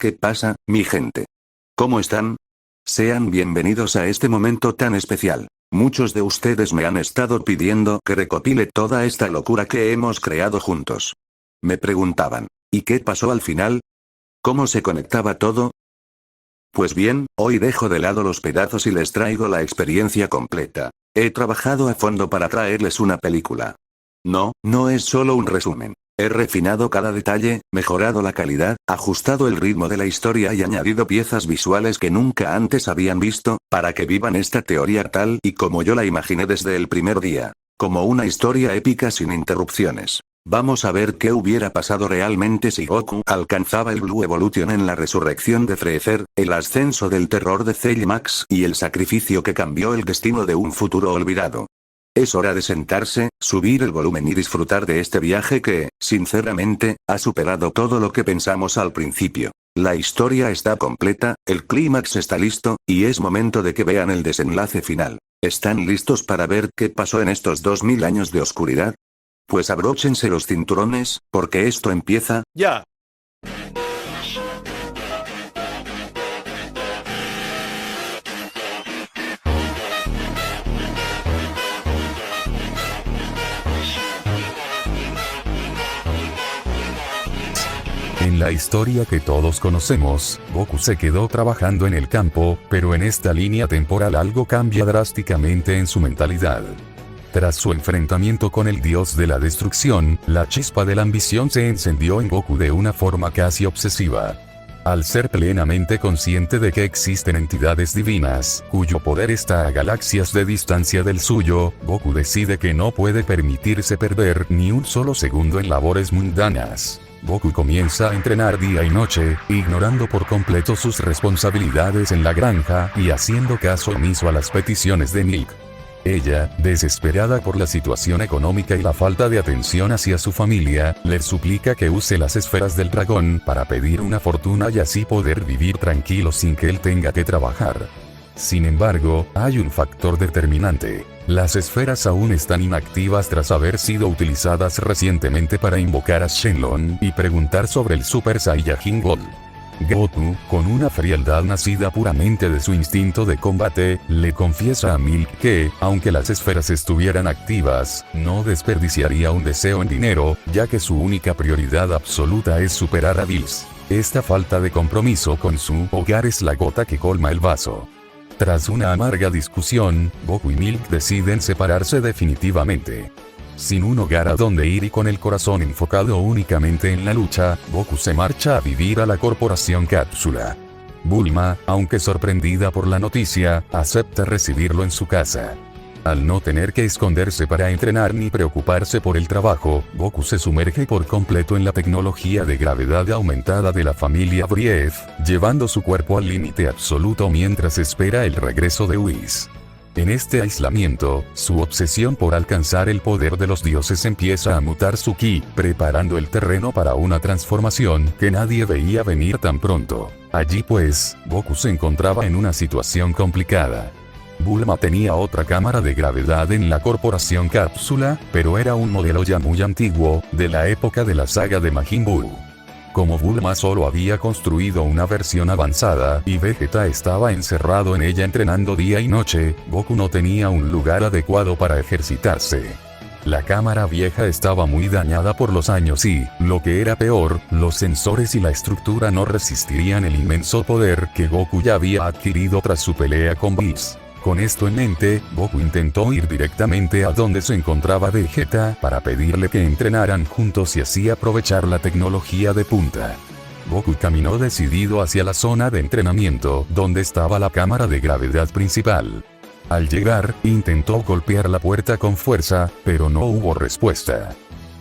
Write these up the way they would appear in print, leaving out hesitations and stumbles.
¿Qué pasa, mi gente? ¿Cómo están? Sean bienvenidos a este momento tan especial. Muchos de ustedes me han estado pidiendo que recopile toda esta locura que hemos creado juntos. Me preguntaban, ¿y qué pasó al final? ¿Cómo se conectaba todo? Pues bien, hoy dejo de lado los pedazos y les traigo la experiencia completa. He trabajado a fondo para traerles una película. No, no es solo un resumen. He refinado cada detalle, mejorado la calidad, ajustado el ritmo de la historia y añadido piezas visuales que nunca antes habían visto, para que vivan esta teoría tal y como yo la imaginé desde el primer día. Como una historia épica sin interrupciones. Vamos a ver qué hubiera pasado realmente si Goku alcanzaba el Blue Evolution en la resurrección de Freezer, el ascenso del terror de Cell Max y el sacrificio que cambió el destino de un futuro olvidado. Es hora de sentarse, subir el volumen y disfrutar de este viaje que, sinceramente, ha superado todo lo que pensamos al principio. La historia está completa, el clímax está listo, y es momento de que vean el desenlace final. ¿Están listos para ver qué pasó en estos 2000 años de oscuridad? Pues abróchense los cinturones, porque esto empieza ¡ya! En la historia que todos conocemos, Goku se quedó trabajando en el campo, pero en esta línea temporal algo cambia drásticamente en su mentalidad. Tras su enfrentamiento con el dios de la destrucción, la chispa de la ambición se encendió en Goku de una forma casi obsesiva. Al ser plenamente consciente de que existen entidades divinas, cuyo poder está a galaxias de distancia del suyo, Goku decide que no puede permitirse perder ni un solo segundo en labores mundanas. Goku comienza a entrenar día y noche, ignorando por completo sus responsabilidades en la granja y haciendo caso omiso a las peticiones de Milk. Ella, desesperada por la situación económica y la falta de atención hacia su familia, le suplica que use las esferas del dragón para pedir una fortuna y así poder vivir tranquilo sin que él tenga que trabajar. Sin embargo, hay un factor determinante. Las esferas aún están inactivas tras haber sido utilizadas recientemente para invocar a Shenlong y preguntar sobre el Super Saiyajin God. Goku, con una frialdad nacida puramente de su instinto de combate, le confiesa a Milk que, aunque las esferas estuvieran activas, no desperdiciaría un deseo en dinero, ya que su única prioridad absoluta es superar a Bills. Esta falta de compromiso con su hogar es la gota que colma el vaso. Tras una amarga discusión, Goku y Milk deciden separarse definitivamente. Sin un hogar a donde ir y con el corazón enfocado únicamente en la lucha, Goku se marcha a vivir a la corporación Cápsula. Bulma, aunque sorprendida por la noticia, acepta recibirlo en su casa. Al no tener que esconderse para entrenar ni preocuparse por el trabajo, Goku se sumerge por completo en la tecnología de gravedad aumentada de la familia Brief, llevando su cuerpo al límite absoluto mientras espera el regreso de Whis. En este aislamiento, su obsesión por alcanzar el poder de los dioses empieza a mutar su ki, preparando el terreno para una transformación que nadie veía venir tan pronto. Allí pues, Goku se encontraba en una situación complicada. Bulma tenía otra cámara de gravedad en la corporación Cápsula, pero era un modelo ya muy antiguo, de la época de la saga de Majin Buu. Como Bulma solo había construido una versión avanzada y Vegeta estaba encerrado en ella entrenando día y noche, Goku no tenía un lugar adecuado para ejercitarse. La cámara vieja estaba muy dañada por los años y, lo que era peor, los sensores y la estructura no resistirían el inmenso poder que Goku ya había adquirido tras su pelea con Whis. Con esto en mente, Goku intentó ir directamente a donde se encontraba Vegeta para pedirle que entrenaran juntos y así aprovechar la tecnología de punta. Goku caminó decidido hacia la zona de entrenamiento, donde estaba la cámara de gravedad principal. Al llegar, intentó golpear la puerta con fuerza, pero no hubo respuesta.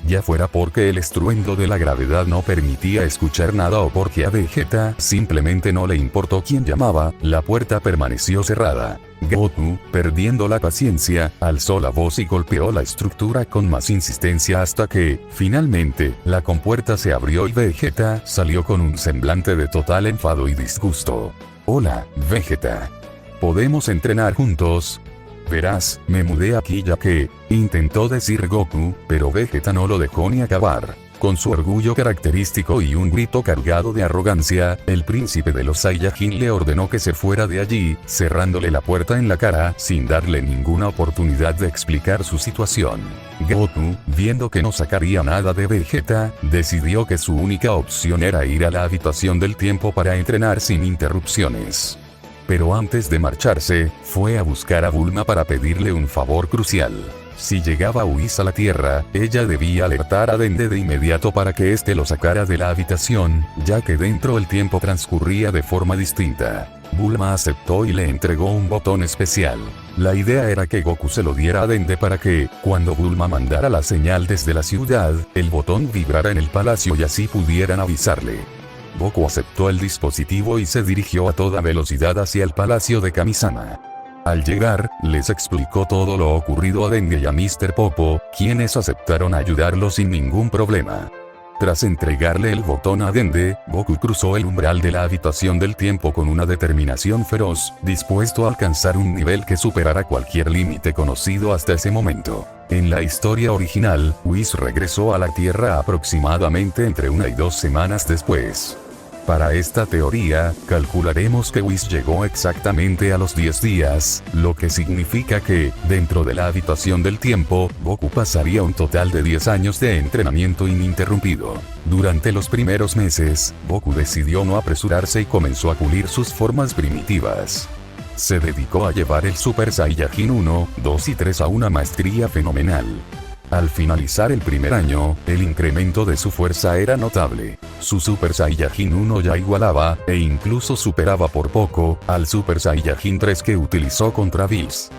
Ya fuera porque el estruendo de la gravedad no permitía escuchar nada o porque a Vegeta simplemente no le importó quién llamaba, la puerta permaneció cerrada. Goku, perdiendo la paciencia, alzó la voz y golpeó la estructura con más insistencia hasta que, finalmente, la compuerta se abrió y Vegeta salió con un semblante de total enfado y disgusto. «Hola, Vegeta. ¿Podemos entrenar juntos?» «Verás, me mudé aquí ya que», intentó decir Goku, pero Vegeta no lo dejó ni acabar. Con su orgullo característico y un grito cargado de arrogancia, el príncipe de los Saiyajin le ordenó que se fuera de allí, cerrándole la puerta en la cara, sin darle ninguna oportunidad de explicar su situación. Goku, viendo que no sacaría nada de Vegeta, decidió que su única opción era ir a la habitación del tiempo para entrenar sin interrupciones. Pero antes de marcharse, fue a buscar a Bulma para pedirle un favor crucial. Si llegaba Whis a la Tierra, ella debía alertar a Dende de inmediato para que éste lo sacara de la habitación, ya que dentro el tiempo transcurría de forma distinta. Bulma aceptó y le entregó un botón especial. La idea era que Goku se lo diera a Dende para que, cuando Bulma mandara la señal desde la ciudad, el botón vibrara en el palacio y así pudieran avisarle. Goku aceptó el dispositivo y se dirigió a toda velocidad hacia el palacio de Kamisama. Al llegar, les explicó todo lo ocurrido a Dende y a Mr. Popo, quienes aceptaron ayudarlo sin ningún problema. Tras entregarle el botón a Dende, Goku cruzó el umbral de la habitación del tiempo con una determinación feroz, dispuesto a alcanzar un nivel que superara cualquier límite conocido hasta ese momento. En la historia original, Whis regresó a la Tierra aproximadamente entre 1 y 2 semanas después. Para esta teoría, calcularemos que Whis llegó exactamente a los 10 días, lo que significa que, dentro de la habitación del tiempo, Goku pasaría un total de 10 años de entrenamiento ininterrumpido. Durante los primeros meses, Goku decidió no apresurarse y comenzó a pulir sus formas primitivas. Se dedicó a llevar el Super Saiyajin 1, 2 y 3 a una maestría fenomenal. Al finalizar el primer año, el incremento de su fuerza era notable. Su Super Saiyajin 1 ya igualaba, e incluso superaba por poco, al Super Saiyajin 3 que utilizó contra Bills.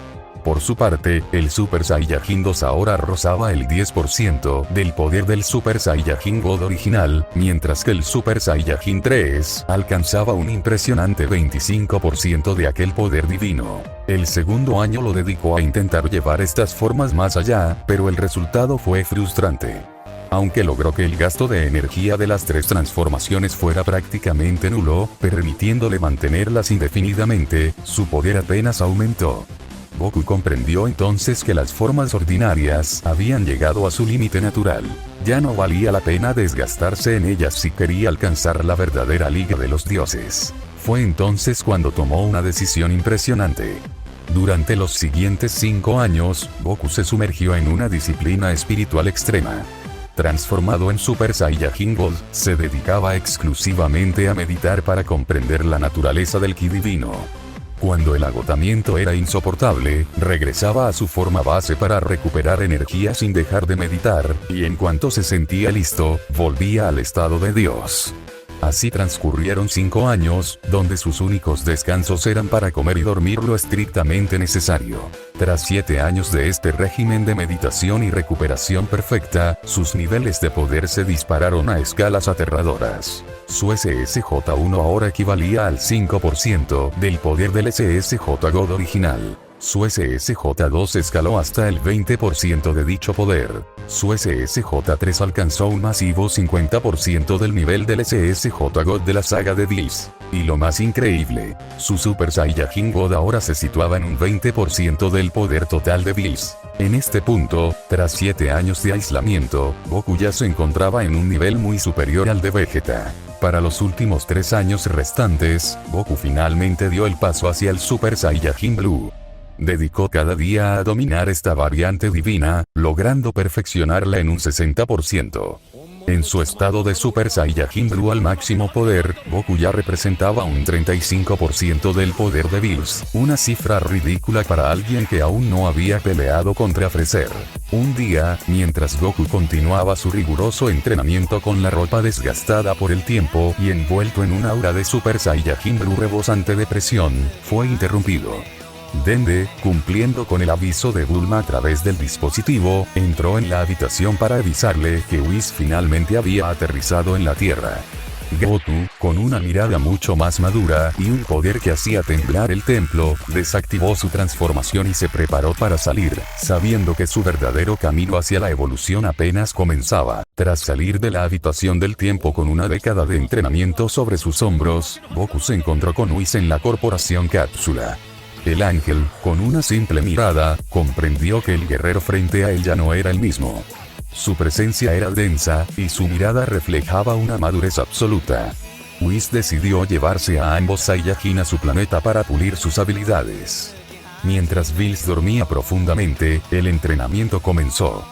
Por su parte, el Super Saiyajin 2 ahora rozaba el 10% del poder del Super Saiyajin God original, mientras que el Super Saiyajin 3 alcanzaba un impresionante 25% de aquel poder divino. El segundo año lo dedicó a intentar llevar estas formas más allá, pero el resultado fue frustrante. Aunque logró que el gasto de energía de las 3 transformaciones fuera prácticamente nulo, permitiéndole mantenerlas indefinidamente, su poder apenas aumentó. Goku comprendió entonces que las formas ordinarias habían llegado a su límite natural. Ya no valía la pena desgastarse en ellas si quería alcanzar la verdadera Liga de los Dioses. Fue entonces cuando tomó una decisión impresionante. Durante los siguientes 5 años, Goku se sumergió en una disciplina espiritual extrema. Transformado en Super Saiyajin God, se dedicaba exclusivamente a meditar para comprender la naturaleza del ki divino. Cuando el agotamiento era insoportable, regresaba a su forma base para recuperar energía sin dejar de meditar, y en cuanto se sentía listo, volvía al estado de Dios. Así transcurrieron 5 años, donde sus únicos descansos eran para comer y dormir lo estrictamente necesario. Tras 7 años de este régimen de meditación y recuperación perfecta, sus niveles de poder se dispararon a escalas aterradoras. Su SSJ-1 ahora equivalía al 5% del poder del SSJ God original. Su SSJ-2 escaló hasta el 20% de dicho poder. Su SSJ-3 alcanzó un masivo 50% del nivel del SSJ God de la saga de Bills. Y lo más increíble, su Super Saiyajin God ahora se situaba en un 20% del poder total de Bills. En este punto, tras 7 años de aislamiento, Goku ya se encontraba en un nivel muy superior al de Vegeta. Para los últimos 3 años restantes, Goku finalmente dio el paso hacia el Super Saiyajin Blue. Dedicó cada día a dominar esta variante divina, logrando perfeccionarla en un 60%. En su estado de Super Saiyajin Blue al máximo poder, Goku ya representaba un 35% del poder de Bills, una cifra ridícula para alguien que aún no había peleado contra Freezer. Un día, mientras Goku continuaba su riguroso entrenamiento con la ropa desgastada por el tiempo y envuelto en un aura de Super Saiyajin Blue rebosante de presión, fue interrumpido. Dende, cumpliendo con el aviso de Bulma a través del dispositivo, entró en la habitación para avisarle que Whis finalmente había aterrizado en la Tierra. Goku, con una mirada mucho más madura y un poder que hacía temblar el templo, desactivó su transformación y se preparó para salir, sabiendo que su verdadero camino hacia la evolución apenas comenzaba. Tras salir de la habitación del tiempo con una década de entrenamiento sobre sus hombros, Goku se encontró con Whis en la corporación Cápsula. El ángel, con una simple mirada, comprendió que el guerrero frente a él ya no era el mismo. Su presencia era densa, y su mirada reflejaba una madurez absoluta. Whis decidió llevarse a ambos Saiyajin a su planeta para pulir sus habilidades. Mientras Bills dormía profundamente, el entrenamiento comenzó.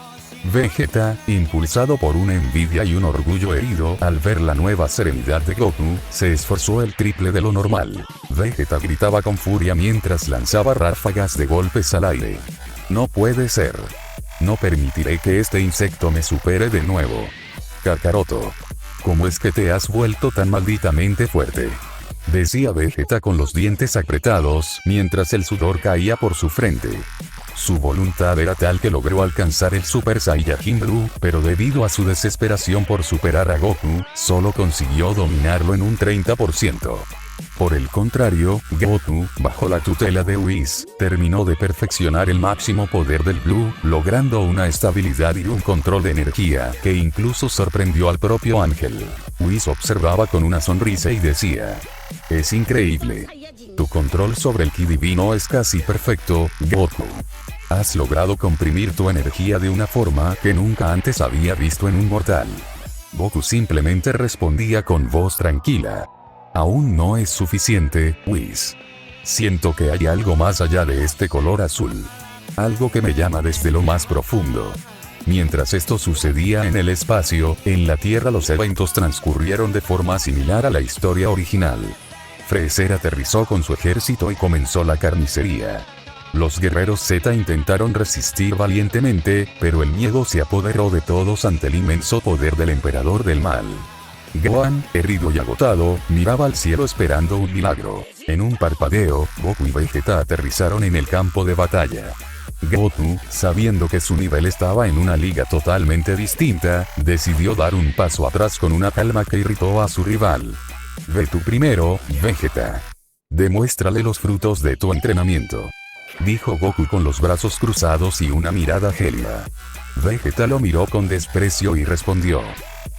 Vegeta, impulsado por una envidia y un orgullo herido al ver la nueva serenidad de Goku, se esforzó el triple de lo normal. Vegeta gritaba con furia mientras lanzaba ráfagas de golpes al aire. No puede ser. No permitiré que este insecto me supere de nuevo. Kakaroto. ¿Cómo es que te has vuelto tan malditamente fuerte?, decía Vegeta con los dientes apretados mientras el sudor caía por su frente. Su voluntad era tal que logró alcanzar el Super Saiyajin Blue, pero debido a su desesperación por superar a Goku, solo consiguió dominarlo en un 30%. Por el contrario, Goku, bajo la tutela de Whis, terminó de perfeccionar el máximo poder del Blue, logrando una estabilidad y un control de energía que incluso sorprendió al propio Ángel. Whis observaba con una sonrisa y decía: es increíble. Tu control sobre el ki divino es casi perfecto, Goku. Has logrado comprimir tu energía de una forma que nunca antes había visto en un mortal. Goku simplemente respondía con voz tranquila: aún no es suficiente, Whis. Siento que hay algo más allá de este color azul. Algo que me llama desde lo más profundo. Mientras esto sucedía en el espacio, en la Tierra los eventos transcurrieron de forma similar a la historia original. Freezer aterrizó con su ejército y comenzó la carnicería. Los guerreros Z intentaron resistir valientemente, pero el miedo se apoderó de todos ante el inmenso poder del emperador del mal. Gohan, herido y agotado, miraba al cielo esperando un milagro. En un parpadeo, Goku y Vegeta aterrizaron en el campo de batalla. Goku, sabiendo que su nivel estaba en una liga totalmente distinta, decidió dar un paso atrás con una calma que irritó a su rival. Ve tú primero, Vegeta. Demuéstrale los frutos de tu entrenamiento, dijo Goku con los brazos cruzados y una mirada gélida. Vegeta lo miró con desprecio y respondió: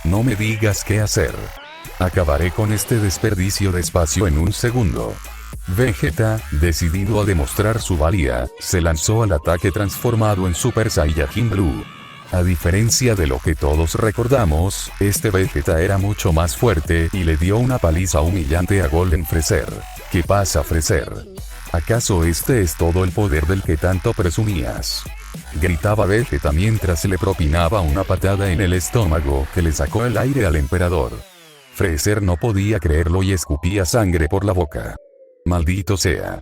no me digas qué hacer. Acabaré con este desperdicio de espacio en un segundo. Vegeta, decidido a demostrar su valía, se lanzó al ataque transformado en Super Saiyajin Blue. A diferencia de lo que todos recordamos, este Vegeta era mucho más fuerte y le dio una paliza humillante a Golden Freezer. ¿Qué pasa, Freezer? ¿Acaso este es todo el poder del que tanto presumías?, gritaba Vegeta mientras le propinaba una patada en el estómago que le sacó el aire al emperador. Freezer no podía creerlo y escupía sangre por la boca. Maldito sea.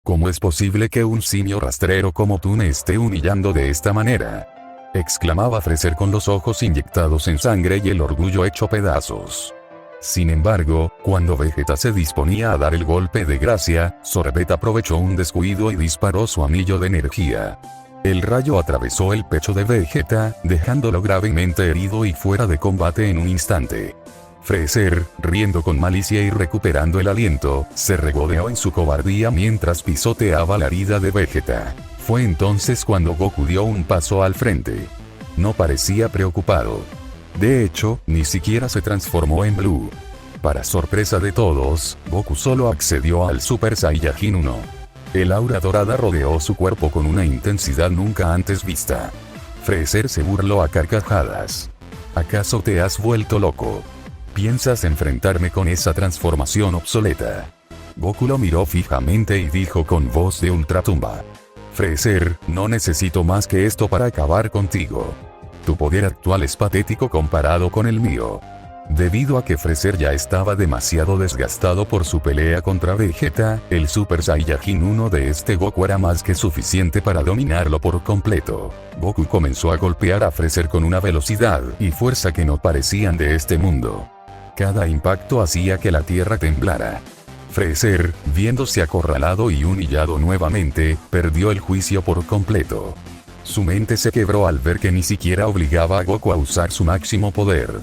¿Cómo es posible que un simio rastrero como tú me esté humillando de esta manera?, exclamaba Freezer con los ojos inyectados en sangre y el orgullo hecho pedazos. Sin embargo, cuando Vegeta se disponía a dar el golpe de gracia, Sorbet aprovechó un descuido y disparó su anillo de energía. El rayo atravesó el pecho de Vegeta, dejándolo gravemente herido y fuera de combate en un instante. Freezer, riendo con malicia y recuperando el aliento, se regodeó en su cobardía mientras pisoteaba la herida de Vegeta. Fue entonces cuando Goku dio un paso al frente. No parecía preocupado. De hecho, ni siquiera se transformó en Blue. Para sorpresa de todos, Goku solo accedió al Super Saiyajin 1. El aura dorada rodeó su cuerpo con una intensidad nunca antes vista. Freezer se burló a carcajadas. ¿Acaso te has vuelto loco? ¿Piensas enfrentarme con esa transformación obsoleta? Goku lo miró fijamente y dijo con voz de ultratumba: Freezer, no necesito más que esto para acabar contigo. Tu poder actual es patético comparado con el mío. Debido a que Freezer ya estaba demasiado desgastado por su pelea contra Vegeta, el Super Saiyajin 1 de este Goku era más que suficiente para dominarlo por completo. Goku comenzó a golpear a Freezer con una velocidad y fuerza que no parecían de este mundo. Cada impacto hacía que la tierra temblara. Freezer, viéndose acorralado y humillado nuevamente, perdió el juicio por completo. Su mente se quebró al ver que ni siquiera obligaba a Goku a usar su máximo poder.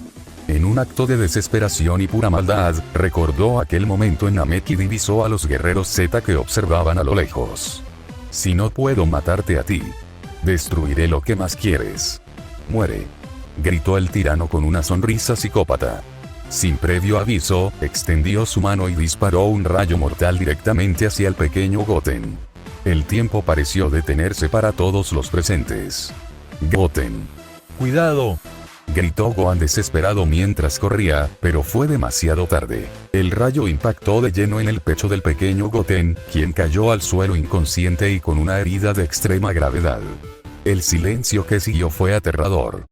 En un acto de desesperación y pura maldad, recordó aquel momento en Namek y divisó a los guerreros Z que observaban a lo lejos. Si no puedo matarte a ti, destruiré lo que más quieres. Muere, gritó el tirano con una sonrisa psicópata. Sin previo aviso, extendió su mano y disparó un rayo mortal directamente hacia el pequeño Goten. El tiempo pareció detenerse para todos los presentes. Goten. ¡Cuidado! Gritó Gohan desesperado mientras corría, pero fue demasiado tarde. El rayo impactó de lleno en el pecho del pequeño Goten, quien cayó al suelo inconsciente y con una herida de extrema gravedad. El silencio que siguió fue aterrador.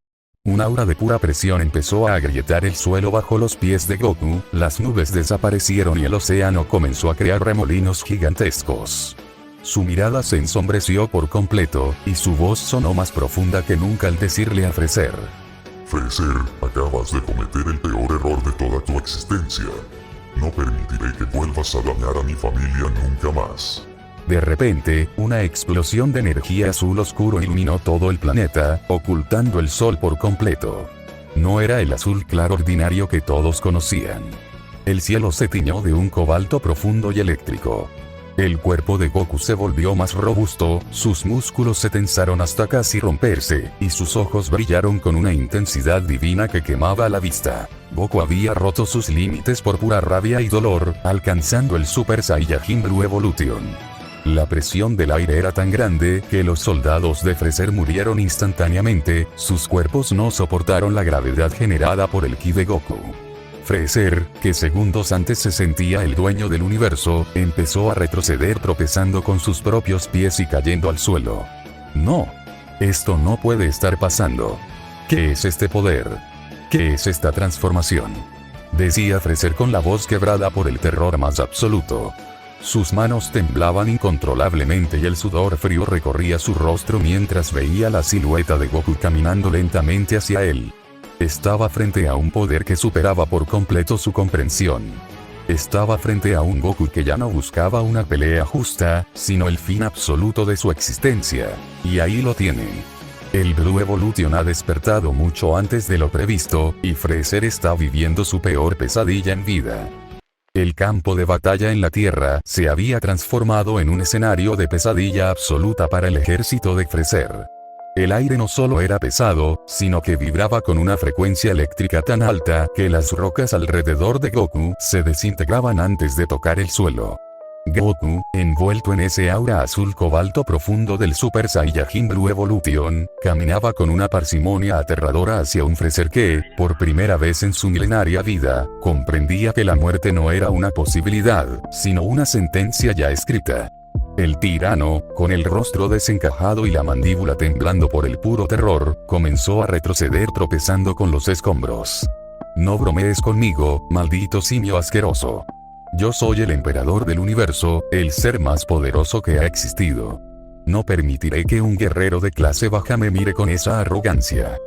Un aura de pura presión empezó a agrietar el suelo bajo los pies de Goku, las nubes desaparecieron y el océano comenzó a crear remolinos gigantescos. Su mirada se ensombreció por completo, y su voz sonó más profunda que nunca al decirle a Freezer: Freezer, acabas de cometer el peor error de toda tu existencia. No permitiré que vuelvas a dañar a mi familia nunca más. De repente, una explosión de energía azul oscuro iluminó todo el planeta, ocultando el sol por completo. No era el azul claro ordinario que todos conocían. El cielo se tiñó de un cobalto profundo y eléctrico. El cuerpo de Goku se volvió más robusto, sus músculos se tensaron hasta casi romperse, y sus ojos brillaron con una intensidad divina que quemaba la vista. Goku había roto sus límites por pura rabia y dolor, alcanzando el Super Saiyajin Blue Evolution. La presión del aire era tan grande que los soldados de Freezer murieron instantáneamente, sus cuerpos no soportaron la gravedad generada por el ki de Goku. Freezer, que segundos antes se sentía el dueño del universo, empezó a retroceder tropezando con sus propios pies y cayendo al suelo. No. Esto no puede estar pasando. ¿Qué es este poder? ¿Qué es esta transformación? Decía Freezer con la voz quebrada por el terror más absoluto. Sus manos temblaban incontrolablemente y el sudor frío recorría su rostro mientras veía la silueta de Goku caminando lentamente hacia él. Estaba frente a un poder que superaba por completo su comprensión. Estaba frente a un Goku que ya no buscaba una pelea justa, sino el fin absoluto de su existencia. Y ahí lo tienen. El Blue Evolution ha despertado mucho antes de lo previsto, y Freezer está viviendo su peor pesadilla en vida. El campo de batalla en la Tierra se había transformado en un escenario de pesadilla absoluta para el ejército de Freezer. El aire no solo era pesado, sino que vibraba con una frecuencia eléctrica tan alta que las rocas alrededor de Goku se desintegraban antes de tocar el suelo. Goku, envuelto en ese aura azul cobalto profundo del Super Saiyajin Blue Evolution, caminaba con una parsimonia aterradora hacia un Freezer que, por primera vez en su milenaria vida, comprendía que la muerte no era una posibilidad, sino una sentencia ya escrita. El tirano, con el rostro desencajado y la mandíbula temblando por el puro terror, comenzó a retroceder tropezando con los escombros. No bromees conmigo, maldito simio asqueroso. Yo soy el emperador del universo, el ser más poderoso que ha existido. No permitiré que un guerrero de clase baja me mire con esa arrogancia.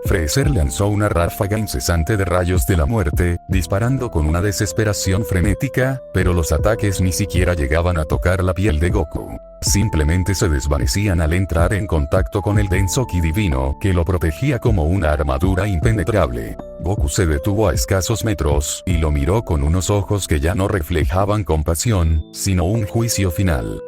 Freezer lanzó una ráfaga incesante de rayos de la muerte, disparando con una desesperación frenética, pero los ataques ni siquiera llegaban a tocar la piel de Goku. Simplemente se desvanecían al entrar en contacto con el denso ki divino que lo protegía como una armadura impenetrable. Goku se detuvo a escasos metros y lo miró con unos ojos que ya no reflejaban compasión, sino un juicio final.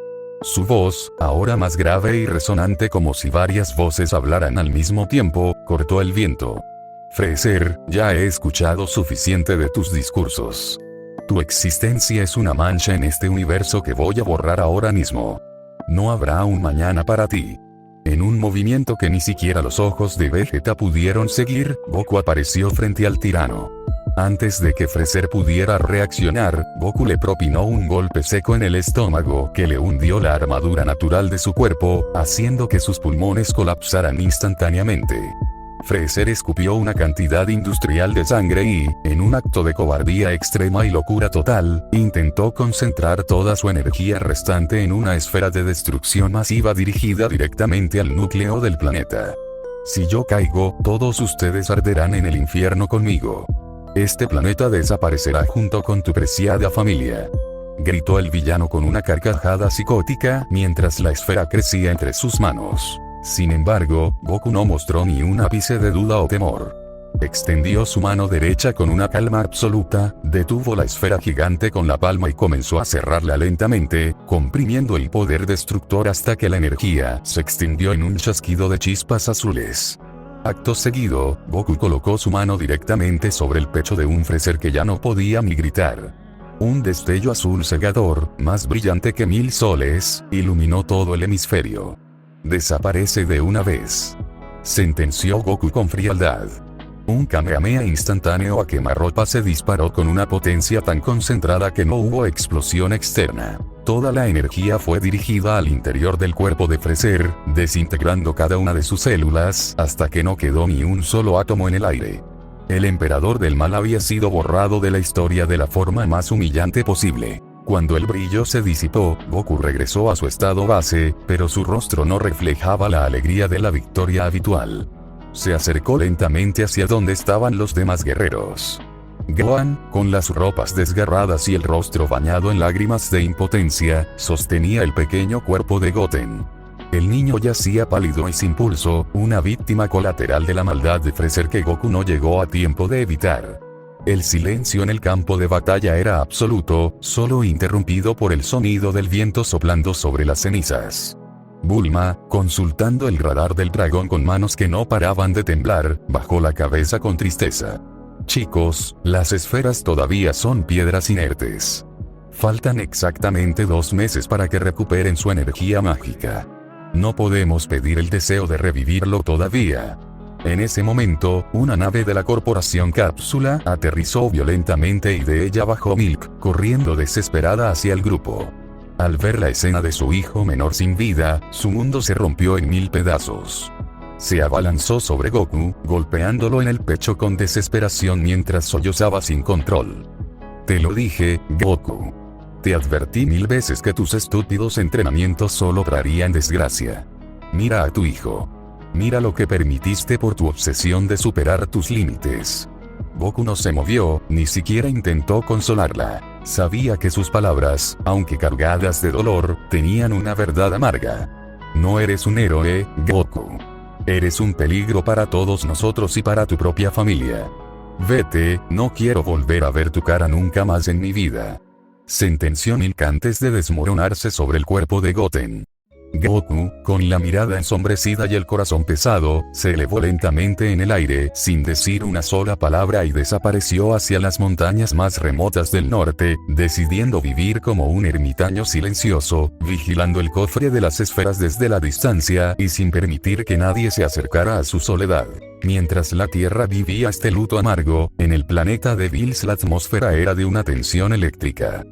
Su voz, ahora más grave y resonante como si varias voces hablaran al mismo tiempo, cortó el viento. Freezer, ya he escuchado suficiente de tus discursos. Tu existencia es una mancha en este universo que voy a borrar ahora mismo. No habrá un mañana para ti. En un movimiento que ni siquiera los ojos de Vegeta pudieron seguir, Goku apareció frente al tirano. Antes de que Freezer pudiera reaccionar, Goku le propinó un golpe seco en el estómago que le hundió la armadura natural de su cuerpo, haciendo que sus pulmones colapsaran instantáneamente. Freezer escupió una cantidad industrial de sangre y, en un acto de cobardía extrema y locura total, intentó concentrar toda su energía restante en una esfera de destrucción masiva dirigida directamente al núcleo del planeta. Si yo caigo, todos ustedes arderán en el infierno conmigo. Este planeta desaparecerá junto con tu preciada familia. Gritó el villano con una carcajada psicótica mientras la esfera crecía entre sus manos. Sin embargo, Goku no mostró ni un ápice de duda o temor. Extendió su mano derecha con una calma absoluta, detuvo la esfera gigante con la palma y comenzó a cerrarla lentamente, comprimiendo el poder destructor hasta que la energía se extinguió en un chasquido de chispas azules. Acto seguido, Goku colocó su mano directamente sobre el pecho de un Freezer que ya no podía ni gritar. Un destello azul cegador, más brillante que 1000 soles, iluminó todo el hemisferio. Desaparece de una vez. sentenció Goku con frialdad. Un Kamehameha instantáneo a quemarropa se disparó con una potencia tan concentrada que no hubo explosión externa. Toda la energía fue dirigida al interior del cuerpo de Freezer, desintegrando cada una de sus células hasta que no quedó ni un solo átomo en el aire. El emperador del mal había sido borrado de la historia de la forma más humillante posible. Cuando el brillo se disipó, Goku regresó a su estado base, pero su rostro no reflejaba la alegría de la victoria habitual. Se acercó lentamente hacia donde estaban los demás guerreros. Gohan, con las ropas desgarradas y el rostro bañado en lágrimas de impotencia, sostenía el pequeño cuerpo de Goten. El niño yacía pálido y sin pulso, una víctima colateral de la maldad de Freezer que Goku no llegó a tiempo de evitar. El silencio en el campo de batalla era absoluto, solo interrumpido por el sonido del viento soplando sobre las cenizas. Bulma, consultando el radar del dragón con manos que no paraban de temblar, bajó la cabeza con tristeza. Chicos, las esferas todavía son piedras inertes. Faltan exactamente 2 meses para que recuperen su energía mágica. No podemos pedir el deseo de revivirlo todavía. En ese momento, una nave de la corporación Cápsula aterrizó violentamente y de ella bajó Milk, corriendo desesperada hacia el grupo. Al ver la escena de su hijo menor sin vida, su mundo se rompió en 1000 pedazos. Se abalanzó sobre Goku, golpeándolo en el pecho con desesperación mientras sollozaba sin control. Te lo dije, Goku. Te advertí 1000 veces que tus estúpidos entrenamientos solo traerían desgracia. Mira a tu hijo. Mira lo que permitiste por tu obsesión de superar tus límites. Goku no se movió, ni siquiera intentó consolarla. Sabía que sus palabras, aunque cargadas de dolor, tenían una verdad amarga. No eres un héroe, Goku. Eres un peligro para todos nosotros y para tu propia familia. Vete, no quiero volver a ver tu cara nunca más en mi vida. Sentenció Milk antes de desmoronarse sobre el cuerpo de Goten. Goku, con la mirada ensombrecida y el corazón pesado, se elevó lentamente en el aire, sin decir una sola palabra y desapareció hacia las montañas más remotas del norte, decidiendo vivir como un ermitaño silencioso, vigilando el cofre de las esferas desde la distancia y sin permitir que nadie se acercara a su soledad. Mientras la Tierra vivía este luto amargo, en el planeta de Bills la atmósfera era de una tensión eléctrica.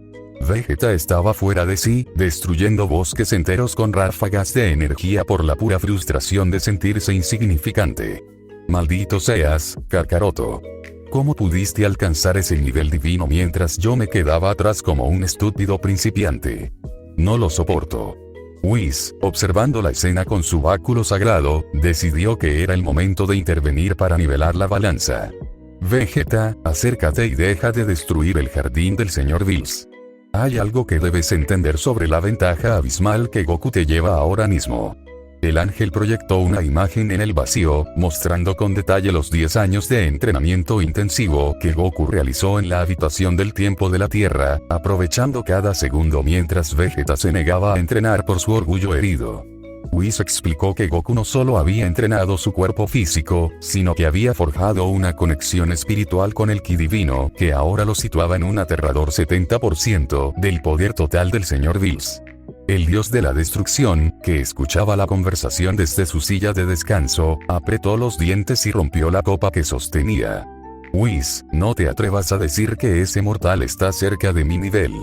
Vegeta estaba fuera de sí, destruyendo bosques enteros con ráfagas de energía por la pura frustración de sentirse insignificante. Maldito seas, Kakaroto. ¿Cómo pudiste alcanzar ese nivel divino mientras yo me quedaba atrás como un estúpido principiante? No lo soporto. Whis, observando la escena con su báculo sagrado, decidió que era el momento de intervenir para nivelar la balanza. Vegeta, acércate y deja de destruir el jardín del señor Bills. Hay algo que debes entender sobre la ventaja abismal que Goku te lleva ahora mismo. El ángel proyectó una imagen en el vacío, mostrando con detalle los 10 años de entrenamiento intensivo que Goku realizó en la habitación del tiempo de la Tierra, aprovechando cada segundo mientras Vegeta se negaba a entrenar por su orgullo herido. Whis explicó que Goku no solo había entrenado su cuerpo físico, sino que había forjado una conexión espiritual con el Ki divino, que ahora lo situaba en un aterrador 70% del poder total del señor Bills. El dios de la destrucción, que escuchaba la conversación desde su silla de descanso, apretó los dientes y rompió la copa que sostenía. Whis, no te atrevas a decir que ese mortal está cerca de mi nivel.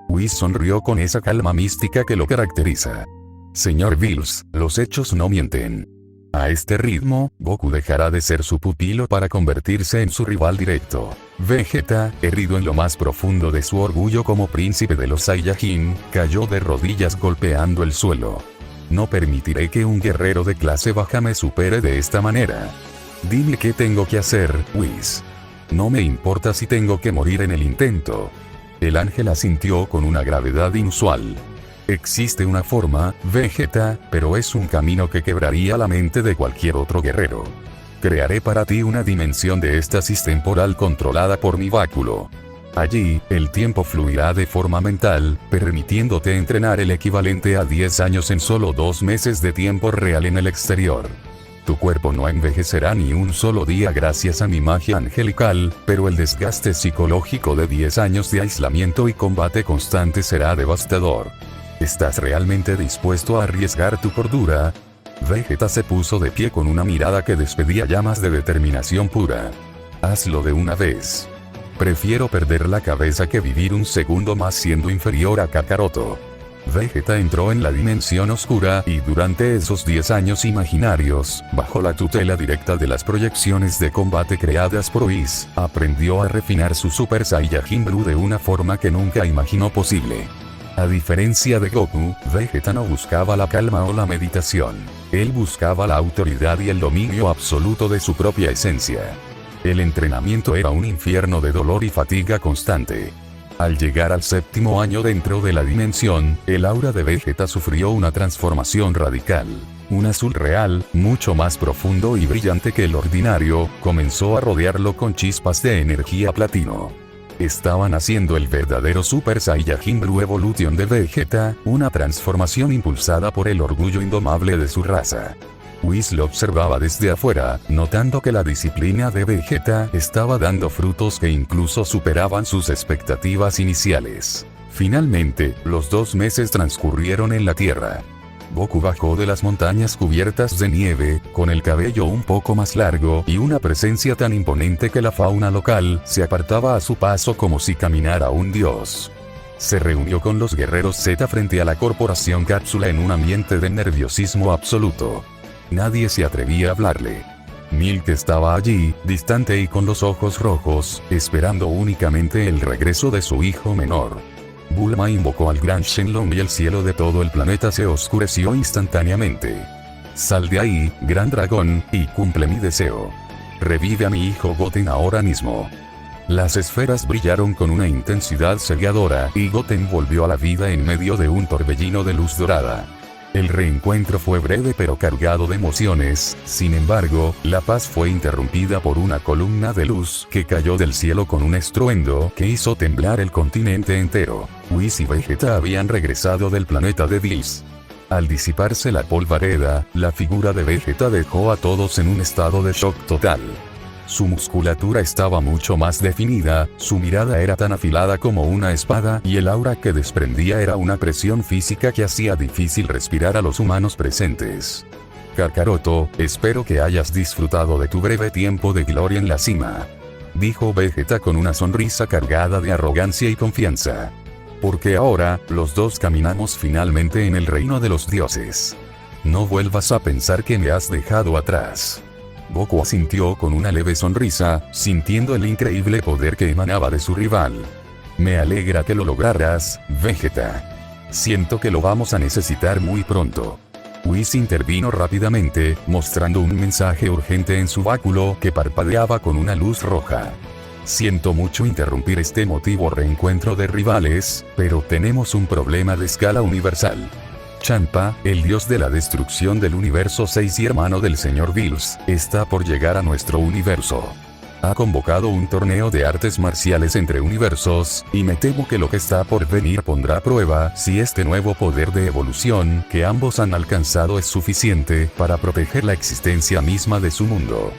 Whis sonrió con esa calma mística que lo caracteriza. Señor Bills, los hechos no mienten. A este ritmo, Goku dejará de ser su pupilo para convertirse en su rival directo. Vegeta, herido en lo más profundo de su orgullo como príncipe de los Saiyajin, cayó de rodillas golpeando el suelo. No permitiré que un guerrero de clase baja me supere de esta manera. Dime qué tengo que hacer, Whis. No me importa si tengo que morir en el intento. El ángel asintió con una gravedad inusual. Existe una forma, Vegeta, pero es un camino que quebraría la mente de cualquier otro guerrero. Crearé para ti una dimensión de éxtasis temporal controlada por mi báculo. Allí, el tiempo fluirá de forma mental, permitiéndote entrenar el equivalente a 10 años en solo 2 meses de tiempo real en el exterior. Tu cuerpo no envejecerá ni un solo día gracias a mi magia angelical, pero el desgaste psicológico de 10 años de aislamiento y combate constante será devastador. ¿Estás realmente dispuesto a arriesgar tu cordura? Vegeta se puso de pie con una mirada que despedía llamas de determinación pura. Hazlo de una vez. Prefiero perder la cabeza que vivir un segundo más siendo inferior a Kakaroto. Vegeta entró en la dimensión oscura y durante esos 10 años imaginarios, bajo la tutela directa de las proyecciones de combate creadas por Whis, aprendió a refinar su Super Saiyajin Blue de una forma que nunca imaginó posible. A diferencia de Goku, Vegeta no buscaba la calma o la meditación. Él buscaba la autoridad y el dominio absoluto de su propia esencia. El entrenamiento era un infierno de dolor y fatiga constante. Al llegar al 7º año dentro de la dimensión, el aura de Vegeta sufrió una transformación radical. Un azul real, mucho más profundo y brillante que el ordinario, comenzó a rodearlo con chispas de energía platino. Estaban haciendo el verdadero Super Saiyajin Blue Evolution de Vegeta, una transformación impulsada por el orgullo indomable de su raza. Whis lo observaba desde afuera, notando que la disciplina de Vegeta estaba dando frutos que incluso superaban sus expectativas iniciales. Finalmente, los 2 meses transcurrieron en la Tierra. Goku bajó de las montañas cubiertas de nieve, con el cabello un poco más largo y una presencia tan imponente que la fauna local se apartaba a su paso como si caminara un dios. Se reunió con los guerreros Z frente a la corporación Cápsula en un ambiente de nerviosismo absoluto. Nadie se atrevía a hablarle. Milk estaba allí, distante y con los ojos rojos, esperando únicamente el regreso de su hijo menor. Bulma invocó al Gran Shenlong y el cielo de todo el planeta se oscureció instantáneamente. Sal de ahí, Gran Dragón, y cumple mi deseo. Revive a mi hijo Goten ahora mismo. Las esferas brillaron con una intensidad cegadora y Goten volvió a la vida en medio de un torbellino de luz dorada. El reencuentro fue breve pero cargado de emociones, sin embargo, la paz fue interrumpida por una columna de luz que cayó del cielo con un estruendo que hizo temblar el continente entero. Whis y Vegeta habían regresado del planeta de Bills. Al disiparse la polvareda, la figura de Vegeta dejó a todos en un estado de shock total. Su musculatura estaba mucho más definida, su mirada era tan afilada como una espada y el aura que desprendía era una presión física que hacía difícil respirar a los humanos presentes. Kakaroto, espero que hayas disfrutado de tu breve tiempo de gloria en la cima. Dijo Vegeta con una sonrisa cargada de arrogancia y confianza. Porque ahora, los dos caminamos finalmente en el reino de los dioses. No vuelvas a pensar que me has dejado atrás. Goku asintió con una leve sonrisa, sintiendo el increíble poder que emanaba de su rival. Me alegra que lo lograras, Vegeta. Siento que lo vamos a necesitar muy pronto. Whis intervino rápidamente, mostrando un mensaje urgente en su báculo que parpadeaba con una luz roja. Siento mucho interrumpir este emotivo reencuentro de rivales, pero tenemos un problema de escala universal. Champa, el dios de la destrucción del universo 6 y hermano del señor Bills, está por llegar a nuestro universo. Ha convocado un torneo de artes marciales entre universos, y me temo que lo que está por venir pondrá a prueba si este nuevo poder de evolución que ambos han alcanzado es suficiente para proteger la existencia misma de su mundo.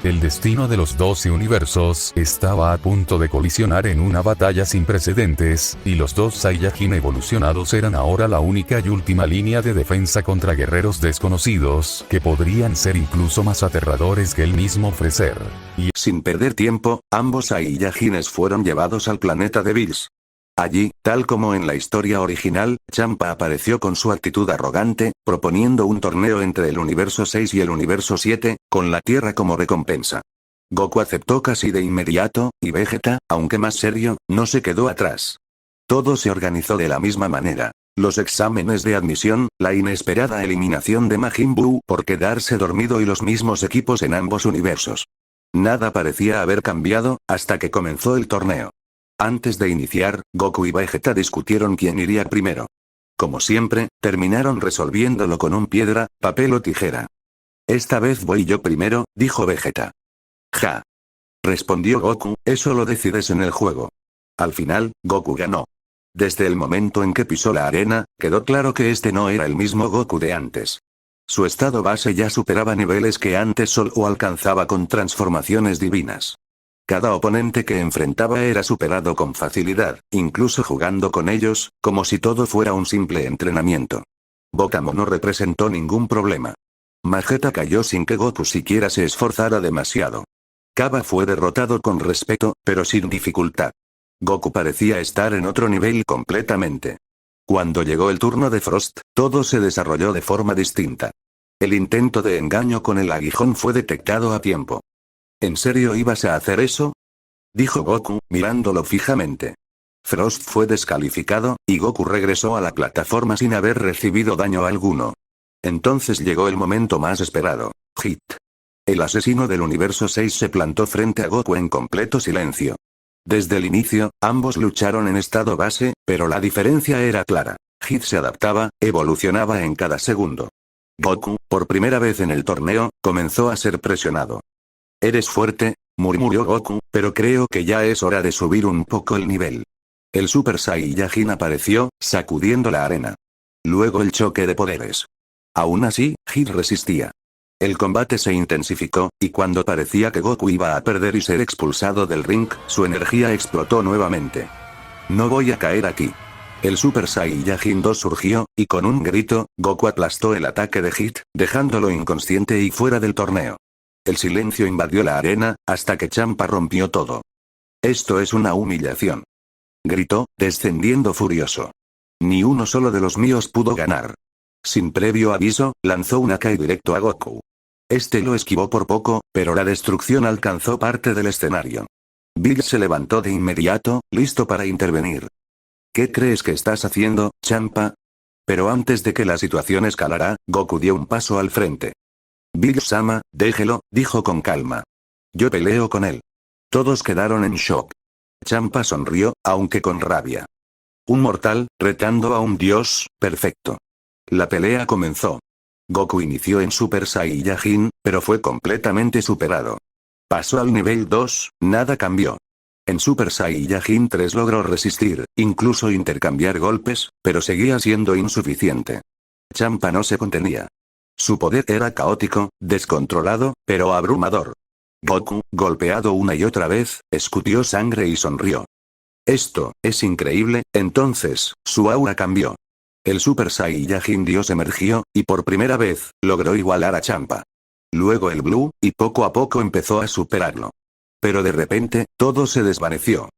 El destino de los 12 universos estaba a punto de colisionar en una batalla sin precedentes, y los 2 Saiyajin evolucionados eran ahora la única y última línea de defensa contra guerreros desconocidos, que podrían ser incluso más aterradores que el mismo Freezer. Y sin perder tiempo, ambos Saiyajines fueron llevados al planeta de Bills. Allí, tal como en la historia original, Champa apareció con su actitud arrogante, proponiendo un torneo entre el universo 6 y el universo 7, con la Tierra como recompensa. Goku aceptó casi de inmediato, y Vegeta, aunque más serio, no se quedó atrás. Todo se organizó de la misma manera. Los exámenes de admisión, la inesperada eliminación de Majin Buu por quedarse dormido y los mismos equipos en ambos universos. Nada parecía haber cambiado, hasta que comenzó el torneo. Antes de iniciar, Goku y Vegeta discutieron quién iría primero. Como siempre, terminaron resolviéndolo con un piedra, papel o tijera. Esta vez voy yo primero, dijo Vegeta. Ja. Respondió Goku, eso lo decides en el juego. Al final, Goku ganó. Desde el momento en que pisó la arena, quedó claro que este no era el mismo Goku de antes. Su estado base ya superaba niveles que antes solo alcanzaba con transformaciones divinas. Cada oponente que enfrentaba era superado con facilidad, incluso jugando con ellos, como si todo fuera un simple entrenamiento. Bokamo no representó ningún problema. Vegeta cayó sin que Goku siquiera se esforzara demasiado. Kaba fue derrotado con respeto, pero sin dificultad. Goku parecía estar en otro nivel completamente. Cuando llegó el turno de Frost, todo se desarrolló de forma distinta. El intento de engaño con el aguijón fue detectado a tiempo. ¿En serio ibas a hacer eso?, dijo Goku, mirándolo fijamente. Frost fue descalificado, y Goku regresó a la plataforma sin haber recibido daño alguno. Entonces llegó el momento más esperado. Hit. El asesino del universo 6 se plantó frente a Goku en completo silencio. Desde el inicio, ambos lucharon en estado base, pero la diferencia era clara. Hit se adaptaba, evolucionaba en cada segundo. Goku, por primera vez en el torneo, comenzó a ser presionado. «Eres fuerte», murmuró Goku, «pero creo que ya es hora de subir un poco el nivel». El Super Saiyajin apareció, sacudiendo la arena. Luego el choque de poderes. Aún así, Hit resistía. El combate se intensificó, y cuando parecía que Goku iba a perder y ser expulsado del ring, su energía explotó nuevamente. «No voy a caer aquí». El Super Saiyajin 2 surgió, y con un grito, Goku aplastó el ataque de Hit, dejándolo inconsciente y fuera del torneo. El silencio invadió la arena, hasta que Champa rompió todo. «Esto es una humillación», gritó, descendiendo furioso. «Ni uno solo de los míos pudo ganar». Sin previo aviso, lanzó un Akai directo a Goku. Este lo esquivó por poco, pero la destrucción alcanzó parte del escenario. Bills se levantó de inmediato, listo para intervenir. «¿Qué crees que estás haciendo, Champa?». Pero antes de que la situación escalara, Goku dio un paso al frente. «Bills-sama, déjelo», dijo con calma. «Yo peleo con él». Todos quedaron en shock. Champa sonrió, aunque con rabia. Un mortal, retando a un dios, perfecto. La pelea comenzó. Goku inició en Super Saiyajin, pero fue completamente superado. Pasó al nivel 2, nada cambió. En Super Saiyajin 3 logró resistir, incluso intercambiar golpes, pero seguía siendo insuficiente. Champa no se contenía. Su poder era caótico, descontrolado, pero abrumador. Goku, golpeado una y otra vez, escupió sangre y sonrió. «Esto es increíble», entonces, su aura cambió. El Super Saiyajin Dios emergió, y por primera vez, logró igualar a Champa. Luego el Blue, y poco a poco empezó a superarlo. Pero de repente, todo se desvaneció.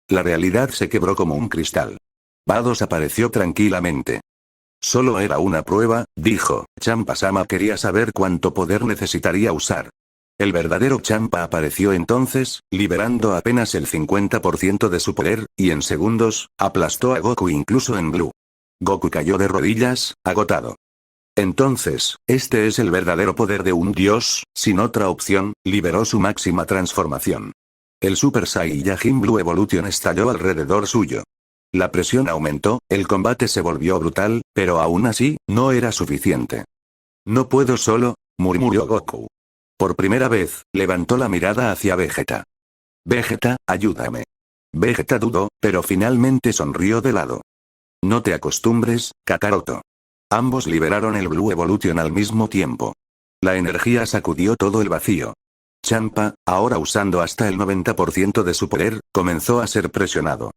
La realidad se quebró como un cristal. Vados apareció tranquilamente. «Solo era una prueba», dijo. Champa-sama quería saber cuánto poder necesitaría usar. El verdadero Champa apareció entonces, liberando apenas el 50% de su poder, y en segundos, aplastó a Goku incluso en Blue. Goku cayó de rodillas, agotado. Entonces, este es el verdadero poder de un dios, sin otra opción, liberó su máxima transformación. El Super Saiyajin Blue Evolution estalló alrededor suyo. La presión aumentó, el combate se volvió brutal, pero aún así, no era suficiente. «No puedo solo», murmuró Goku. Por primera vez, levantó la mirada hacia Vegeta. «Vegeta, ayúdame». Vegeta dudó, pero finalmente sonrió de lado. «No te acostumbres, Kakaroto». Ambos liberaron el Blue Evolution al mismo tiempo. La energía sacudió todo el vacío. Champa, ahora usando hasta el 90% de su poder, comenzó a ser presionado.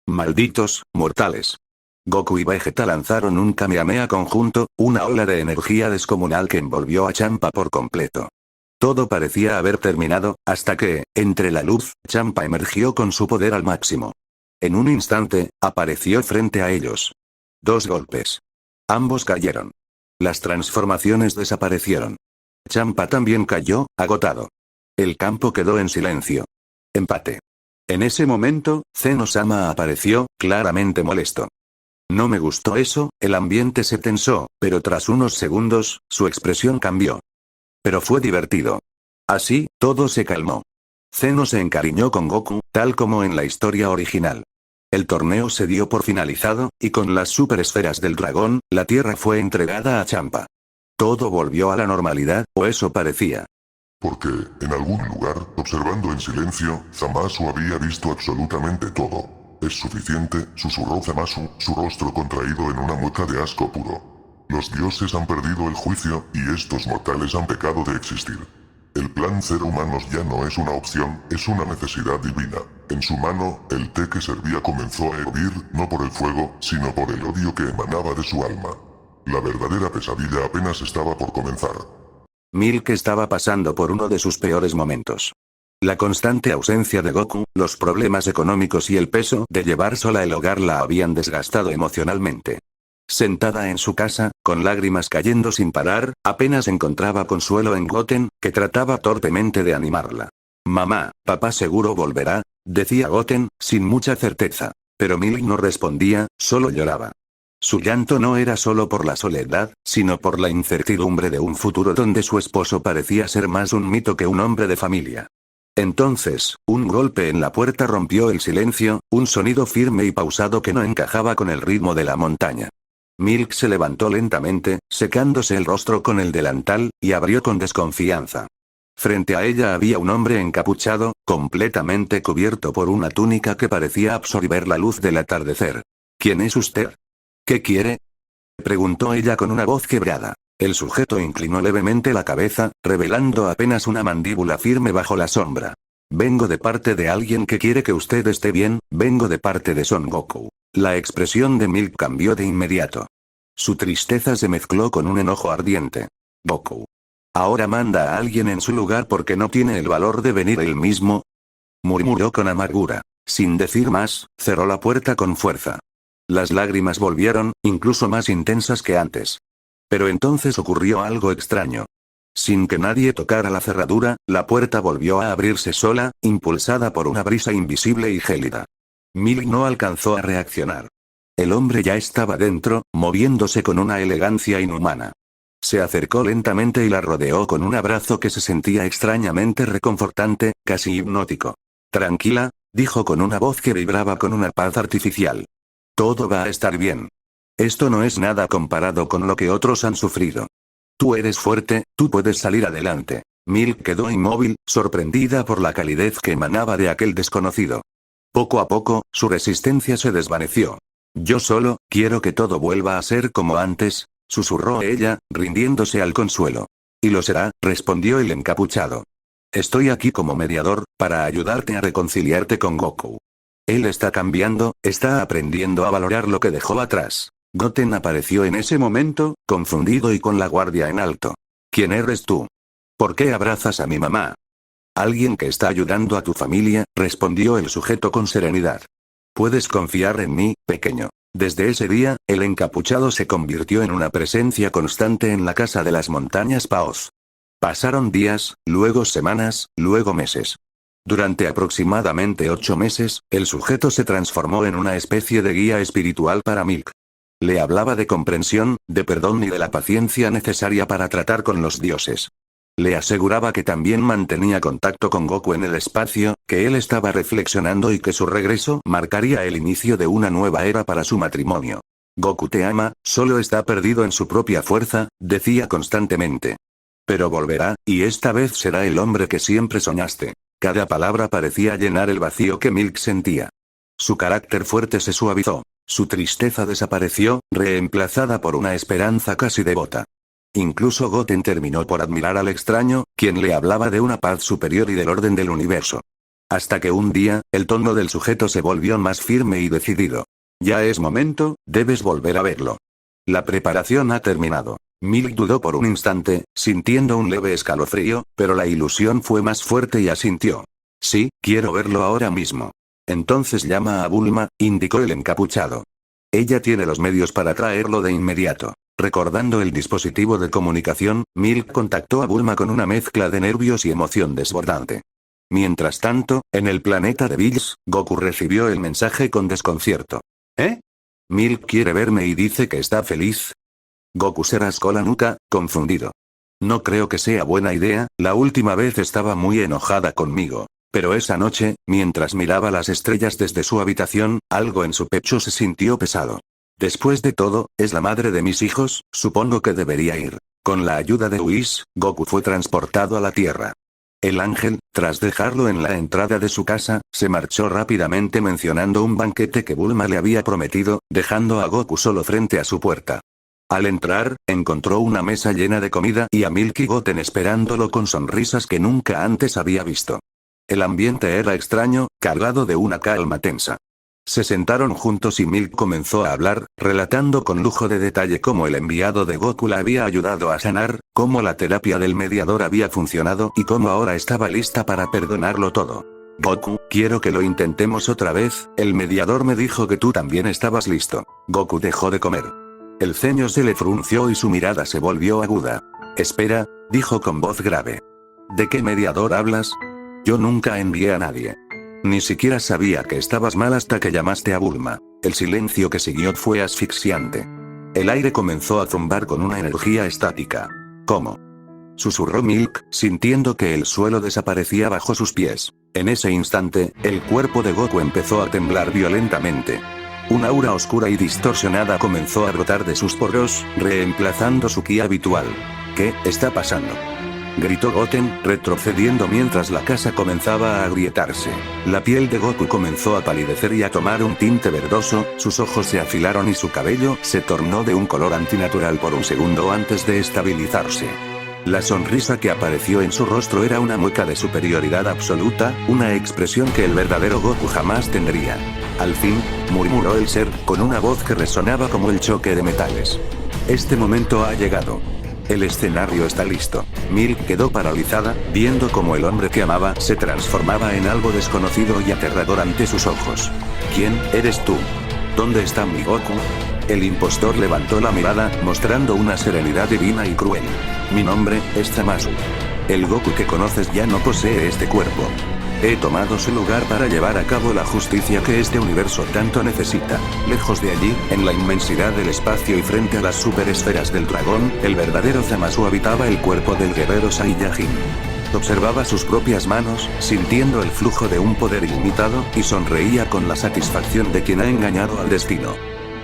«Malditos, mortales». Goku y Vegeta lanzaron un Kamehameha conjunto, una ola de energía descomunal que envolvió a Champa por completo. Todo parecía haber terminado, hasta que, entre la luz, Champa emergió con su poder al máximo. En un instante, apareció frente a ellos. 2 golpes. Ambos cayeron. Las transformaciones desaparecieron. Champa también cayó, agotado. El campo quedó en silencio. Empate. En ese momento, Zeno-sama apareció, claramente molesto. No me gustó eso, el ambiente se tensó, pero tras unos segundos, su expresión cambió. Pero fue divertido. Así, todo se calmó. Zeno se encariñó con Goku, tal como en la historia original. El torneo se dio por finalizado, y con las superesferas del dragón, la tierra fue entregada a Champa. Todo volvió a la normalidad, o eso parecía. Porque, en algún lugar, observando en silencio, Zamasu había visto absolutamente todo. «Es suficiente», susurró Zamasu, su rostro contraído en una mueca de asco puro. «Los dioses han perdido el juicio, y estos mortales han pecado de existir. El plan ser humanos ya no es una opción, es una necesidad divina». En su mano, el té que servía comenzó a hervir, no por el fuego, sino por el odio que emanaba de su alma. La verdadera pesadilla apenas estaba por comenzar. Milk estaba pasando por uno de sus peores momentos. La constante ausencia de Goku, los problemas económicos y el peso de llevar sola el hogar la habían desgastado emocionalmente. Sentada en su casa, con lágrimas cayendo sin parar, apenas encontraba consuelo en Goten, que trataba torpemente de animarla. Mamá, papá seguro volverá, decía Goten, sin mucha certeza. Pero Milk no respondía, solo lloraba. Su llanto no era solo por la soledad, sino por la incertidumbre de un futuro donde su esposo parecía ser más un mito que un hombre de familia. Entonces, un golpe en la puerta rompió el silencio, un sonido firme y pausado que no encajaba con el ritmo de la montaña. Milk se levantó lentamente, secándose el rostro con el delantal, y abrió con desconfianza. Frente a ella había un hombre encapuchado, completamente cubierto por una túnica que parecía absorber la luz del atardecer. ¿Quién es usted? ¿Qué quiere? Preguntó ella con una voz quebrada. El sujeto inclinó levemente la cabeza, revelando apenas una mandíbula firme bajo la sombra. Vengo de parte de alguien que quiere que usted esté bien, vengo de parte de Son Goku. La expresión de Milk cambió de inmediato. Su tristeza se mezcló con un enojo ardiente. Goku. ¿Ahora manda a alguien en su lugar porque no tiene el valor de venir él mismo? Murmuró con amargura. Sin decir más, cerró la puerta con fuerza. Las lágrimas volvieron, incluso más intensas que antes. Pero entonces ocurrió algo extraño. Sin que nadie tocara la cerradura, la puerta volvió a abrirse sola, impulsada por una brisa invisible y gélida. Milk no alcanzó a reaccionar. El hombre ya estaba dentro, moviéndose con una elegancia inhumana. Se acercó lentamente y la rodeó con un abrazo que se sentía extrañamente reconfortante, casi hipnótico. Tranquila, dijo con una voz que vibraba con una paz artificial. Todo va a estar bien. Esto no es nada comparado con lo que otros han sufrido. Tú eres fuerte, tú puedes salir adelante. Milk quedó inmóvil, sorprendida por la calidez que emanaba de aquel desconocido. Poco a poco, su resistencia se desvaneció. Yo solo, quiero que todo vuelva a ser como antes, susurró ella, rindiéndose al consuelo. Y lo será, respondió el encapuchado. Estoy aquí como mediador, para ayudarte a reconciliarte con Goku. Él está cambiando, está aprendiendo a valorar lo que dejó atrás. Goten apareció en ese momento, confundido y con la guardia en alto. ¿Quién eres tú? ¿Por qué abrazas a mi mamá? Alguien que está ayudando a tu familia, respondió el sujeto con serenidad. Puedes confiar en mí, pequeño. Desde ese día, el encapuchado se convirtió en una presencia constante en la casa de las montañas Paoz. Pasaron días, luego semanas, luego meses. Durante aproximadamente 8 meses, el sujeto se transformó en una especie de guía espiritual para Milk. Le hablaba de comprensión, de perdón y de la paciencia necesaria para tratar con los dioses. Le aseguraba que también mantenía contacto con Goku en el espacio, que él estaba reflexionando y que su regreso marcaría el inicio de una nueva era para su matrimonio. Goku te ama, solo está perdido en su propia fuerza, decía constantemente. Pero volverá, y esta vez será el hombre que siempre soñaste. Cada palabra parecía llenar el vacío que Milk sentía. Su carácter fuerte se suavizó. Su tristeza desapareció, reemplazada por una esperanza casi devota. Incluso Goten terminó por admirar al extraño, quien le hablaba de una paz superior y del orden del universo. Hasta que un día, el tono del sujeto se volvió más firme y decidido. Ya es momento, debes volver a verlo. La preparación ha terminado. Milk dudó por un instante, sintiendo un leve escalofrío, pero la ilusión fue más fuerte y asintió. Sí, quiero verlo ahora mismo. Entonces llama a Bulma, indicó el encapuchado. Ella tiene los medios para traerlo de inmediato. Recordando el dispositivo de comunicación, Milk contactó a Bulma con una mezcla de nervios y emoción desbordante. Mientras tanto, en el planeta de Bills, Goku recibió el mensaje con desconcierto. ¿Eh? Milk quiere verme y dice que está feliz. Goku se rascó la nuca, confundido. No creo que sea buena idea, la última vez estaba muy enojada conmigo. Pero esa noche, mientras miraba las estrellas desde su habitación, algo en su pecho se sintió pesado. Después de todo, es la madre de mis hijos, supongo que debería ir. Con la ayuda de Whis, Goku fue transportado a la Tierra. El ángel, tras dejarlo en la entrada de su casa, se marchó rápidamente mencionando un banquete que Bulma le había prometido, dejando a Goku solo frente a su puerta. Al entrar, encontró una mesa llena de comida y a Milk y Goten esperándolo con sonrisas que nunca antes había visto. El ambiente era extraño, cargado de una calma tensa. Se sentaron juntos y Milk comenzó a hablar, relatando con lujo de detalle cómo el enviado de Goku la había ayudado a sanar, cómo la terapia del mediador había funcionado y cómo ahora estaba lista para perdonarlo todo. Goku, quiero que lo intentemos otra vez, el mediador me dijo que tú también estabas listo. Goku dejó de comer. El ceño se le frunció y su mirada se volvió aguda. Espera, dijo con voz grave. ¿De qué mediador hablas? Yo nunca envié a nadie. Ni siquiera sabía que estabas mal hasta que llamaste a Bulma. El silencio que siguió fue asfixiante. El aire comenzó a zumbar con una energía estática. ¿Cómo? Susurró Milk, sintiendo que el suelo desaparecía bajo sus pies. En ese instante, el cuerpo de Goku empezó a temblar violentamente. Una aura oscura y distorsionada comenzó a brotar de sus poros, reemplazando su ki habitual. ¿Qué está pasando?, gritó Goten, retrocediendo mientras la casa comenzaba a agrietarse. La piel de Goku comenzó a palidecer y a tomar un tinte verdoso, sus ojos se afilaron y su cabello se tornó de un color antinatural por un segundo antes de estabilizarse. La sonrisa que apareció en su rostro era una mueca de superioridad absoluta, una expresión que el verdadero Goku jamás tendría. Al fin, murmuró el ser, con una voz que resonaba como el choque de metales. Este momento ha llegado. El escenario está listo. Milk quedó paralizada, viendo cómo el hombre que amaba se transformaba en algo desconocido y aterrador ante sus ojos. ¿Quién eres tú? ¿Dónde está mi Goku? El impostor levantó la mirada, mostrando una serenidad divina y cruel. Mi nombre es Zamasu. El Goku que conoces ya no posee este cuerpo. He tomado su lugar para llevar a cabo la justicia que este universo tanto necesita. Lejos de allí, en la inmensidad del espacio y frente a las superesferas del dragón, el verdadero Zamasu habitaba el cuerpo del guerrero Saiyajin. Observaba sus propias manos, sintiendo el flujo de un poder ilimitado, y sonreía con la satisfacción de quien ha engañado al destino.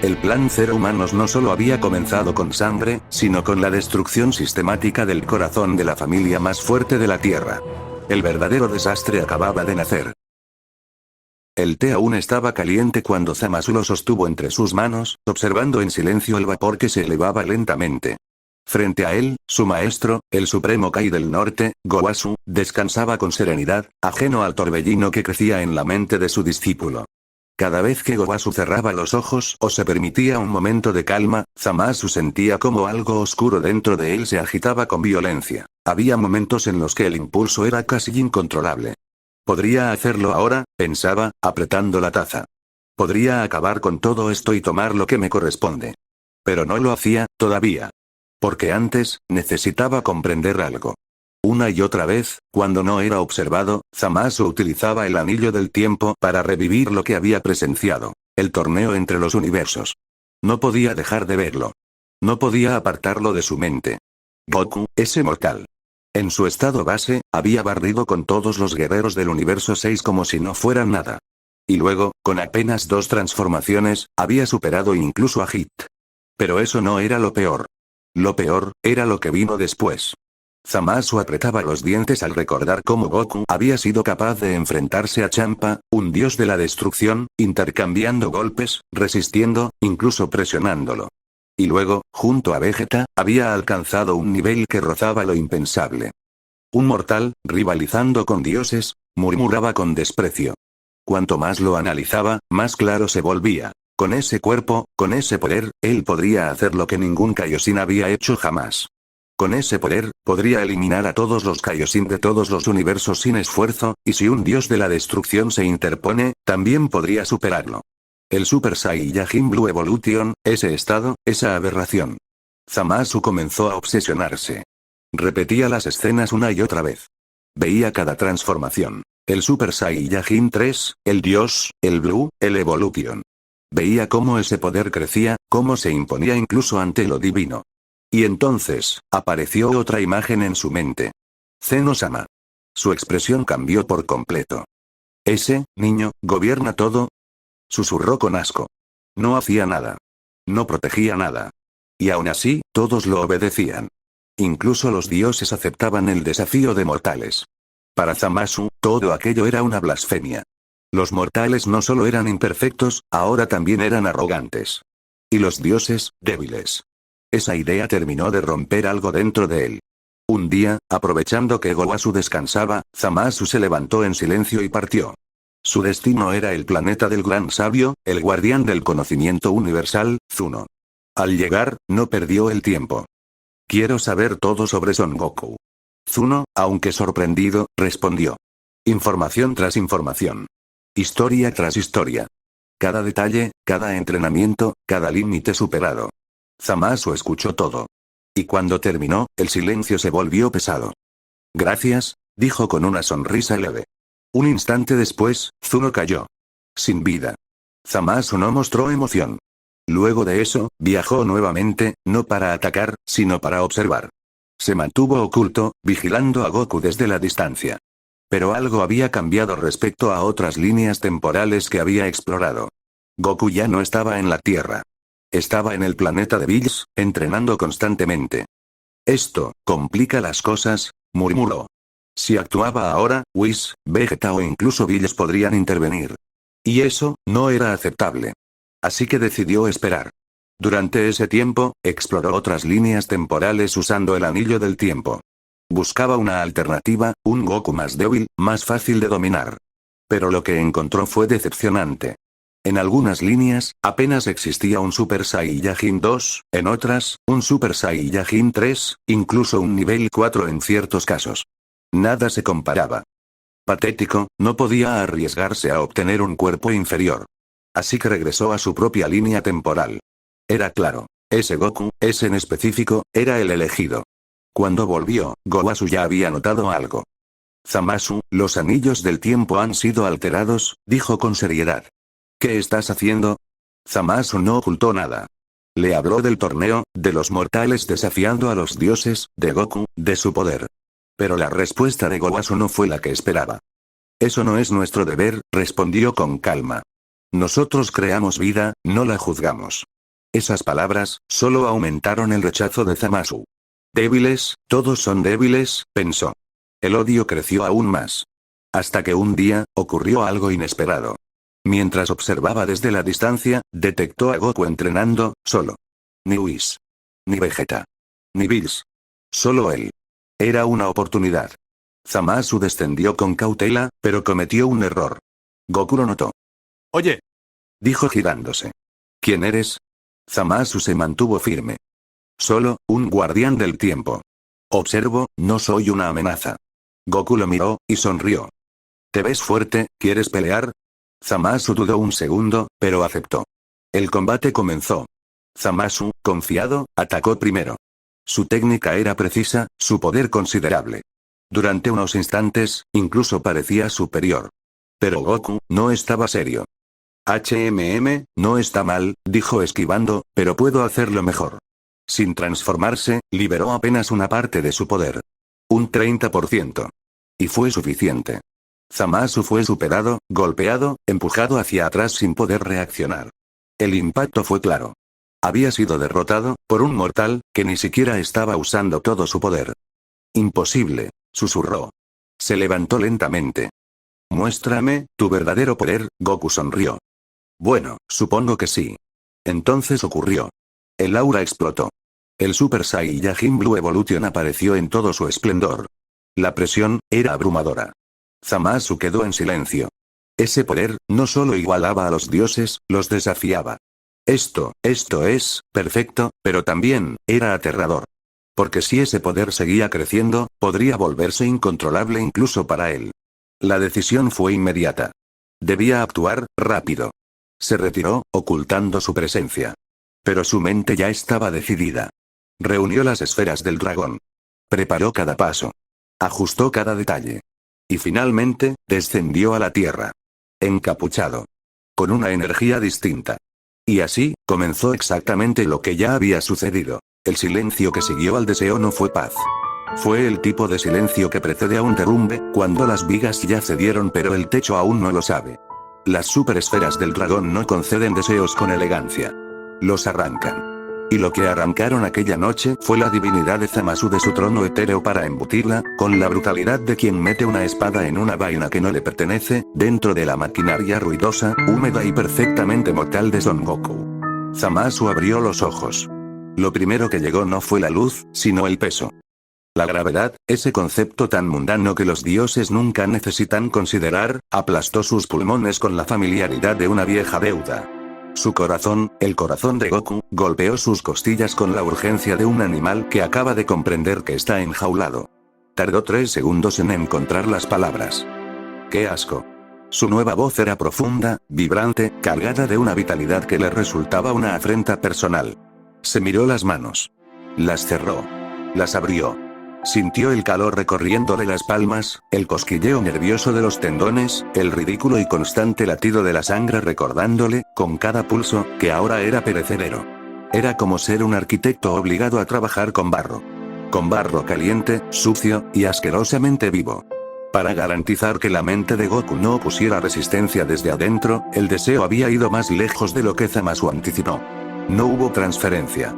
El plan Cero Humanos no solo había comenzado con sangre, sino con la destrucción sistemática del corazón de la familia más fuerte de la Tierra. El verdadero desastre acababa de nacer. El té aún estaba caliente cuando Zamasu lo sostuvo entre sus manos, observando en silencio el vapor que se elevaba lentamente. Frente a él, su maestro, el supremo Kai del Norte, Gowasu, descansaba con serenidad, ajeno al torbellino que crecía en la mente de su discípulo. Cada vez que Gowasu cerraba los ojos o se permitía un momento de calma, Zamasu sentía como algo oscuro dentro de él se agitaba con violencia. Había momentos en los que el impulso era casi incontrolable. Podría hacerlo ahora, pensaba, apretando la taza. Podría acabar con todo esto y tomar lo que me corresponde. Pero no lo hacía, todavía. Porque antes, necesitaba comprender algo. Una y otra vez, cuando no era observado, Zamasu utilizaba el anillo del tiempo para revivir lo que había presenciado. El torneo entre los universos. No podía dejar de verlo. No podía apartarlo de su mente. Goku, ese mortal. En su estado base, había barrido con todos los guerreros del universo 6 como si no fueran nada. Y luego, con apenas 2 transformaciones, había superado incluso a Hit. Pero eso no era lo peor. Lo peor, era lo que vino después. Zamasu apretaba los dientes al recordar cómo Goku había sido capaz de enfrentarse a Champa, un dios de la destrucción, intercambiando golpes, resistiendo, incluso presionándolo. Y luego, junto a Vegeta, había alcanzado un nivel que rozaba lo impensable. Un mortal, rivalizando con dioses, murmuraba con desprecio. Cuanto más lo analizaba, más claro se volvía. Con ese cuerpo, con ese poder, él podría hacer lo que ningún Kaioshin había hecho jamás. Con ese poder, podría eliminar a todos los Kaioshin de todos los universos sin esfuerzo, y si un dios de la destrucción se interpone, también podría superarlo. El Super Saiyajin Blue Evolution, ese estado, esa aberración. Zamasu comenzó a obsesionarse. Repetía las escenas una y otra vez. Veía cada transformación. El Super Saiyajin 3, el dios, el Blue, el Evolution. Veía cómo ese poder crecía, cómo se imponía incluso ante lo divino. Y entonces, apareció otra imagen en su mente. Zeno-sama. Su expresión cambió por completo. Ese niño gobierna todo. Susurró con asco. No hacía nada. No protegía nada. Y aún así, todos lo obedecían. Incluso los dioses aceptaban el desafío de mortales. Para Zamasu, todo aquello era una blasfemia. Los mortales no solo eran imperfectos, ahora también eran arrogantes. Y los dioses, débiles. Esa idea terminó de romper algo dentro de él. Un día, aprovechando que Gowasu descansaba, Zamasu se levantó en silencio y partió. Su destino era el planeta del gran sabio, el guardián del conocimiento universal, Zuno. Al llegar, no perdió el tiempo. Quiero saber todo sobre Son Goku. Zuno, aunque sorprendido, respondió. Información tras información. Historia tras historia. Cada detalle, cada entrenamiento, cada límite superado. Zamasu escuchó todo. Y cuando terminó, el silencio se volvió pesado. Gracias, dijo con una sonrisa leve. Un instante después, Zuno cayó. Sin vida. Zamasu no mostró emoción. Luego de eso, viajó nuevamente, no para atacar, sino para observar. Se mantuvo oculto, vigilando a Goku desde la distancia. Pero algo había cambiado respecto a otras líneas temporales que había explorado. Goku ya no estaba en la Tierra. Estaba en el planeta de Bills, entrenando constantemente. Esto complica las cosas, murmuró. Si actuaba ahora, Whis, Vegeta o incluso Bills podrían intervenir. Y eso, no era aceptable. Así que decidió esperar. Durante ese tiempo, exploró otras líneas temporales usando el anillo del tiempo. Buscaba una alternativa, un Goku más débil, más fácil de dominar. Pero lo que encontró fue decepcionante. En algunas líneas, apenas existía un Super Saiyajin 2, en otras, un Super Saiyajin 3, incluso un nivel 4 en ciertos casos. Nada se comparaba. Patético, no podía arriesgarse a obtener un cuerpo inferior. Así que regresó a su propia línea temporal. Era claro, ese Goku, ese en específico, era el elegido. Cuando volvió, Gowasu ya había notado algo. Zamasu, los anillos del tiempo han sido alterados, dijo con seriedad. ¿Qué estás haciendo? Zamasu no ocultó nada. Le habló del torneo, de los mortales desafiando a los dioses, de Goku, de su poder. Pero la respuesta de Gowasu no fue la que esperaba. Eso no es nuestro deber, respondió con calma. Nosotros creamos vida, no la juzgamos. Esas palabras, solo aumentaron el rechazo de Zamasu. Débiles, todos son débiles, pensó. El odio creció aún más. Hasta que un día, ocurrió algo inesperado. Mientras observaba desde la distancia, detectó a Goku entrenando, solo. Ni Whis. Ni Vegeta. Ni Bills. Solo él. Era una oportunidad. Zamasu descendió con cautela, pero cometió un error. Goku lo notó. Oye. Dijo girándose. ¿Quién eres? Zamasu se mantuvo firme. Solo, un guardián del tiempo. Observo, no soy una amenaza. Goku lo miró, y sonrió. ¿Te ves fuerte, quieres pelear? Zamasu dudó un segundo, pero aceptó. El combate comenzó. Zamasu, confiado, atacó primero. Su técnica era precisa, su poder considerable. Durante unos instantes, incluso parecía superior. Pero Goku, no estaba serio. No está mal, dijo esquivando, pero puedo hacerlo mejor. Sin transformarse, liberó apenas una parte de su poder. Un 30%. Y fue suficiente. Zamasu fue superado, golpeado, empujado hacia atrás sin poder reaccionar. El impacto fue claro. Había sido derrotado, por un mortal, que ni siquiera estaba usando todo su poder. Imposible, susurró. Se levantó lentamente. Muéstrame, tu verdadero poder, Goku sonrió. Bueno, supongo que sí. Entonces ocurrió. El aura explotó. El Super Saiyajin Blue Evolution apareció en todo su esplendor. La presión, era abrumadora. Zamasu quedó en silencio. Ese poder, no solo igualaba a los dioses, los desafiaba. Esto es, perfecto, pero también, era aterrador. Porque si ese poder seguía creciendo, podría volverse incontrolable incluso para él. La decisión fue inmediata. Debía actuar, rápido. Se retiró, ocultando su presencia. Pero su mente ya estaba decidida. Reunió las esferas del dragón. Preparó cada paso. Ajustó cada detalle. Y finalmente, descendió a la tierra. Encapuchado. Con una energía distinta. Y así, comenzó exactamente lo que ya había sucedido. El silencio que siguió al deseo no fue paz. Fue el tipo de silencio que precede a un derrumbe, cuando las vigas ya cedieron pero el techo aún no lo sabe. Las superesferas del dragón no conceden deseos con elegancia. Los arrancan. Y lo que arrancaron aquella noche fue la divinidad de Zamasu de su trono etéreo para embutirla, con la brutalidad de quien mete una espada en una vaina que no le pertenece, dentro de la maquinaria ruidosa, húmeda y perfectamente mortal de Son Goku. Zamasu abrió los ojos. Lo primero que llegó no fue la luz, sino el peso. La gravedad, ese concepto tan mundano que los dioses nunca necesitan considerar, aplastó sus pulmones con la familiaridad de una vieja deuda. Su corazón, el corazón de Goku, golpeó sus costillas con la urgencia de un animal que acaba de comprender que está enjaulado. Tardó 3 segundos en encontrar las palabras. ¡Qué asco! Su nueva voz era profunda, vibrante, cargada de una vitalidad que le resultaba una afrenta personal. Se miró las manos. Las cerró. Las abrió. Sintió el calor recorriéndole las palmas, el cosquilleo nervioso de los tendones, el ridículo y constante latido de la sangre recordándole, con cada pulso, que ahora era perecedero. Era como ser un arquitecto obligado a trabajar con barro. Con barro caliente, sucio, y asquerosamente vivo. Para garantizar que la mente de Goku no opusiera resistencia desde adentro, el deseo había ido más lejos de lo que Zamasu anticipó. No hubo transferencia.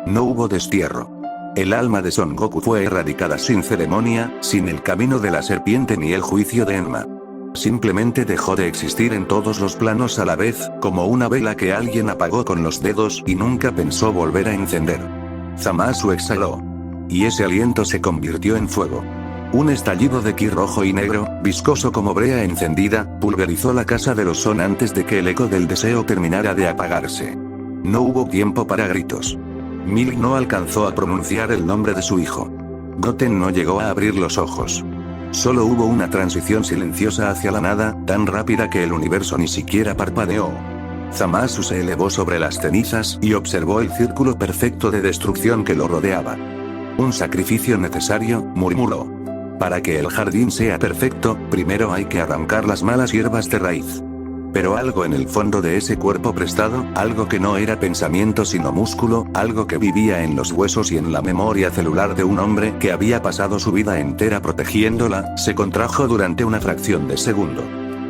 No hubo destierro. El alma de Son Goku fue erradicada sin ceremonia, sin el camino de la serpiente ni el juicio de Enma. Simplemente dejó de existir en todos los planos a la vez, como una vela que alguien apagó con los dedos y nunca pensó volver a encender. Zamasu exhaló. Y ese aliento se convirtió en fuego. Un estallido de ki rojo y negro, viscoso como brea encendida, pulverizó la casa de los Son antes de que el eco del deseo terminara de apagarse. No hubo tiempo para gritos. Milk no alcanzó a pronunciar el nombre de su hijo. Goten no llegó a abrir los ojos. Solo hubo una transición silenciosa hacia la nada, tan rápida que el universo ni siquiera parpadeó. Zamasu se elevó sobre las cenizas y observó el círculo perfecto de destrucción que lo rodeaba. Un sacrificio necesario, murmuró. Para que el jardín sea perfecto, primero hay que arrancar las malas hierbas de raíz. Pero algo en el fondo de ese cuerpo prestado, algo que no era pensamiento sino músculo, algo que vivía en los huesos y en la memoria celular de un hombre que había pasado su vida entera protegiéndola, se contrajo durante una fracción de segundo.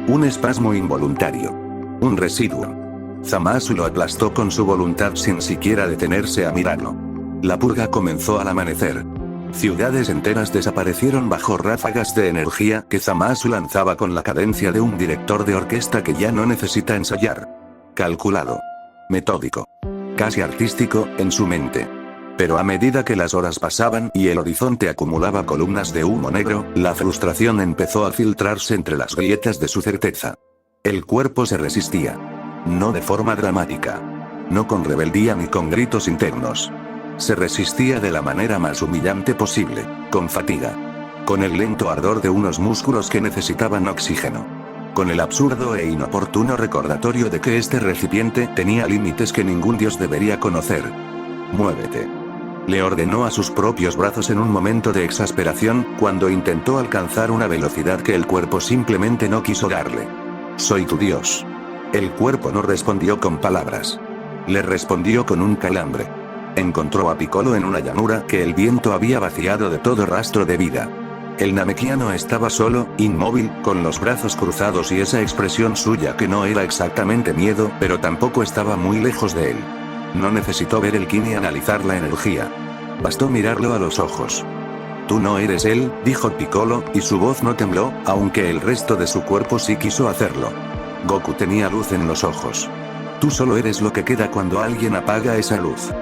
Un espasmo involuntario. Un residuo. Zamasu lo aplastó con su voluntad sin siquiera detenerse a mirarlo. La purga comenzó al amanecer. Ciudades enteras desaparecieron bajo ráfagas de energía que Zamasu lanzaba con la cadencia de un director de orquesta que ya no necesita ensayar. Calculado. Metódico. Casi artístico, en su mente. Pero a medida que las horas pasaban y el horizonte acumulaba columnas de humo negro, la frustración empezó a filtrarse entre las grietas de su certeza. El cuerpo se resistía. No de forma dramática. No con rebeldía ni con gritos internos. Se resistía de la manera más humillante posible, con fatiga. Con el lento ardor de unos músculos que necesitaban oxígeno. Con el absurdo e inoportuno recordatorio de que este recipiente tenía límites que ningún dios debería conocer. Muévete. Le ordenó a sus propios brazos en un momento de exasperación, cuando intentó alcanzar una velocidad que el cuerpo simplemente no quiso darle. Soy tu dios. El cuerpo no respondió con palabras. Le respondió con un calambre. Encontró a Piccolo en una llanura que el viento había vaciado de todo rastro de vida. El namekiano estaba solo, inmóvil, con los brazos cruzados y esa expresión suya que no era exactamente miedo, pero tampoco estaba muy lejos de él. No necesitó ver el ki ni analizar la energía. Bastó mirarlo a los ojos. Tú no eres él, dijo Piccolo, y su voz no tembló, aunque el resto de su cuerpo sí quiso hacerlo. Goku tenía luz en los ojos. Tú solo eres lo que queda cuando alguien apaga esa luz.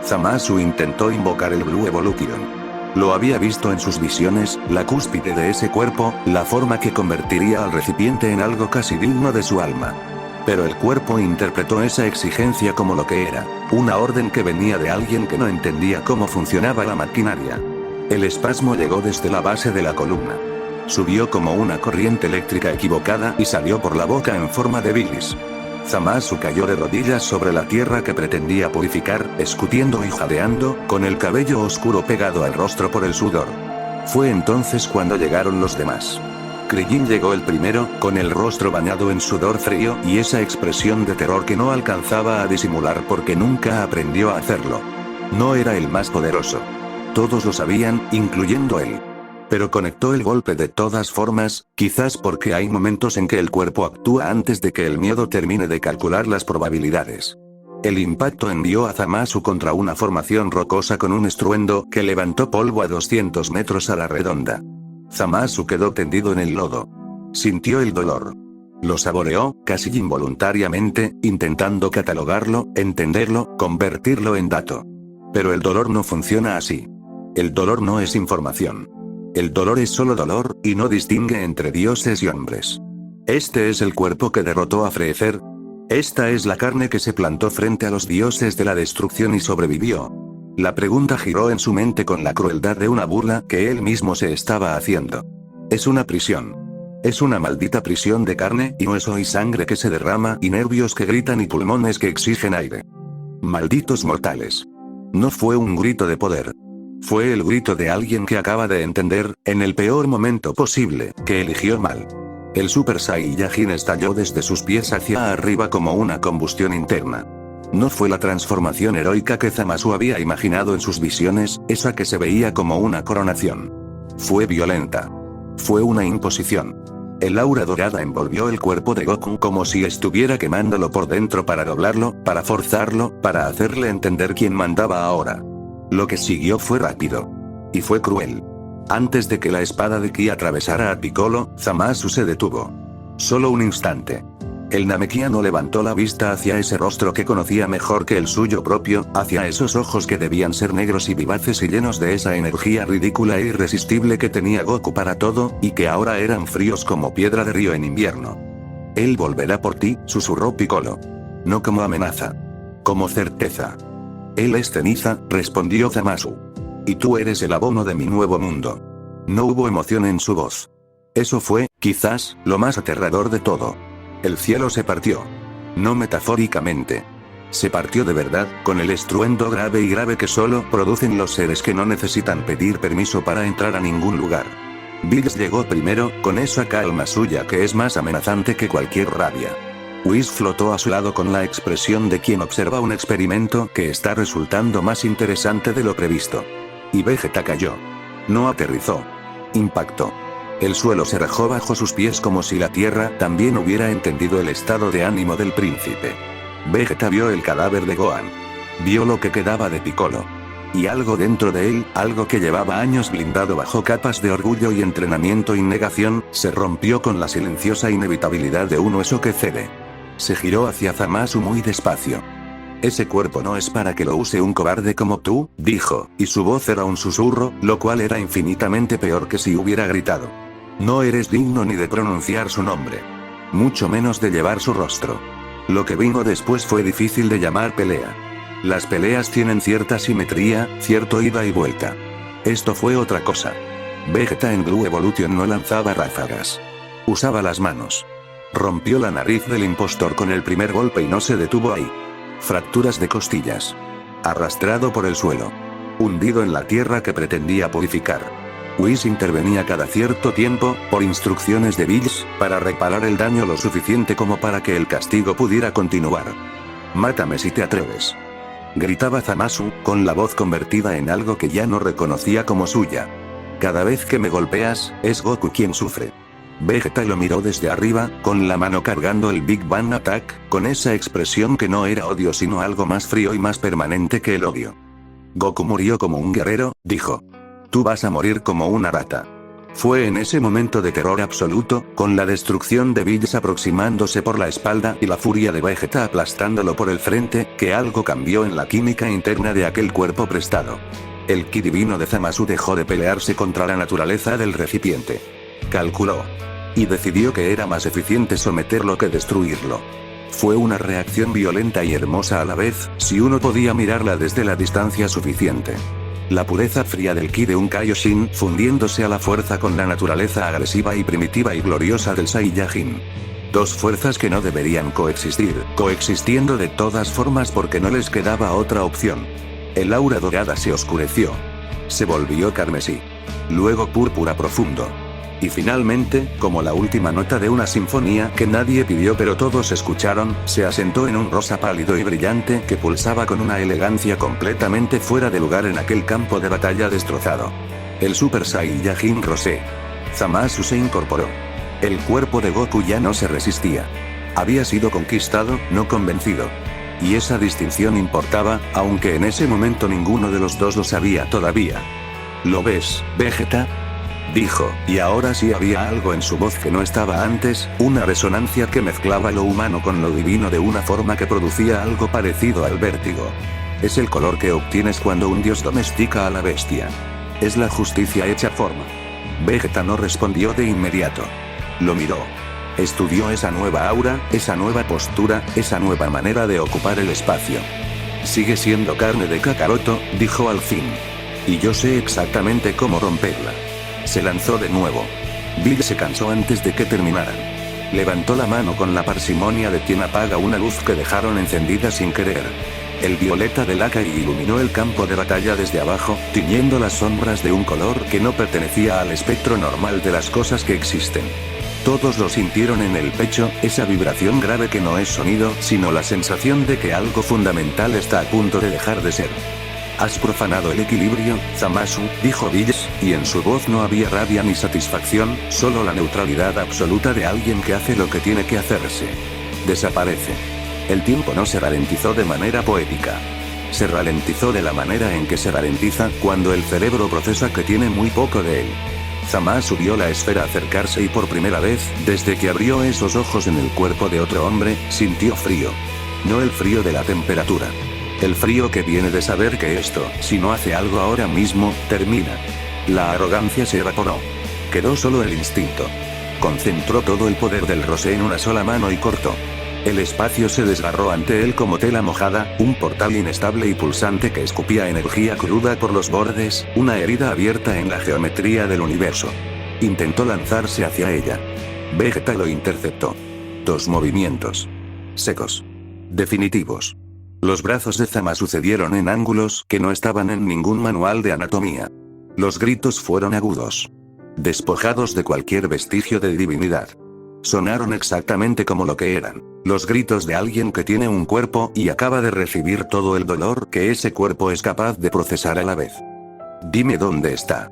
Zamasu intentó invocar el Blue Evolution. Lo había visto en sus visiones, la cúspide de ese cuerpo, la forma que convertiría al recipiente en algo casi digno de su alma. Pero el cuerpo interpretó esa exigencia como lo que era, una orden que venía de alguien que no entendía cómo funcionaba la maquinaria. El espasmo llegó desde la base de la columna. Subió como una corriente eléctrica equivocada y salió por la boca en forma de bilis. Zamasu cayó de rodillas sobre la tierra que pretendía purificar, escupiendo y jadeando, con el cabello oscuro pegado al rostro por el sudor. Fue entonces cuando llegaron los demás. Krillin llegó el primero, con el rostro bañado en sudor frío y esa expresión de terror que no alcanzaba a disimular porque nunca aprendió a hacerlo. No era el más poderoso. Todos lo sabían, incluyendo él. Pero conectó el golpe de todas formas, quizás porque hay momentos en que el cuerpo actúa antes de que el miedo termine de calcular las probabilidades. El impacto envió a Zamasu contra una formación rocosa con un estruendo que levantó polvo a 200 metros a la redonda. Zamasu quedó tendido en el lodo. Sintió el dolor. Lo saboreó, casi involuntariamente, intentando catalogarlo, entenderlo, convertirlo en dato. Pero el dolor no funciona así. El dolor no es información. El dolor es solo dolor, y no distingue entre dioses y hombres. Este es el cuerpo que derrotó a Freezer. Esta es la carne que se plantó frente a los dioses de la destrucción y sobrevivió. La pregunta giró en su mente con la crueldad de una burla que él mismo se estaba haciendo. Es una prisión. Es una maldita prisión de carne y hueso y sangre que se derrama y nervios que gritan y pulmones que exigen aire. Malditos mortales. No fue un grito de poder. Fue el grito de alguien que acaba de entender, en el peor momento posible, que eligió mal. El Super Saiyajin estalló desde sus pies hacia arriba como una combustión interna. No fue la transformación heroica que Zamasu había imaginado en sus visiones, esa que se veía como una coronación. Fue violenta. Fue una imposición. El aura dorada envolvió el cuerpo de Goku como si estuviera quemándolo por dentro para doblarlo, para forzarlo, para hacerle entender quién mandaba ahora. Lo que siguió fue rápido. Y fue cruel. Antes de que la espada de Ki atravesara a Piccolo, Zamasu se detuvo. Solo un instante. El Namekiano levantó la vista hacia ese rostro que conocía mejor que el suyo propio, hacia esos ojos que debían ser negros y vivaces y llenos de esa energía ridícula e irresistible que tenía Goku para todo, y que ahora eran fríos como piedra de río en invierno. Él volverá por ti, susurró Piccolo. No como amenaza. Como certeza. Él es ceniza, respondió Zamasu. Y tú eres el abono de mi nuevo mundo. No hubo emoción en su voz. Eso fue, quizás, lo más aterrador de todo. El cielo se partió. No metafóricamente. Se partió de verdad, con el estruendo grave y grave que solo producen los seres que no necesitan pedir permiso para entrar a ningún lugar. Bills llegó primero, con esa calma suya que es más amenazante que cualquier rabia. Whis flotó a su lado con la expresión de quien observa un experimento que está resultando más interesante de lo previsto. Y Vegeta cayó. No aterrizó. Impactó. El suelo se rajó bajo sus pies como si la tierra también hubiera entendido el estado de ánimo del príncipe. Vegeta vio el cadáver de Gohan. Vio lo que quedaba de Piccolo. Y algo dentro de él, algo que llevaba años blindado bajo capas de orgullo y entrenamiento y negación, se rompió con la silenciosa inevitabilidad de un hueso que cede. Se giró hacia Zamasu muy despacio. Ese cuerpo no es para que lo use un cobarde como tú, dijo, y su voz era un susurro, lo cual era infinitamente peor que si hubiera gritado. No eres digno ni de pronunciar su nombre. Mucho menos de llevar su rostro. Lo que vino después fue difícil de llamar pelea. Las peleas tienen cierta simetría, cierto ida y vuelta. Esto fue otra cosa. Vegeta en Blue Evolution no lanzaba ráfagas. Usaba las manos. Rompió la nariz del impostor con el primer golpe y no se detuvo ahí. Fracturas de costillas. Arrastrado por el suelo. Hundido en la tierra que pretendía purificar. Whis intervenía cada cierto tiempo, por instrucciones de Bills, para reparar el daño lo suficiente como para que el castigo pudiera continuar. Mátame si te atreves. Gritaba Zamasu, con la voz convertida en algo que ya no reconocía como suya. Cada vez que me golpeas, es Goku quien sufre. Vegeta lo miró desde arriba, con la mano cargando el Big Bang Attack, con esa expresión que no era odio sino algo más frío y más permanente que el odio. Goku murió como un guerrero, dijo. Tú vas a morir como una rata. Fue en ese momento de terror absoluto, con la destrucción de Bills aproximándose por la espalda y la furia de Vegeta aplastándolo por el frente, que algo cambió en la química interna de aquel cuerpo prestado. El ki divino de Zamasu dejó de pelearse contra la naturaleza del recipiente. Calculó. Y decidió que era más eficiente someterlo que destruirlo. Fue una reacción violenta y hermosa a la vez, si uno podía mirarla desde la distancia suficiente. La pureza fría del ki de un Kaioshin fundiéndose a la fuerza con la naturaleza agresiva y primitiva y gloriosa del Saiyajin. Dos fuerzas que no deberían coexistir, coexistiendo de todas formas porque no les quedaba otra opción. El aura dorada se oscureció. Se volvió carmesí. Luego púrpura profundo. Y finalmente, como la última nota de una sinfonía que nadie pidió pero todos escucharon, se asentó en un rosa pálido y brillante que pulsaba con una elegancia completamente fuera de lugar en aquel campo de batalla destrozado. El Super Saiyajin Rosé. Zamasu se incorporó. El cuerpo de Goku ya no se resistía. Había sido conquistado, no convencido. Y esa distinción importaba, aunque en ese momento ninguno de los dos lo sabía todavía. ¿Lo ves, Vegeta?, dijo, y ahora sí había algo en su voz que no estaba antes, una resonancia que mezclaba lo humano con lo divino de una forma que producía algo parecido al vértigo. Es el color que obtienes cuando un dios domestica a la bestia. Es la justicia hecha forma. Vegeta no respondió de inmediato. Lo miró. Estudió esa nueva aura, esa nueva postura, esa nueva manera de ocupar el espacio. Sigue siendo carne de Kakaroto, dijo al fin. Y yo sé exactamente cómo romperla. Se lanzó de nuevo. Bill se cansó antes de que terminaran. Levantó la mano con la parsimonia de quien apaga una luz que dejaron encendida sin querer. El violeta del Akai iluminó el campo de batalla desde abajo, tiñendo las sombras de un color que no pertenecía al espectro normal de las cosas que existen. Todos lo sintieron en el pecho, esa vibración grave que no es sonido, sino la sensación de que algo fundamental está a punto de dejar de ser. «Has profanado el equilibrio, Zamasu», dijo Bills, y en su voz no había rabia ni satisfacción, solo la neutralidad absoluta de alguien que hace lo que tiene que hacerse. Desaparece. El tiempo no se ralentizó de manera poética. Se ralentizó de la manera en que se ralentiza cuando el cerebro procesa que tiene muy poco de él. Zamasu vio la esfera acercarse y por primera vez, desde que abrió esos ojos en el cuerpo de otro hombre, sintió frío. No el frío de la temperatura. El frío que viene de saber que esto, si no hace algo ahora mismo, termina. La arrogancia se evaporó. Quedó solo el instinto. Concentró todo el poder del Rosé en una sola mano y cortó. El espacio se desgarró ante él como tela mojada, un portal inestable y pulsante que escupía energía cruda por los bordes, una herida abierta en la geometría del universo. Intentó lanzarse hacia ella. Vegeta lo interceptó. 2 movimientos. Secos. Definitivos. Los brazos de Zama sucedieron en ángulos que no estaban en ningún manual de anatomía. Los gritos fueron agudos. Despojados de cualquier vestigio de divinidad. Sonaron exactamente como lo que eran. Los gritos de alguien que tiene un cuerpo y acaba de recibir todo el dolor que ese cuerpo es capaz de procesar a la vez. «Dime dónde está»,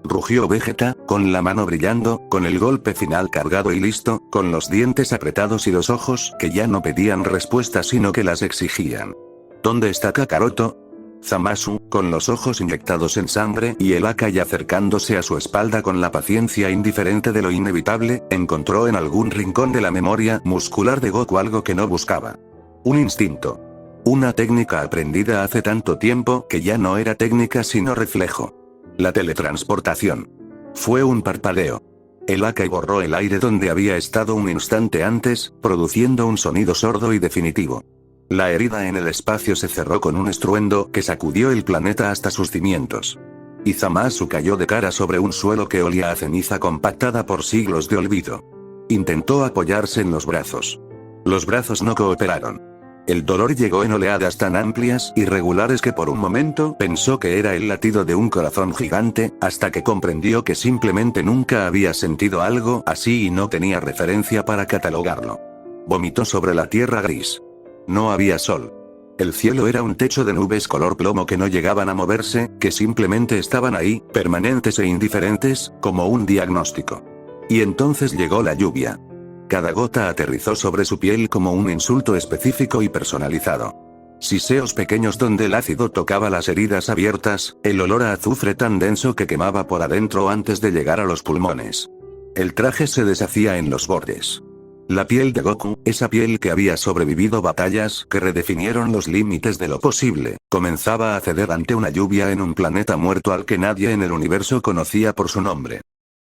rugió Vegeta, con la mano brillando, con el golpe final cargado y listo, con los dientes apretados y los ojos que ya no pedían respuestas sino que las exigían. «¿Dónde está Kakaroto?» Zamasu, con los ojos inyectados en sangre y el Akai acercándose a su espalda con la paciencia indiferente de lo inevitable, encontró en algún rincón de la memoria muscular de Goku algo que no buscaba. Un instinto. Una técnica aprendida hace tanto tiempo que ya no era técnica sino reflejo. La teletransportación. Fue un parpadeo. El Akai borró el aire donde había estado un instante antes, produciendo un sonido sordo y definitivo. La herida en el espacio se cerró con un estruendo que sacudió el planeta hasta sus cimientos. Y Zamasu cayó de cara sobre un suelo que olía a ceniza compactada por siglos de olvido. Intentó apoyarse en los brazos. Los brazos no cooperaron. El dolor llegó en oleadas tan amplias y regulares que por un momento pensó que era el latido de un corazón gigante, hasta que comprendió que simplemente nunca había sentido algo así y no tenía referencia para catalogarlo. Vomitó sobre la tierra gris. No había sol. El cielo era un techo de nubes color plomo que no llegaban a moverse, que simplemente estaban ahí, permanentes e indiferentes, como un diagnóstico. Y entonces llegó la lluvia. Cada gota aterrizó sobre su piel como un insulto específico y personalizado. Siseos pequeños donde el ácido tocaba las heridas abiertas, el olor a azufre tan denso que quemaba por adentro antes de llegar a los pulmones. El traje se deshacía en los bordes. La piel de Goku, esa piel que había sobrevivido batallas que redefinieron los límites de lo posible, comenzaba a ceder ante una lluvia en un planeta muerto al que nadie en el universo conocía por su nombre.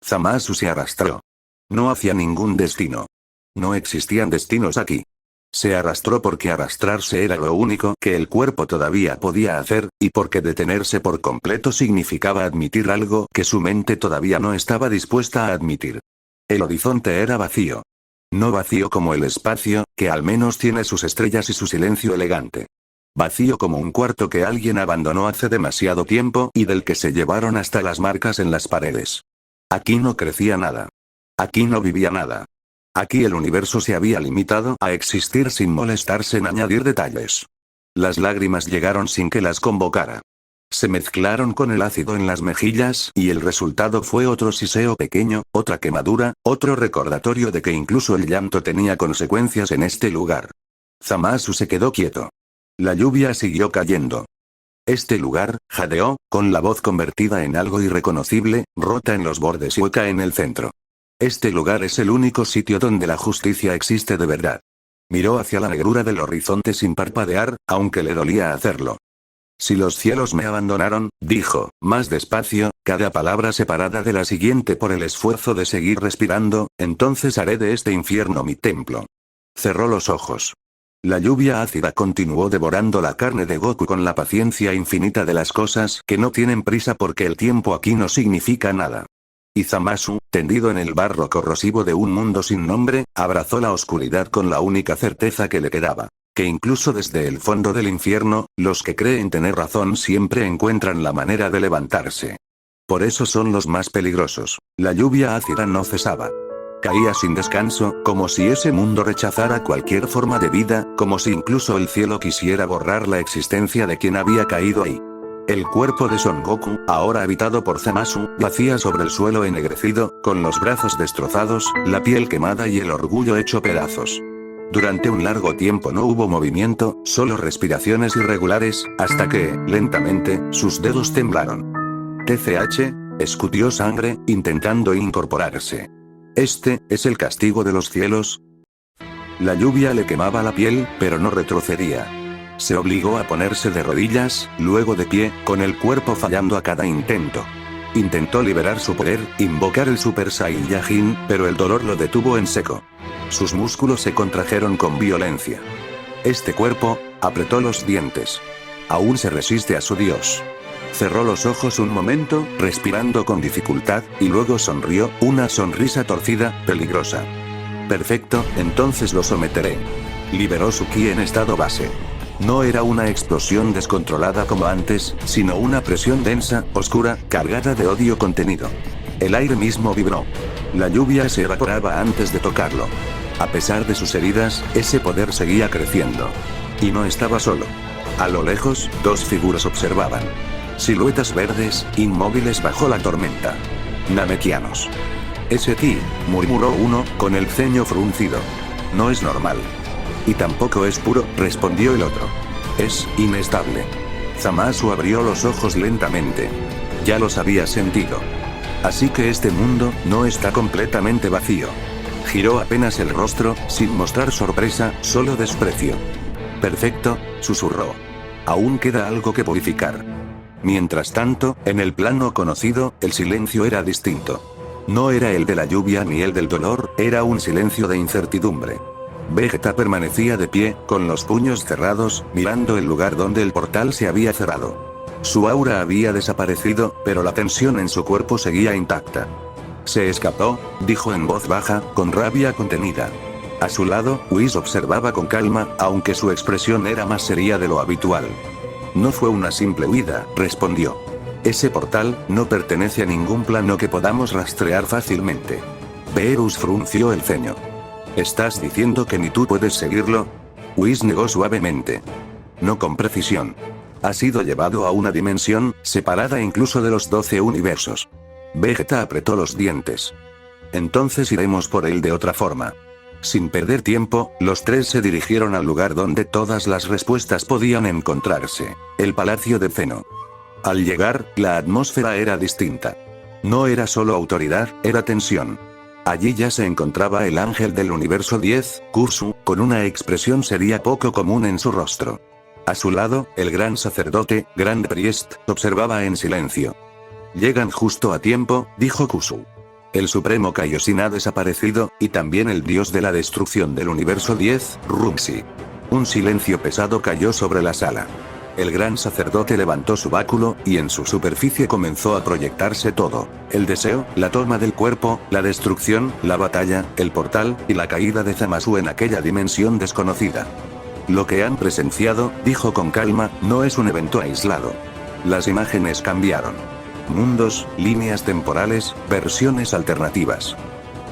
Zamasu se arrastró. No hacia ningún destino. No existían destinos aquí. Se arrastró porque arrastrarse era lo único que el cuerpo todavía podía hacer, y porque detenerse por completo significaba admitir algo que su mente todavía no estaba dispuesta a admitir. El horizonte era vacío. No vacío como el espacio, que al menos tiene sus estrellas y su silencio elegante. Vacío como un cuarto que alguien abandonó hace demasiado tiempo y del que se llevaron hasta las marcas en las paredes. Aquí no crecía nada. Aquí no vivía nada. Aquí el universo se había limitado a existir sin molestarse en añadir detalles. Las lágrimas llegaron sin que las convocara. Se mezclaron con el ácido en las mejillas y el resultado fue otro siseo pequeño, otra quemadura, otro recordatorio de que incluso el llanto tenía consecuencias en este lugar. Zamasu se quedó quieto. La lluvia siguió cayendo. Este lugar, jadeó, con la voz convertida en algo irreconocible, rota en los bordes y hueca en el centro. Este lugar es el único sitio donde la justicia existe de verdad. Miró hacia la negrura del horizonte sin parpadear, aunque le dolía hacerlo. Si los cielos me abandonaron, dijo, más despacio, cada palabra separada de la siguiente por el esfuerzo de seguir respirando, entonces haré de este infierno mi templo. Cerró los ojos. La lluvia ácida continuó devorando la carne de Goku con la paciencia infinita de las cosas que no tienen prisa porque el tiempo aquí no significa nada. Y Zamasu, tendido en el barro corrosivo de un mundo sin nombre, abrazó la oscuridad con la única certeza que le quedaba. Que incluso desde el fondo del infierno, los que creen tener razón siempre encuentran la manera de levantarse. Por eso son los más peligrosos. La lluvia ácida no cesaba. Caía sin descanso, como si ese mundo rechazara cualquier forma de vida, como si incluso el cielo quisiera borrar la existencia de quien había caído ahí. El cuerpo de Son Goku, ahora habitado por Zamasu, yacía sobre el suelo ennegrecido, con los brazos destrozados, la piel quemada y el orgullo hecho pedazos. Durante un largo tiempo no hubo movimiento, solo respiraciones irregulares, hasta que, lentamente, sus dedos temblaron. TCH, escutió sangre, intentando incorporarse. ¿Este es el castigo de los cielos? La lluvia le quemaba la piel, pero no retrocedía. Se obligó a ponerse de rodillas, luego de pie, con el cuerpo fallando a cada intento. Intentó liberar su poder, invocar el Super Saiyajin, pero el dolor lo detuvo en seco. Sus músculos se contrajeron con violencia. Este cuerpo, apretó los dientes. Aún se resiste a su dios. Cerró los ojos un momento, respirando con dificultad, y luego sonrió, una sonrisa torcida, peligrosa. Perfecto, entonces lo someteré. Liberó su ki en estado base. No era una explosión descontrolada como antes, sino una presión densa, oscura, cargada de odio contenido. El aire mismo vibró. La lluvia se evaporaba antes de tocarlo. A pesar de sus heridas, ese poder seguía creciendo. Y no estaba solo. A lo lejos, dos figuras observaban. Siluetas verdes, inmóviles bajo la tormenta. Namekianos. Ese ti, murmuró uno, con el ceño fruncido. No es normal. Y tampoco es puro, respondió el otro. Es inestable. Zamasu abrió los ojos lentamente. Ya los había sentido. Así que este mundo no está completamente vacío. Giró apenas el rostro, sin mostrar sorpresa, solo desprecio. Perfecto, susurró. Aún queda algo que purificar. Mientras tanto, en el plano conocido, el silencio era distinto. No era el de la lluvia ni el del dolor, era un silencio de incertidumbre. Vegeta permanecía de pie, con los puños cerrados, mirando el lugar donde el portal se había cerrado. Su aura había desaparecido, pero la tensión en su cuerpo seguía intacta. Se escapó, dijo en voz baja, con rabia contenida. A su lado, Whis observaba con calma, aunque su expresión era más seria de lo habitual. No fue una simple huida, respondió. Ese portal no pertenece a ningún plano que podamos rastrear fácilmente. Beerus frunció el ceño. ¿Estás diciendo que ni tú puedes seguirlo? Whis negó suavemente. No con precisión. Ha sido llevado a una dimensión, separada incluso de los 12 universos. Vegeta apretó los dientes. Entonces iremos por él de otra forma. Sin perder tiempo, los tres se dirigieron al lugar donde todas las respuestas podían encontrarse, el Palacio de Zeno. Al llegar, la atmósfera era distinta. No era solo autoridad, era tensión. Allí ya se encontraba el ángel del universo 10, Kusu, con una expresión seria poco común en su rostro. A su lado, el gran sacerdote, Grand Priest, observaba en silencio. Llegan justo a tiempo, dijo Kusu. El supremo Kaioshin ha desaparecido, y también el dios de la destrucción del universo 10, Rumsi. Un silencio pesado cayó sobre la sala. El gran sacerdote levantó su báculo, y en su superficie comenzó a proyectarse todo. El deseo, la toma del cuerpo, la destrucción, la batalla, el portal, y la caída de Zamasu en aquella dimensión desconocida. Lo que han presenciado, dijo con calma, no es un evento aislado. Las imágenes cambiaron. Mundos, líneas temporales, versiones alternativas.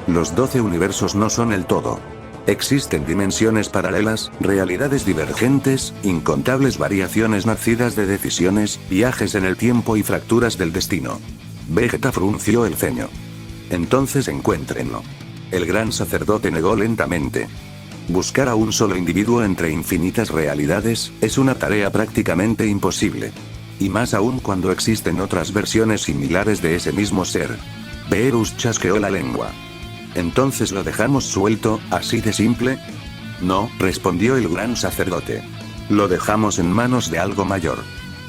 Los 12 universos no son el todo. Existen dimensiones paralelas, realidades divergentes, incontables variaciones nacidas de decisiones, viajes en el tiempo y fracturas del destino. Vegeta frunció el ceño. Entonces encuéntrenlo. El gran sacerdote negó lentamente. Buscar a un solo individuo entre infinitas realidades, es una tarea prácticamente imposible. Y más aún cuando existen otras versiones similares de ese mismo ser. Beerus chasqueó la lengua. ¿Entonces lo dejamos suelto, así de simple? No, respondió el gran sacerdote. Lo dejamos en manos de algo mayor.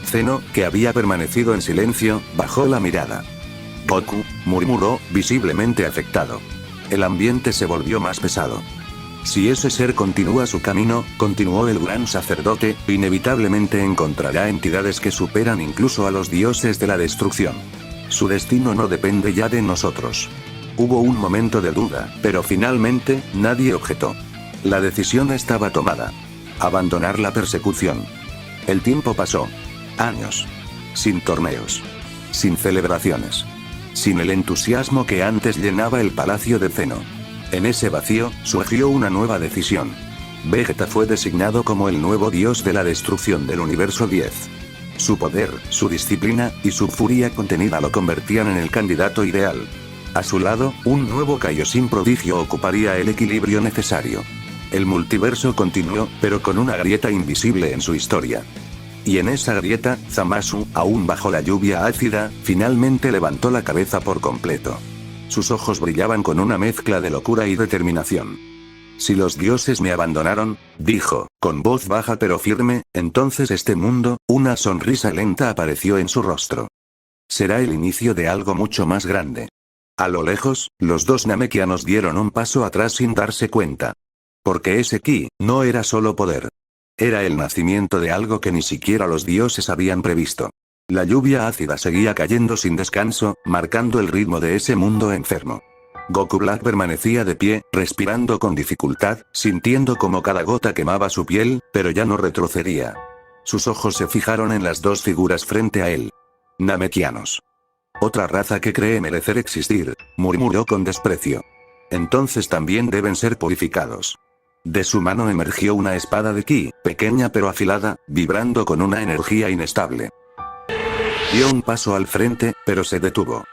Zeno, que había permanecido en silencio, bajó la mirada. Goku, murmuró, visiblemente afectado. El ambiente se volvió más pesado. Si ese ser continúa su camino, continuó el gran sacerdote, inevitablemente encontrará entidades que superan incluso a los dioses de la destrucción. Su destino no depende ya de nosotros. Hubo un momento de duda, pero finalmente, nadie objetó. La decisión estaba tomada. Abandonar la persecución. El tiempo pasó. Años. Sin torneos. Sin celebraciones. Sin el entusiasmo que antes llenaba el palacio de Zeno. En ese vacío, surgió una nueva decisión. Vegeta fue designado como el nuevo dios de la destrucción del universo 10. Su poder, su disciplina, y su furia contenida lo convertían en el candidato ideal. A su lado, un nuevo Kaioshin prodigio ocuparía el equilibrio necesario. El multiverso continuó, pero con una grieta invisible en su historia. Y en esa grieta, Zamasu, aún bajo la lluvia ácida, finalmente levantó la cabeza por completo. Sus ojos brillaban con una mezcla de locura y determinación. Si los dioses me abandonaron, dijo, con voz baja pero firme, entonces este mundo, una sonrisa lenta apareció en su rostro. Será el inicio de algo mucho más grande. A lo lejos, los dos namekianos dieron un paso atrás sin darse cuenta. Porque ese ki, no era solo poder. Era el nacimiento de algo que ni siquiera los dioses habían previsto. La lluvia ácida seguía cayendo sin descanso, marcando el ritmo de ese mundo enfermo. Goku Black permanecía de pie, respirando con dificultad, sintiendo como cada gota quemaba su piel, pero ya no retrocedía. Sus ojos se fijaron en las dos figuras frente a él. Namekianos. Otra raza que cree merecer existir, murmuró con desprecio. Entonces también deben ser purificados. De su mano emergió una espada de ki, pequeña pero afilada, vibrando con una energía inestable. Dio un paso al frente, pero se detuvo.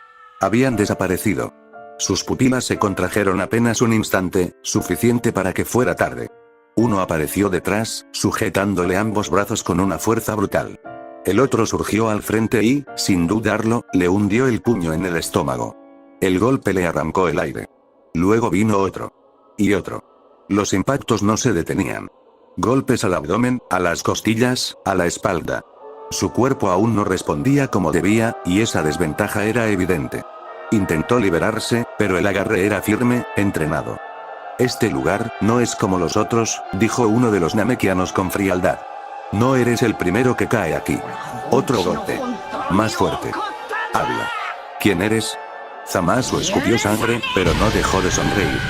Habían desaparecido. Sus pupilas se contrajeron apenas un instante, suficiente para que fuera tarde. Uno apareció detrás, sujetándole ambos brazos con una fuerza brutal. El otro surgió al frente y, sin dudarlo, le hundió el puño en el estómago. El golpe le arrancó el aire. Luego vino otro. Y otro. Los impactos no se detenían. Golpes al abdomen, a las costillas, a la espalda. Su cuerpo aún no respondía como debía, y esa desventaja era evidente. Intentó liberarse, pero el agarre era firme, entrenado. Este lugar, no es como los otros, dijo uno de los namekianos con frialdad. No eres el primero que cae aquí. Otro golpe. Más fuerte. Habla. ¿Quién eres? Zamasu escupió sangre, pero no dejó de sonreír.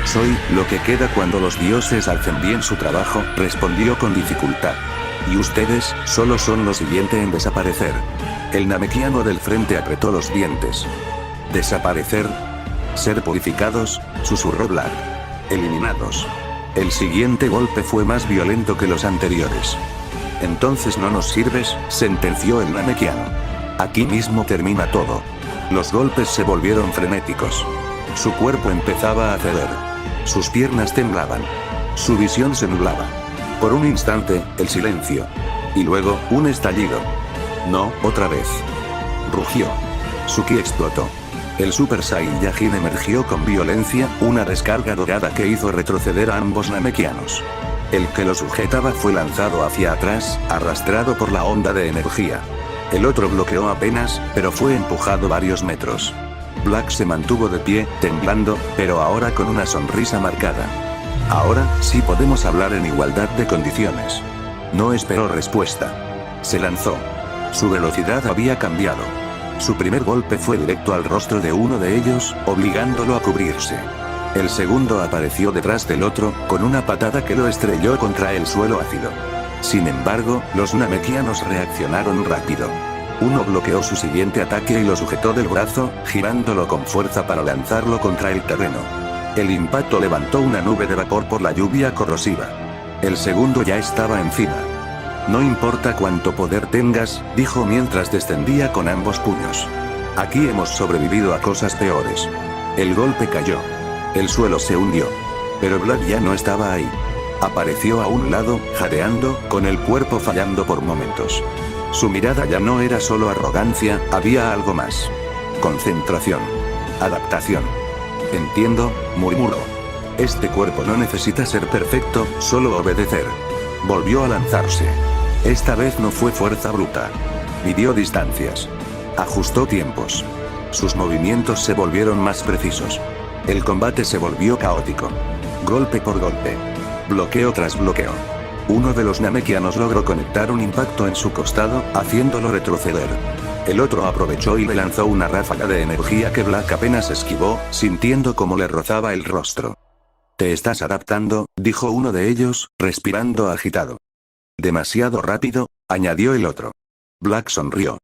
Soy, lo que queda cuando los dioses hacen bien su trabajo, respondió con dificultad. Y ustedes, solo son lo siguiente en desaparecer. El namekiano del frente apretó los dientes. ¿Desaparecer? ¿Ser purificados? Susurró Black. Eliminados. El siguiente golpe fue más violento que los anteriores. Entonces no nos sirves, sentenció el namekiano. Aquí mismo termina todo. Los golpes se volvieron frenéticos. Su cuerpo empezaba a ceder. Sus piernas temblaban. Su visión se nublaba. Por un instante, el silencio. Y luego, un estallido. No, otra vez. Rugió. Su ki explotó. El Super Saiyajin emergió con violencia, una descarga dorada que hizo retroceder a ambos namekianos. El que lo sujetaba fue lanzado hacia atrás, arrastrado por la onda de energía. El otro bloqueó apenas, pero fue empujado varios metros. Black se mantuvo de pie, temblando, pero ahora con una sonrisa marcada. Ahora, sí podemos hablar en igualdad de condiciones. No esperó respuesta. Se lanzó. Su velocidad había cambiado. Su primer golpe fue directo al rostro de uno de ellos, obligándolo a cubrirse. El segundo apareció detrás del otro, con una patada que lo estrelló contra el suelo ácido. Sin embargo, los namekianos reaccionaron rápido. Uno bloqueó su siguiente ataque y lo sujetó del brazo, girándolo con fuerza para lanzarlo contra el terreno. El impacto levantó una nube de vapor por la lluvia corrosiva. El segundo ya estaba encima. No importa cuánto poder tengas, dijo mientras descendía con ambos puños. Aquí hemos sobrevivido a cosas peores. El golpe cayó. El suelo se hundió. Pero Black ya no estaba ahí. Apareció a un lado, jadeando, con el cuerpo fallando por momentos. Su mirada ya no era solo arrogancia, había algo más. Concentración. Adaptación. Entiendo, murmuró. Este cuerpo no necesita ser perfecto, solo obedecer. Volvió a lanzarse. Esta vez no fue fuerza bruta. Midió distancias. Ajustó tiempos. Sus movimientos se volvieron más precisos. El combate se volvió caótico. Golpe por golpe. Bloqueo tras bloqueo. Uno de los namekianos logró conectar un impacto en su costado, haciéndolo retroceder. El otro aprovechó y le lanzó una ráfaga de energía que Black apenas esquivó, sintiendo cómo le rozaba el rostro. «Te estás adaptando», dijo uno de ellos, respirando agitado. «Demasiado rápido», añadió el otro. Black sonrió.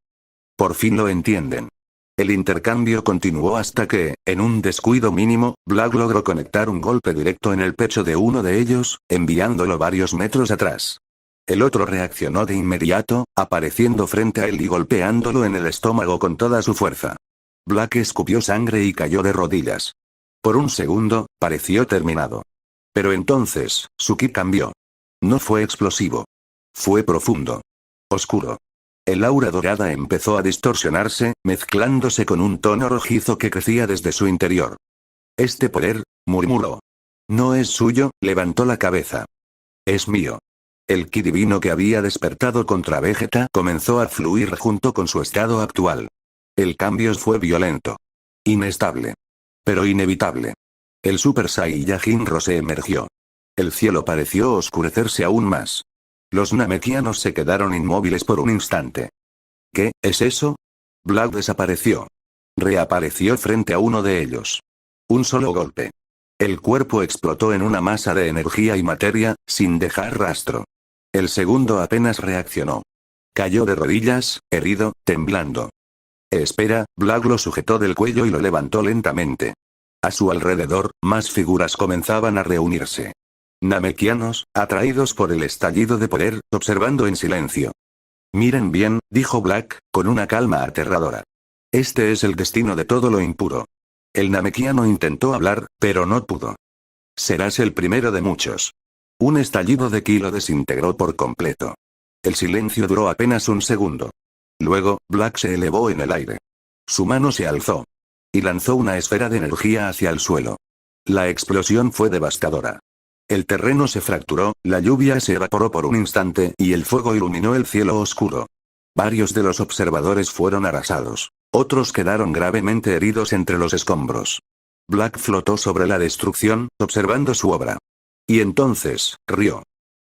«Por fin lo entienden». El intercambio continuó hasta que, en un descuido mínimo, Black logró conectar un golpe directo en el pecho de uno de ellos, enviándolo varios metros atrás. El otro reaccionó de inmediato, apareciendo frente a él y golpeándolo en el estómago con toda su fuerza. Black escupió sangre y cayó de rodillas. Por un segundo, pareció terminado. Pero entonces, su ki cambió. No fue explosivo. Fue profundo. Oscuro. El aura dorada empezó a distorsionarse, mezclándose con un tono rojizo que crecía desde su interior. «Este poder», murmuró. «No es suyo», levantó la cabeza. «Es mío». El ki divino que había despertado contra Vegeta comenzó a fluir junto con su estado actual. El cambio fue violento. Inestable. Pero inevitable. El Super Saiyajin Rose emergió. El cielo pareció oscurecerse aún más. Los namekianos se quedaron inmóviles por un instante. ¿Qué es eso? Black desapareció. Reapareció frente a uno de ellos. Un solo golpe. El cuerpo explotó en una masa de energía y materia, sin dejar rastro. El segundo apenas reaccionó. Cayó de rodillas, herido, temblando. Espera, Black lo sujetó del cuello y lo levantó lentamente. A su alrededor, más figuras comenzaban a reunirse. Namekianos, atraídos por el estallido de poder, observando en silencio. «Miren bien», dijo Black, con una calma aterradora. «Este es el destino de todo lo impuro». El namekiano intentó hablar, pero no pudo. «Serás el primero de muchos». Un estallido de ki lo desintegró por completo. El silencio duró apenas un segundo. Luego, Black se elevó en el aire. Su mano se alzó. Y lanzó una esfera de energía hacia el suelo. La explosión fue devastadora. El terreno se fracturó, la lluvia se evaporó por un instante y el fuego iluminó el cielo oscuro. Varios de los observadores fueron arrasados. Otros quedaron gravemente heridos entre los escombros. Black flotó sobre la destrucción, observando su obra. Y entonces, rió.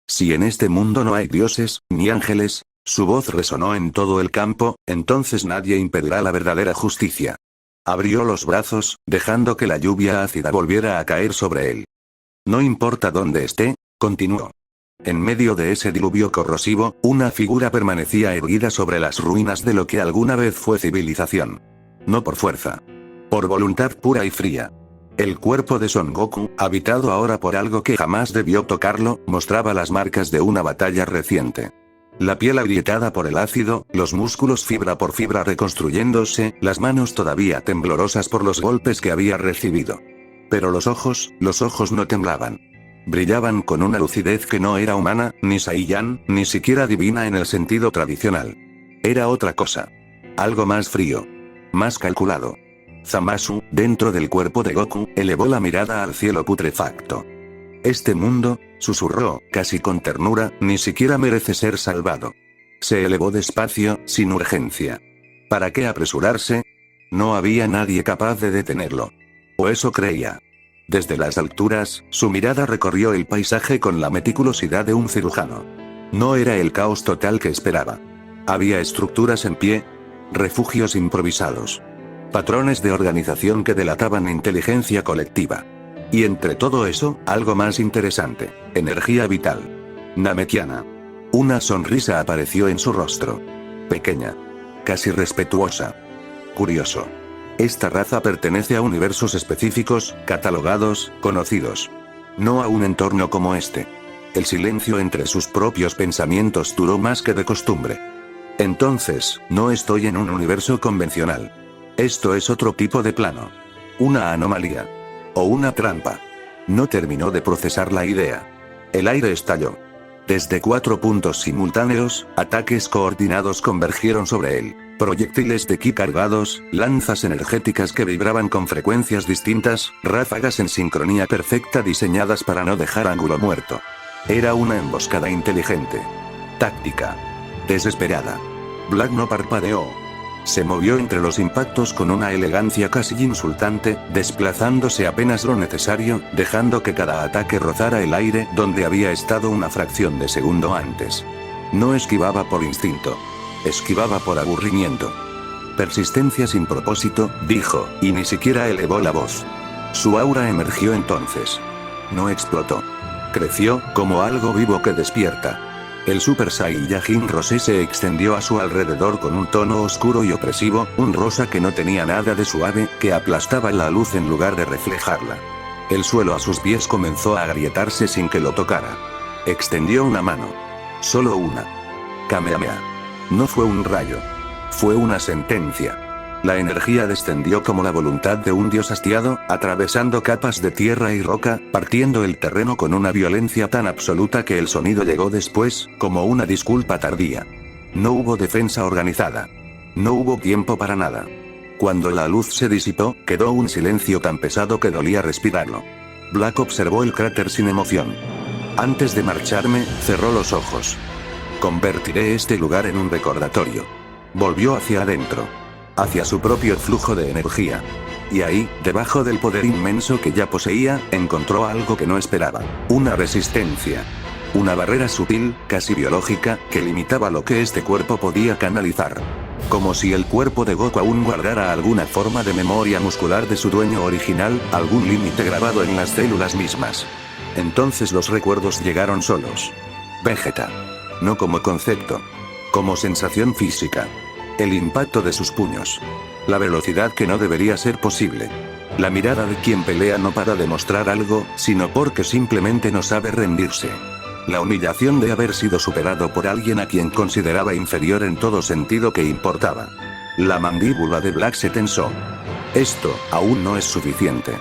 Si en este mundo no hay dioses, ni ángeles, su voz resonó en todo el campo, entonces nadie impedirá la verdadera justicia. Abrió los brazos, dejando que la lluvia ácida volviera a caer sobre él. No importa dónde esté, continuó. En medio de ese diluvio corrosivo, una figura permanecía erguida sobre las ruinas de lo que alguna vez fue civilización. No por fuerza. Por voluntad pura y fría. El cuerpo de Son Goku, habitado ahora por algo que jamás debió tocarlo, mostraba las marcas de una batalla reciente. La piel agrietada por el ácido, los músculos fibra por fibra reconstruyéndose, las manos todavía temblorosas por los golpes que había recibido. Pero los ojos no temblaban. Brillaban con una lucidez que no era humana, ni Saiyan, ni siquiera divina en el sentido tradicional. Era otra cosa. Algo más frío. Más calculado. Zamasu, dentro del cuerpo de Goku, elevó la mirada al cielo putrefacto. Este mundo, susurró, casi con ternura, ni siquiera merece ser salvado. Se elevó despacio, sin urgencia. ¿Para qué apresurarse? No había nadie capaz de detenerlo. O eso creía. Desde las alturas, su mirada recorrió el paisaje con la meticulosidad de un cirujano. No era el caos total que esperaba. Había estructuras en pie, refugios improvisados. Patrones de organización que delataban inteligencia colectiva. Y entre todo eso, algo más interesante. Energía vital. Namekiana. Una sonrisa apareció en su rostro. Pequeña. Casi respetuosa. Curioso. Esta raza pertenece a universos específicos, catalogados, conocidos. No a un entorno como este. El silencio entre sus propios pensamientos duró más que de costumbre. Entonces, no estoy en un universo convencional. Esto es otro tipo de plano. Una anomalía. O una trampa. No terminó de procesar la idea. El aire estalló. Desde 4 puntos simultáneos, ataques coordinados convergieron sobre él. Proyectiles de ki cargados, lanzas energéticas que vibraban con frecuencias distintas, ráfagas en sincronía perfecta diseñadas para no dejar ángulo muerto. Era una emboscada inteligente. táctica. Desesperada. Black no parpadeó. Se movió entre los impactos con una elegancia casi insultante, desplazándose apenas lo necesario, dejando que cada ataque rozara el aire donde había estado una fracción de segundo antes. No esquivaba por instinto. Esquivaba por aburrimiento. Persistencia sin propósito, dijo, y ni siquiera elevó la voz. Su aura emergió entonces. No explotó. Creció, como algo vivo que despierta. El Super Saiyajin rosé se extendió a su alrededor con un tono oscuro y opresivo, un rosa que no tenía nada de suave, que aplastaba la luz en lugar de reflejarla. El suelo a sus pies comenzó a agrietarse sin que lo tocara. Extendió una mano. Solo una. Kamehameha. No fue un rayo. Fue una sentencia. La energía descendió como la voluntad de un dios hastiado, atravesando capas de tierra y roca, partiendo el terreno con una violencia tan absoluta que el sonido llegó después, como una disculpa tardía. No hubo defensa organizada. No hubo tiempo para nada. Cuando la luz se disipó, quedó un silencio tan pesado que dolía respirarlo. Black observó el cráter sin emoción. Antes de marcharme, cerró los ojos. Convertiré este lugar en un recordatorio. Volvió hacia adentro. Hacia su propio flujo de energía. Y ahí, debajo del poder inmenso que ya poseía, encontró algo que no esperaba. Una resistencia. Una barrera sutil, casi biológica, que limitaba lo que este cuerpo podía canalizar. Como si el cuerpo de Goku aún guardara alguna forma de memoria muscular de su dueño original, algún límite grabado en las células mismas. Entonces los recuerdos llegaron solos. Vegeta. No como concepto. Como sensación física. El impacto de sus puños. La velocidad que no debería ser posible. La mirada de quien pelea no para demostrar algo, sino porque simplemente no sabe rendirse. La humillación de haber sido superado por alguien a quien consideraba inferior en todo sentido que importaba. La mandíbula de Black se tensó. Esto, aún no es suficiente.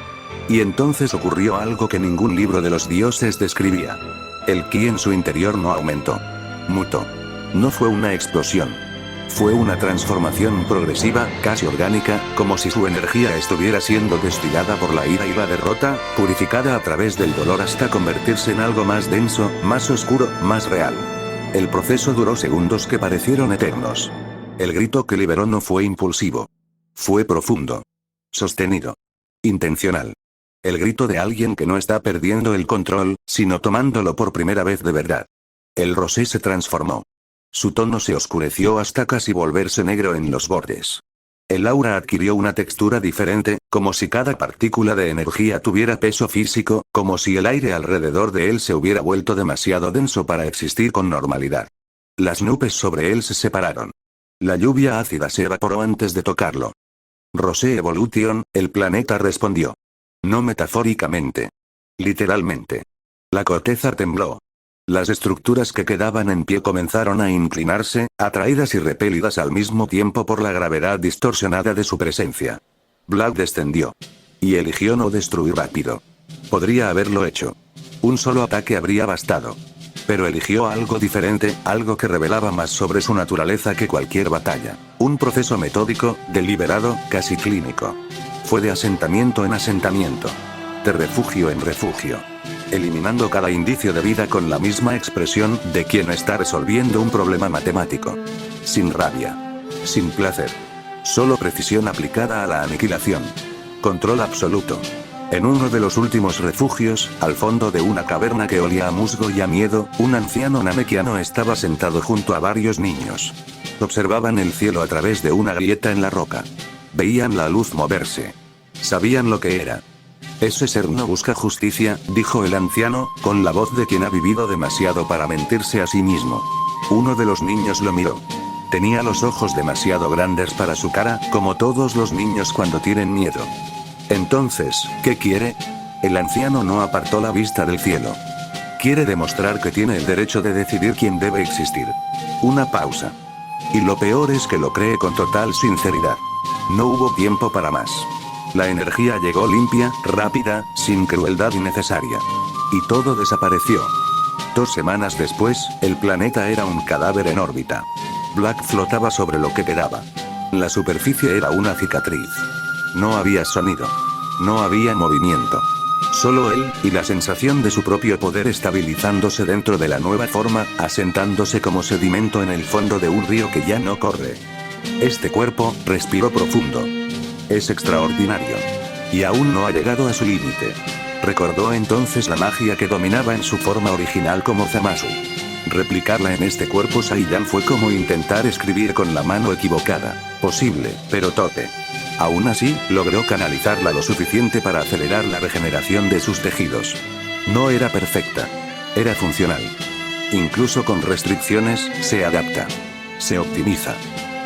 Y entonces ocurrió algo que ningún libro de los dioses describía. El ki en su interior no aumentó. Mutó. No fue una explosión. Fue una transformación progresiva, casi orgánica, como si su energía estuviera siendo destilada por la ira y la derrota, purificada a través del dolor hasta convertirse en algo más denso, más oscuro, más real. El proceso duró segundos que parecieron eternos. El grito que liberó no fue impulsivo. Fue profundo. Sostenido. Intencional. El grito de alguien que no está perdiendo el control, sino tomándolo por primera vez de verdad. El rosé se transformó. Su tono se oscureció hasta casi volverse negro en los bordes. El aura adquirió una textura diferente, como si cada partícula de energía tuviera peso físico, como si el aire alrededor de él se hubiera vuelto demasiado denso para existir con normalidad. Las nubes sobre él se separaron. La lluvia ácida se evaporó antes de tocarlo. Rosé Evolution, el planeta respondió. No metafóricamente. Literalmente. La corteza tembló. Las estructuras que quedaban en pie comenzaron a inclinarse, atraídas y repelidas al mismo tiempo por la gravedad distorsionada de su presencia. Black descendió. Y eligió no destruir rápido. Podría haberlo hecho. Un solo ataque habría bastado. Pero eligió algo diferente, algo que revelaba más sobre su naturaleza que cualquier batalla. Un proceso metódico, deliberado, casi clínico. Fue de asentamiento en asentamiento. De refugio en refugio. Eliminando cada indicio de vida con la misma expresión de quien está resolviendo un problema matemático. Sin rabia. Sin placer. Solo precisión aplicada a la aniquilación. Control absoluto. En uno de los últimos refugios, al fondo de una caverna que olía a musgo y a miedo, un anciano namekiano estaba sentado junto a varios niños. Observaban el cielo a través de una grieta en la roca. Veían la luz moverse. Sabían lo que era. Ese ser no busca justicia, dijo el anciano, con la voz de quien ha vivido demasiado para mentirse a sí mismo. Uno de los niños lo miró. Tenía los ojos demasiado grandes para su cara, como todos los niños cuando tienen miedo. Entonces, ¿qué quiere? El anciano no apartó la vista del cielo. Quiere demostrar que tiene el derecho de decidir quién debe existir. Una pausa. Y lo peor es que lo cree con total sinceridad. No hubo tiempo para más. La energía llegó limpia, rápida, sin crueldad innecesaria. Y todo desapareció. 2 semanas después, el planeta era un cadáver en órbita. Black flotaba sobre lo que quedaba. La superficie era una cicatriz. No había sonido. No había movimiento. Solo él, y la sensación de su propio poder estabilizándose dentro de la nueva forma, asentándose como sedimento en el fondo de un río que ya no corre. Este cuerpo, respiró profundo. Es extraordinario. Y aún no ha llegado a su límite. Recordó entonces la magia que dominaba en su forma original como Zamasu. Replicarla en este cuerpo Saiyan fue como intentar escribir con la mano equivocada. Posible, pero torpe. Aún así, logró canalizarla lo suficiente para acelerar la regeneración de sus tejidos. No era perfecta. Era funcional. Incluso con restricciones, se adapta. Se optimiza.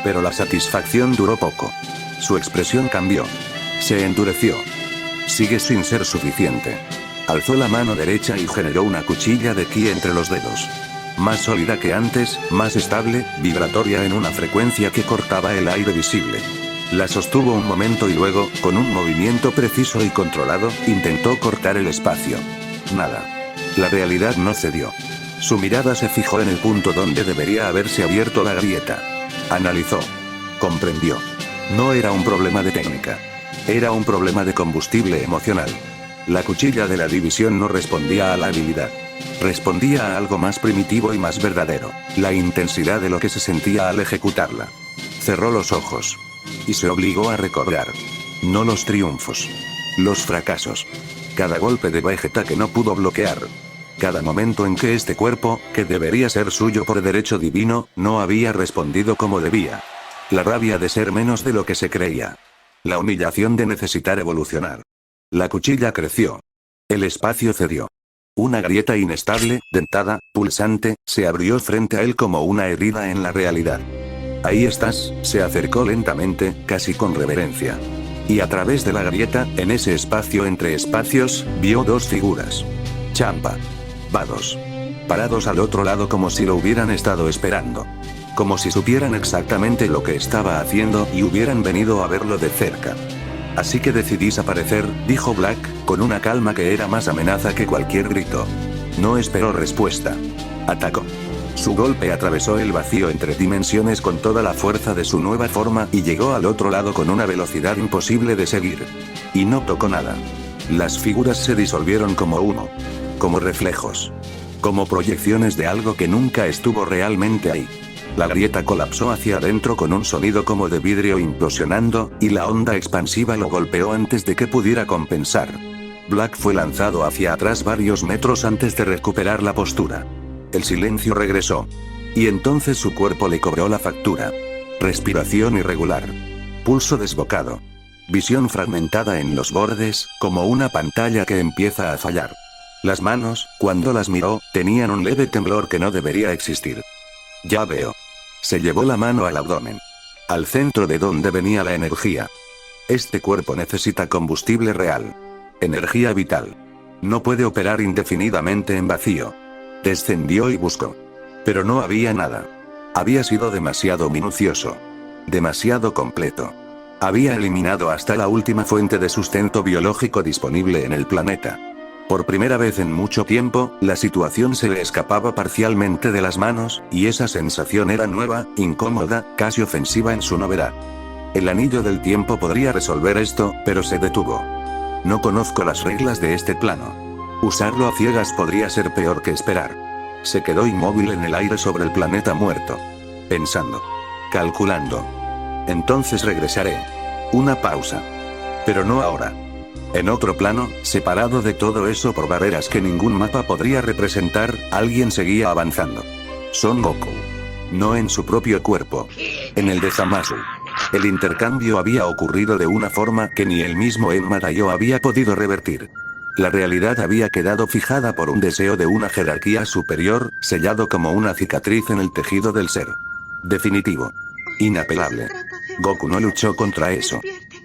Pero la satisfacción duró poco. Su expresión cambió. Se endureció. Sigue sin ser suficiente. Alzó la mano derecha y generó una cuchilla de ki entre los dedos. Más sólida que antes, más estable, vibratoria en una frecuencia que cortaba el aire visible. La sostuvo un momento y luego, con un movimiento preciso y controlado, intentó cortar el espacio. Nada. La realidad no cedió. Su mirada se fijó en el punto donde debería haberse abierto la grieta. Analizó. Comprendió. No era un problema de técnica. Era un problema de combustible emocional. La cuchilla de la división no respondía a la habilidad. Respondía a algo más primitivo y más verdadero. La intensidad de lo que se sentía al ejecutarla. Cerró los ojos. Y se obligó a recordar. No los triunfos. Los fracasos. Cada golpe de Vegeta que no pudo bloquear. Cada momento en que este cuerpo, que debería ser suyo por derecho divino, no había respondido como debía. La rabia de ser menos de lo que se creía. La humillación de necesitar evolucionar. La cuchilla creció. El espacio cedió. Una grieta inestable, dentada, pulsante, se abrió frente a él como una herida en la realidad. Ahí estás, se acercó lentamente, casi con reverencia. Y a través de la grieta, en ese espacio entre espacios, vio dos figuras. Champa. Vados. Parados al otro lado como si lo hubieran estado esperando. Como si supieran exactamente lo que estaba haciendo y hubieran venido a verlo de cerca. Así que decidís aparecer, dijo Black, con una calma que era más amenaza que cualquier grito. No esperó respuesta. Atacó. Su golpe atravesó el vacío entre dimensiones con toda la fuerza de su nueva forma y llegó al otro lado con una velocidad imposible de seguir. Y no tocó nada. Las figuras se disolvieron como humo. Como reflejos. Como proyecciones de algo que nunca estuvo realmente ahí. La grieta colapsó hacia adentro con un sonido como de vidrio implosionando, y la onda expansiva lo golpeó antes de que pudiera compensar. Black fue lanzado hacia atrás varios metros antes de recuperar la postura. El silencio regresó. Y entonces su cuerpo le cobró la factura. Respiración irregular. Pulso desbocado. Visión fragmentada en los bordes, como una pantalla que empieza a fallar. Las manos, cuando las miró, tenían un leve temblor que no debería existir. Ya veo. Se llevó la mano al abdomen. Al centro de donde venía la energía. Este cuerpo necesita combustible real. Energía vital. No puede operar indefinidamente en vacío. Descendió y buscó. Pero no había nada. Había sido demasiado minucioso. Demasiado completo. Había eliminado hasta la última fuente de sustento biológico disponible en el planeta. Por primera vez en mucho tiempo, la situación se le escapaba parcialmente de las manos, y esa sensación era nueva, incómoda, casi ofensiva en su novedad. El anillo del tiempo podría resolver esto, pero se detuvo. No conozco las reglas de este plano. Usarlo a ciegas podría ser peor que esperar. Se quedó inmóvil en el aire sobre el planeta muerto. Pensando. Calculando. Entonces regresaré. Una pausa. Pero no ahora. En otro plano, separado de todo eso por barreras que ningún mapa podría representar, alguien seguía avanzando. Son Goku. No en su propio cuerpo. En el de Zamasu. El intercambio había ocurrido de una forma que ni el mismo Enma Daioh había podido revertir. La realidad había quedado fijada por un deseo de una jerarquía superior, sellado como una cicatriz en el tejido del ser. Definitivo. Inapelable. Goku no luchó contra eso.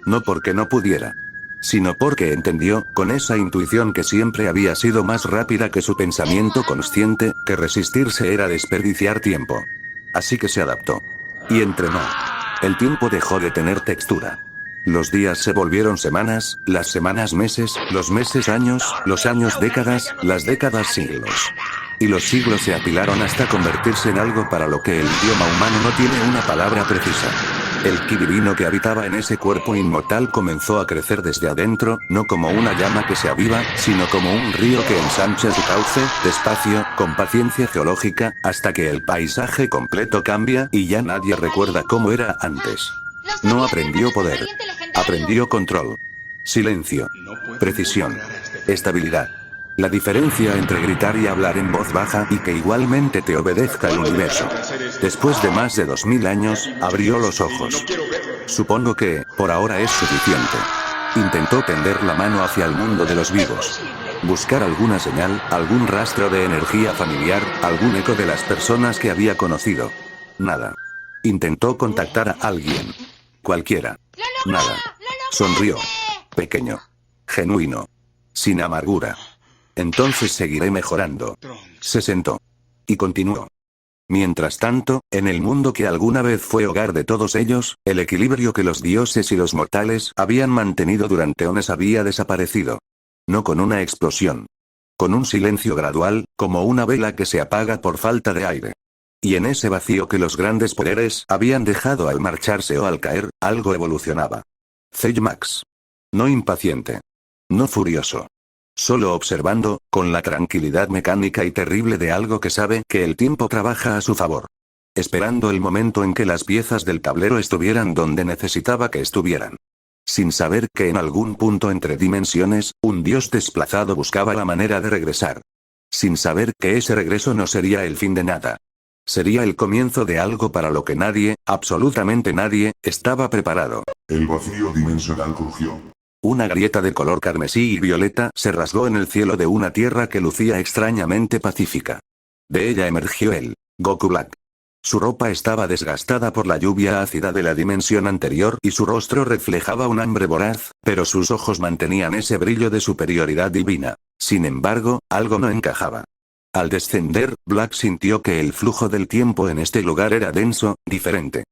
No porque no pudiera. Sino porque entendió, con esa intuición que siempre había sido más rápida que su pensamiento consciente, que resistirse era desperdiciar tiempo. Así que se adaptó. Y entrenó. El tiempo dejó de tener textura. Los días se volvieron semanas, las semanas meses, los meses años, los años décadas, las décadas siglos. Y los siglos se apilaron hasta convertirse en algo para lo que el idioma humano no tiene una palabra precisa. El ki divino que habitaba en ese cuerpo inmortal comenzó a crecer desde adentro, no como una llama que se aviva, sino como un río que ensancha su cauce, despacio, con paciencia geológica, hasta que el paisaje completo cambia y ya nadie recuerda cómo era antes. No aprendió poder. Aprendió control. Silencio. Precisión. Estabilidad. La diferencia entre gritar y hablar en voz baja y que igualmente te obedezca el universo. Después de más de 2000 años, abrió los ojos. Supongo que, por ahora es suficiente. Intentó tender la mano hacia el mundo de los vivos. Buscar alguna señal, algún rastro de energía familiar, algún eco de las personas que había conocido. Nada. Intentó contactar a alguien. Cualquiera. Nada. Sonrió. Pequeño. Genuino. Sin amargura. Entonces seguiré mejorando. Se sentó. Y continuó. Mientras tanto, en el mundo que alguna vez fue hogar de todos ellos, el equilibrio que los dioses y los mortales habían mantenido durante eones había desaparecido. No con una explosión. Con un silencio gradual, como una vela que se apaga por falta de aire. Y en ese vacío que los grandes poderes habían dejado al marcharse o al caer, algo evolucionaba. Zeymax. No impaciente. No furioso. Solo observando, con la tranquilidad mecánica y terrible de algo que sabe que el tiempo trabaja a su favor. Esperando el momento en que las piezas del tablero estuvieran donde necesitaba que estuvieran. Sin saber que en algún punto entre dimensiones, un dios desplazado buscaba la manera de regresar. Sin saber que ese regreso no sería el fin de nada. Sería el comienzo de algo para lo que nadie, absolutamente nadie, estaba preparado. El vacío dimensional crujió. Una grieta de color carmesí y violeta se rasgó en el cielo de una tierra que lucía extrañamente pacífica. De ella emergió el Goku Black. Su ropa estaba desgastada por la lluvia ácida de la dimensión anterior y su rostro reflejaba un hambre voraz, pero sus ojos mantenían ese brillo de superioridad divina. Sin embargo, algo no encajaba. Al descender, Black sintió que el flujo del tiempo en este lugar era denso, diferente.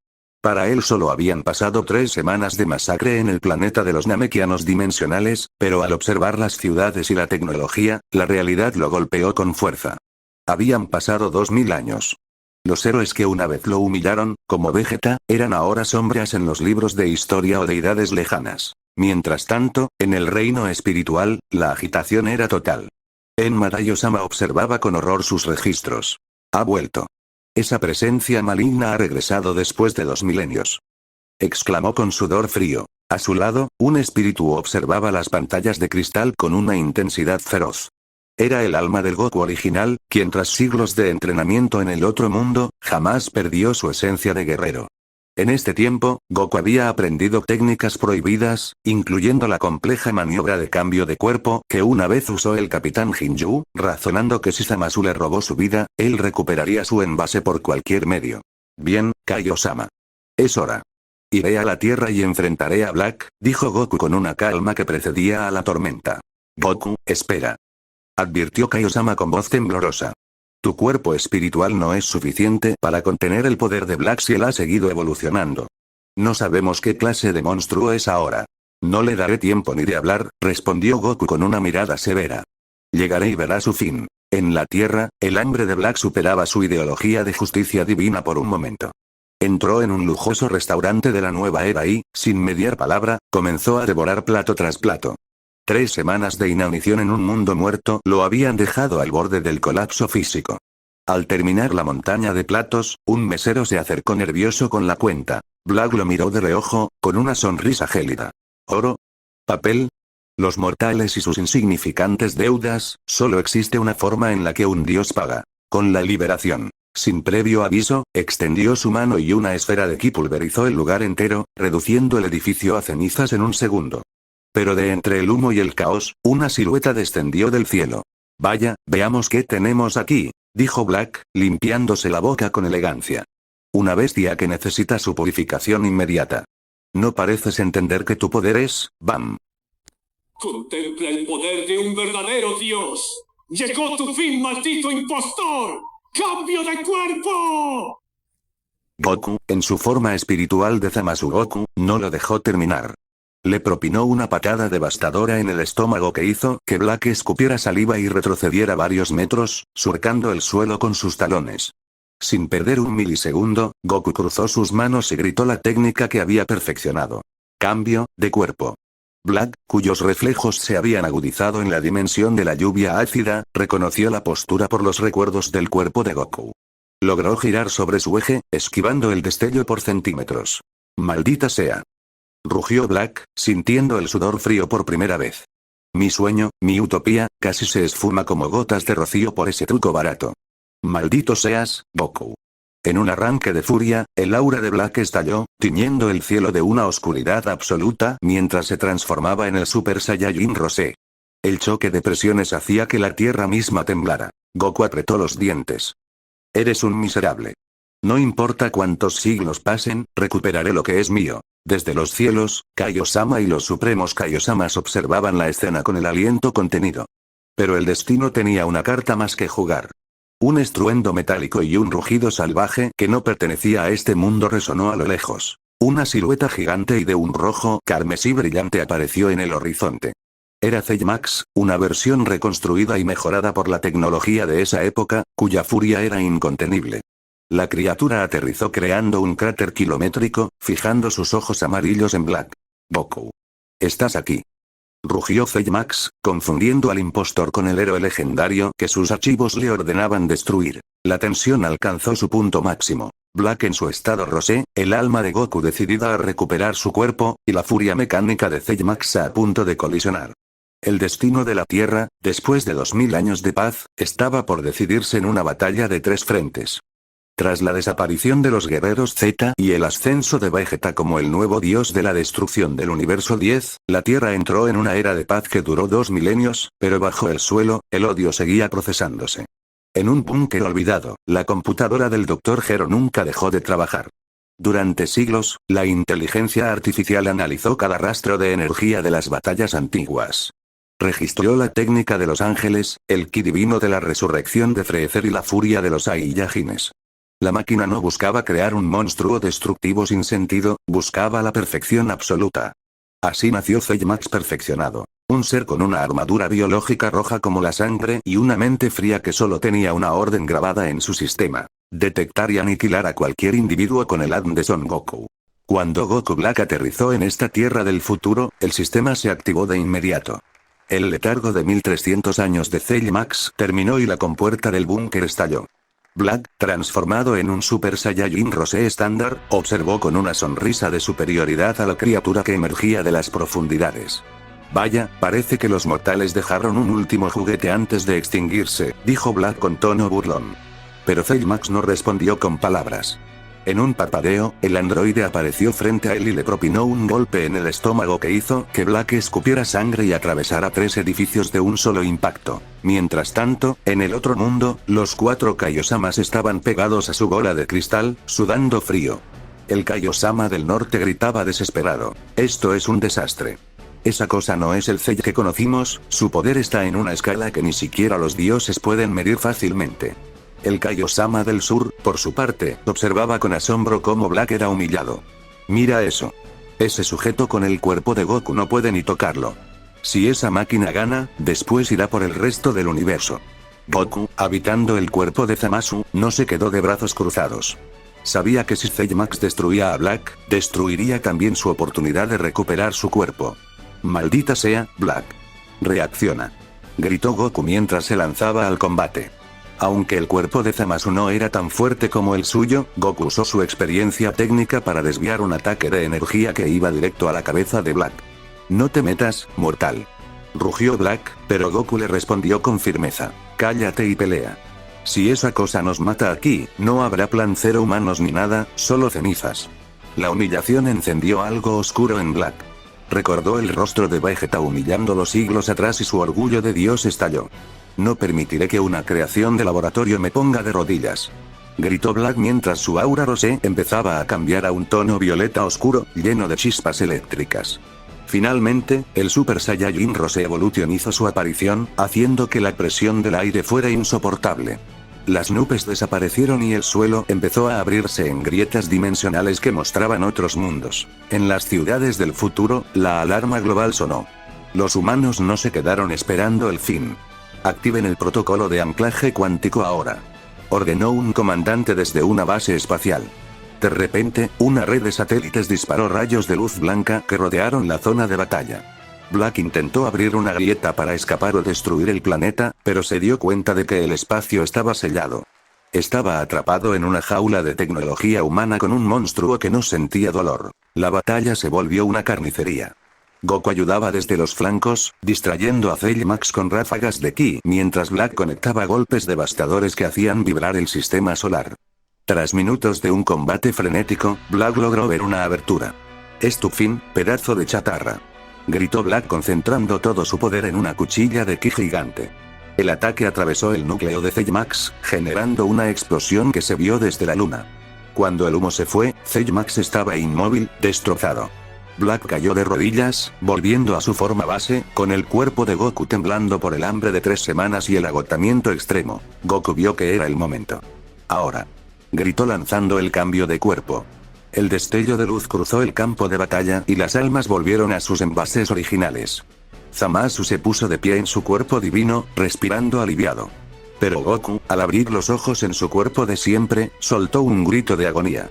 Para él solo habían pasado 3 semanas de masacre en el planeta de los Namekianos dimensionales, pero al observar las ciudades y la tecnología, la realidad lo golpeó con fuerza. Habían pasado 2000 años. Los héroes que una vez lo humillaron, como Vegeta, eran ahora sombras en los libros de historia o deidades lejanas. Mientras tanto, en el reino espiritual, la agitación era total. Enma Daiyosama observaba con horror sus registros. Ha vuelto. Esa presencia maligna ha regresado después de 2 milenios. Exclamó con sudor frío. A su lado, un espíritu observaba las pantallas de cristal con una intensidad feroz. Era el alma del Goku original, quien tras siglos de entrenamiento en el otro mundo, jamás perdió su esencia de guerrero. En este tiempo, Goku había aprendido técnicas prohibidas, incluyendo la compleja maniobra de cambio de cuerpo que una vez usó el Capitán Jinju, razonando que si Zamasu le robó su vida, él recuperaría su envase por cualquier medio. Bien, Kaiosama. Es hora. Iré a la Tierra y enfrentaré a Black, dijo Goku con una calma que precedía a la tormenta. Goku, espera. Advirtió Kaiosama con voz temblorosa. Tu cuerpo espiritual no es suficiente para contener el poder de Black si él ha seguido evolucionando. No sabemos qué clase de monstruo es ahora. No le daré tiempo ni de hablar, respondió Goku con una mirada severa. Llegaré y verá su fin. En la Tierra, el hambre de Black superaba su ideología de justicia divina por un momento. Entró en un lujoso restaurante de la nueva era y, sin mediar palabra, comenzó a devorar plato tras plato. 3 semanas de inanición en un mundo muerto lo habían dejado al borde del colapso físico. Al terminar la montaña de platos, un mesero se acercó nervioso con la cuenta. Black lo miró de reojo, con una sonrisa gélida. ¿Oro? ¿Papel? Los mortales y sus insignificantes deudas, solo existe una forma en la que un dios paga. Con la liberación. Sin previo aviso, extendió su mano y una esfera de ki pulverizó el lugar entero, reduciendo el edificio a cenizas en un segundo. Pero de entre el humo y el caos, una silueta descendió del cielo. Vaya, veamos qué tenemos aquí, dijo Black, limpiándose la boca con elegancia. Una bestia que necesita su purificación inmediata. No pareces entender que tu poder es, BAM. Contempla el poder de un verdadero dios. Llegó tu fin, maldito impostor. ¡Cambio de cuerpo! Goku, en su forma espiritual de Zamasu Goku, no lo dejó terminar. Le propinó una patada devastadora en el estómago que hizo que Black escupiera saliva y retrocediera varios metros, surcando el suelo con sus talones. Sin perder un milisegundo, Goku cruzó sus manos y gritó la técnica que había perfeccionado. Cambio de cuerpo. Black, cuyos reflejos se habían agudizado en la dimensión de la lluvia ácida, reconoció la postura por los recuerdos del cuerpo de Goku. Logró girar sobre su eje, esquivando el destello por centímetros. ¡Maldita sea! Rugió Black, sintiendo el sudor frío por primera vez. Mi sueño, mi utopía, casi se esfuma como gotas de rocío por ese truco barato. ¡Maldito seas, Goku! En un arranque de furia, el aura de Black estalló, tiñendo el cielo de una oscuridad absoluta mientras se transformaba en el Super Saiyajin Rosé. El choque de presiones hacía que la tierra misma temblara. Goku apretó los dientes. Eres un miserable. No importa cuántos siglos pasen, recuperaré lo que es mío. Desde los cielos, Kaiosama y los supremos Kaiosamas observaban la escena con el aliento contenido. Pero el destino tenía una carta más que jugar. Un estruendo metálico y un rugido salvaje que no pertenecía a este mundo resonó a lo lejos. Una silueta gigante y de un rojo carmesí brillante apareció en el horizonte. Era Zellmax, una versión reconstruida y mejorada por la tecnología de esa época, cuya furia era incontenible. La criatura aterrizó creando un cráter kilométrico, fijando sus ojos amarillos en Black. Goku. ¿Estás aquí? Rugió Zellmax, confundiendo al impostor con el héroe legendario que sus archivos le ordenaban destruir. La tensión alcanzó su punto máximo. Black en su estado rosé, el alma de Goku decidida a recuperar su cuerpo, y la furia mecánica de Zellmax a punto de colisionar. El destino de la Tierra, después de 2000 años de paz, estaba por decidirse en una batalla de 3 frentes. Tras la desaparición de los guerreros Z y el ascenso de Vegeta como el nuevo dios de la destrucción del universo 10, la Tierra entró en una era de paz que duró 2 milenios, pero bajo el suelo, el odio seguía procesándose. En un búnker olvidado, la computadora del Dr. Gero nunca dejó de trabajar. Durante siglos, la inteligencia artificial analizó cada rastro de energía de las batallas antiguas. Registró la técnica de los ángeles, el ki divino de la resurrección de Freezer y la furia de los Saiyajines. La máquina no buscaba crear un monstruo destructivo sin sentido, buscaba la perfección absoluta. Así nació Zellmax perfeccionado. Un ser con una armadura biológica roja como la sangre y una mente fría que solo tenía una orden grabada en su sistema: detectar y aniquilar a cualquier individuo con el ADN de Son Goku. Cuando Goku Black aterrizó en esta tierra del futuro, el sistema se activó de inmediato. El letargo de 1300 años de Zellmax terminó y la compuerta del búnker estalló. Black, transformado en un Super Saiyajin Rosé estándar, observó con una sonrisa de superioridad a la criatura que emergía de las profundidades. Vaya, parece que los mortales dejaron un último juguete antes de extinguirse, dijo Black con tono burlón. Pero Zellmax no respondió con palabras. En un parpadeo, el androide apareció frente a él y le propinó un golpe en el estómago que hizo que Black escupiera sangre y atravesara 3 edificios de un solo impacto. Mientras tanto, en el otro mundo, los 4 Kaiosamas estaban pegados a su bola de cristal, sudando frío. El Kaiosama del norte gritaba desesperado: «Esto es un desastre. Esa cosa no es el Cell que conocimos, su poder está en una escala que ni siquiera los dioses pueden medir fácilmente». El Kaiosama del sur, por su parte, observaba con asombro cómo Black era humillado. «Mira eso. Ese sujeto con el cuerpo de Goku no puede ni tocarlo. Si esa máquina gana, después irá por el resto del universo». Goku, habitando el cuerpo de Zamasu, no se quedó de brazos cruzados. Sabía que si Zellmax destruía a Black, destruiría también su oportunidad de recuperar su cuerpo. «Maldita sea, Black. Reacciona», gritó Goku mientras se lanzaba al combate. Aunque el cuerpo de Zamasu no era tan fuerte como el suyo, Goku usó su experiencia técnica para desviar un ataque de energía que iba directo a la cabeza de Black. «No te metas, mortal», rugió Black, pero Goku le respondió con firmeza: «Cállate y pelea. Si esa cosa nos mata aquí, no habrá plan cero humanos ni nada, solo cenizas». La humillación encendió algo oscuro en Black. Recordó el rostro de Vegeta humillándolo siglos atrás y su orgullo de Dios estalló. «No permitiré que una creación de laboratorio me ponga de rodillas», gritó Black mientras su aura rosé empezaba a cambiar a un tono violeta oscuro, lleno de chispas eléctricas. Finalmente, el Super Saiyajin Rosé Evolution hizo su aparición, haciendo que la presión del aire fuera insoportable. Las nubes desaparecieron y el suelo empezó a abrirse en grietas dimensionales que mostraban otros mundos. En las ciudades del futuro, la alarma global sonó. Los humanos no se quedaron esperando el fin. «Activen el protocolo de anclaje cuántico ahora». ordenó un comandante desde una base espacial. De repente, una red de satélites disparó rayos de luz blanca que rodearon la zona de batalla. Black intentó abrir una grieta para escapar o destruir el planeta, pero se dio cuenta de que el espacio estaba sellado. Estaba atrapado en una jaula de tecnología humana con un monstruo que no sentía dolor. La batalla se volvió una carnicería. Goku ayudaba desde los flancos, distrayendo a Cell Max con ráfagas de ki, mientras Black conectaba golpes devastadores que hacían vibrar el sistema solar. Tras minutos de un combate frenético, Black logró ver una abertura. «Es tu fin, pedazo de chatarra», gritó Black concentrando todo su poder en una cuchilla de ki gigante. El ataque atravesó el núcleo de Cell Max, generando una explosión que se vio desde la luna. Cuando el humo se fue, Cell Max estaba inmóvil, destrozado. Black cayó de rodillas, volviendo a su forma base, con el cuerpo de Goku temblando por el hambre de 3 semanas y el agotamiento extremo. Goku vio que era el momento. «Ahora», gritó lanzando el cambio de cuerpo. El destello de luz cruzó el campo de batalla y las almas volvieron a sus envases originales. Zamasu se puso de pie en su cuerpo divino, respirando aliviado. Pero Goku, al abrir los ojos en su cuerpo de siempre, soltó un grito de agonía.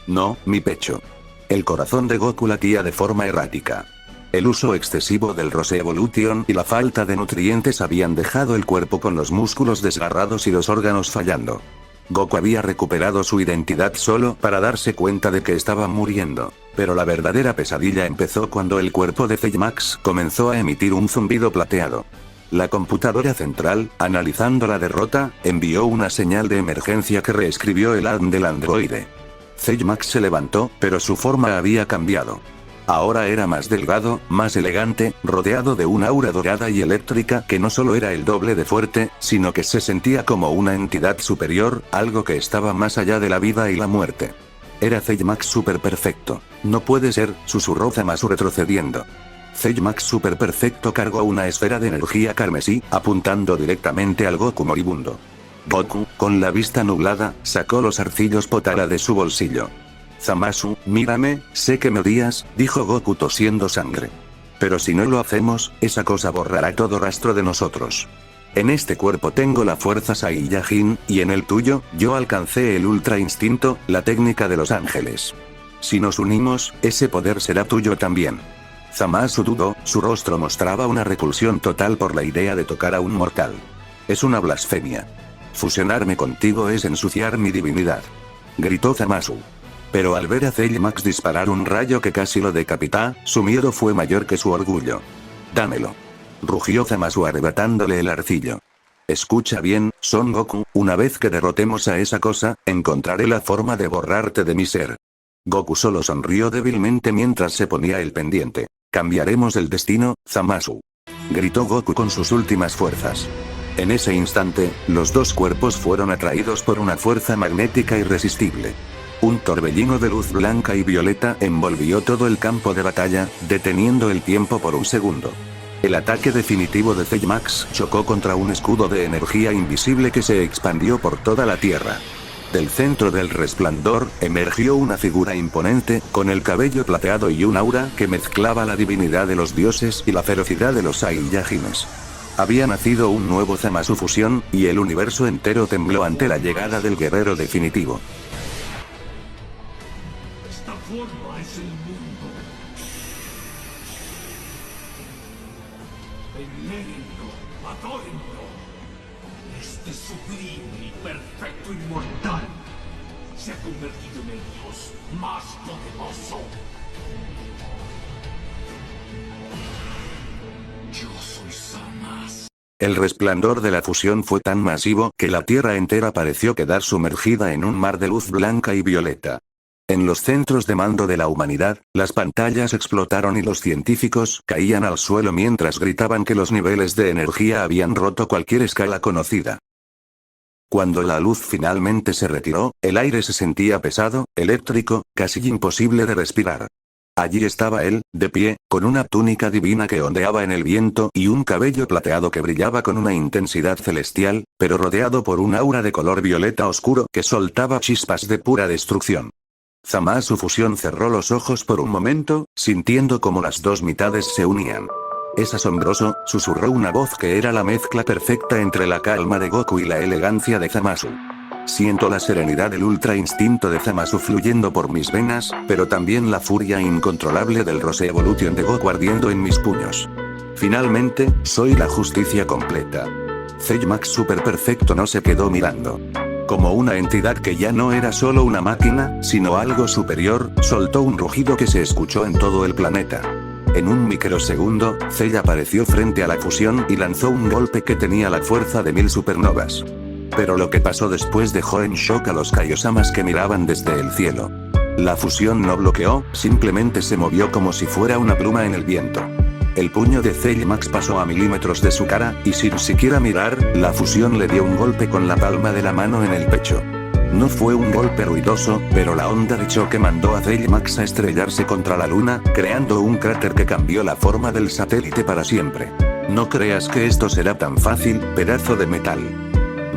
No, mi pecho. El corazón de Goku latía de forma errática. El uso excesivo del Rose Evolution y la falta de nutrientes habían dejado el cuerpo con los músculos desgarrados y los órganos fallando. Goku había recuperado su identidad solo para darse cuenta de que estaba muriendo. Pero la verdadera pesadilla empezó cuando el cuerpo de Cell Max comenzó a emitir un zumbido plateado. La computadora central, analizando la derrota, envió una señal de emergencia que reescribió el ADN del androide. Cell Max se levantó, pero su forma había cambiado. Ahora era más delgado, más elegante, rodeado de una aura dorada y eléctrica que no solo era el doble de fuerte, sino que se sentía como una entidad superior, algo que estaba más allá de la vida y la muerte. Era Cell Max super perfecto. No puede ser, susurró Zamasu retrocediendo. Cell Max super perfecto cargó una esfera de energía carmesí, apuntando directamente al Goku moribundo. Goku, con la vista nublada, sacó los arcillos Potara de su bolsillo. «Zamasu, mírame, sé que me odias», dijo Goku tosiendo sangre. «Pero si no lo hacemos, esa cosa borrará todo rastro de nosotros. En este cuerpo tengo la fuerza Saiyajin, y en el tuyo, yo alcancé el Ultra Instinto, la técnica de los ángeles. Si nos unimos, ese poder será tuyo también». Zamasu dudó, su rostro mostraba una repulsión total por la idea de tocar a un mortal. «Es una blasfemia. Fusionarme contigo es ensuciar mi divinidad», gritó Zamasu. Pero al ver a Cell Max disparar un rayo que casi lo decapitó, su miedo fue mayor que su orgullo. «Dámelo», rugió Zamasu arrebatándole el arcillo. «Escucha bien, Son Goku, una vez que derrotemos a esa cosa, encontraré la forma de borrarte de mi ser». Goku solo sonrió débilmente mientras se ponía el pendiente. «Cambiaremos el destino, Zamasu», gritó Goku con sus últimas fuerzas. En ese instante, los dos cuerpos fueron atraídos por una fuerza magnética irresistible. Un torbellino de luz blanca y violeta envolvió todo el campo de batalla, deteniendo el tiempo por un segundo. El ataque definitivo de Cell Max chocó contra un escudo de energía invisible que se expandió por toda la Tierra. Del centro del resplandor, emergió una figura imponente, con el cabello plateado y un aura que mezclaba la divinidad de los dioses y la ferocidad de los Saiyajines. Había nacido un nuevo Zamasu fusión, y el universo entero tembló ante la llegada del guerrero definitivo. Esta forma es el mundo. Venérenlo, adórenlo. Este sublime y perfecto inmortal se ha convertido en el dios más poderoso. Yo soy Zamasu. El resplandor de la fusión fue tan masivo que la Tierra entera pareció quedar sumergida en un mar de luz blanca y violeta. En los centros de mando de la humanidad, las pantallas explotaron y los científicos caían al suelo mientras gritaban que los niveles de energía habían roto cualquier escala conocida. Cuando la luz finalmente se retiró, el aire se sentía pesado, eléctrico, casi imposible de respirar. Allí estaba él, de pie, con una túnica divina que ondeaba en el viento y un cabello plateado que brillaba con una intensidad celestial, pero rodeado por un aura de color violeta oscuro que soltaba chispas de pura destrucción. Zamasu fusión cerró los ojos por un momento, sintiendo como las dos mitades se unían. «Es asombroso», susurró una voz que era la mezcla perfecta entre la calma de Goku y la elegancia de Zamasu. Siento la serenidad del ultra instinto de Zamasu fluyendo por mis venas, pero también la furia incontrolable del Rose Evolution de Goku ardiendo en mis puños. Finalmente, soy la justicia completa. Zamax super perfecto no se quedó mirando. Como una entidad que ya no era solo una máquina, sino algo superior, soltó un rugido que se escuchó en todo el planeta. En un microsegundo, Cell apareció frente a la fusión y lanzó un golpe que tenía la fuerza de 1000 supernovas. Pero lo que pasó después dejó en shock a los Kaiosamas que miraban desde el cielo. La fusión no bloqueó, simplemente se movió como si fuera una pluma en el viento. El puño de Zamax pasó a milímetros de su cara, y sin siquiera mirar, la fusión le dio un golpe con la palma de la mano en el pecho. No fue un golpe ruidoso, pero la onda de choque mandó a Zamax a estrellarse contra la luna, creando un cráter que cambió la forma del satélite para siempre. No creas que esto será tan fácil, pedazo de metal.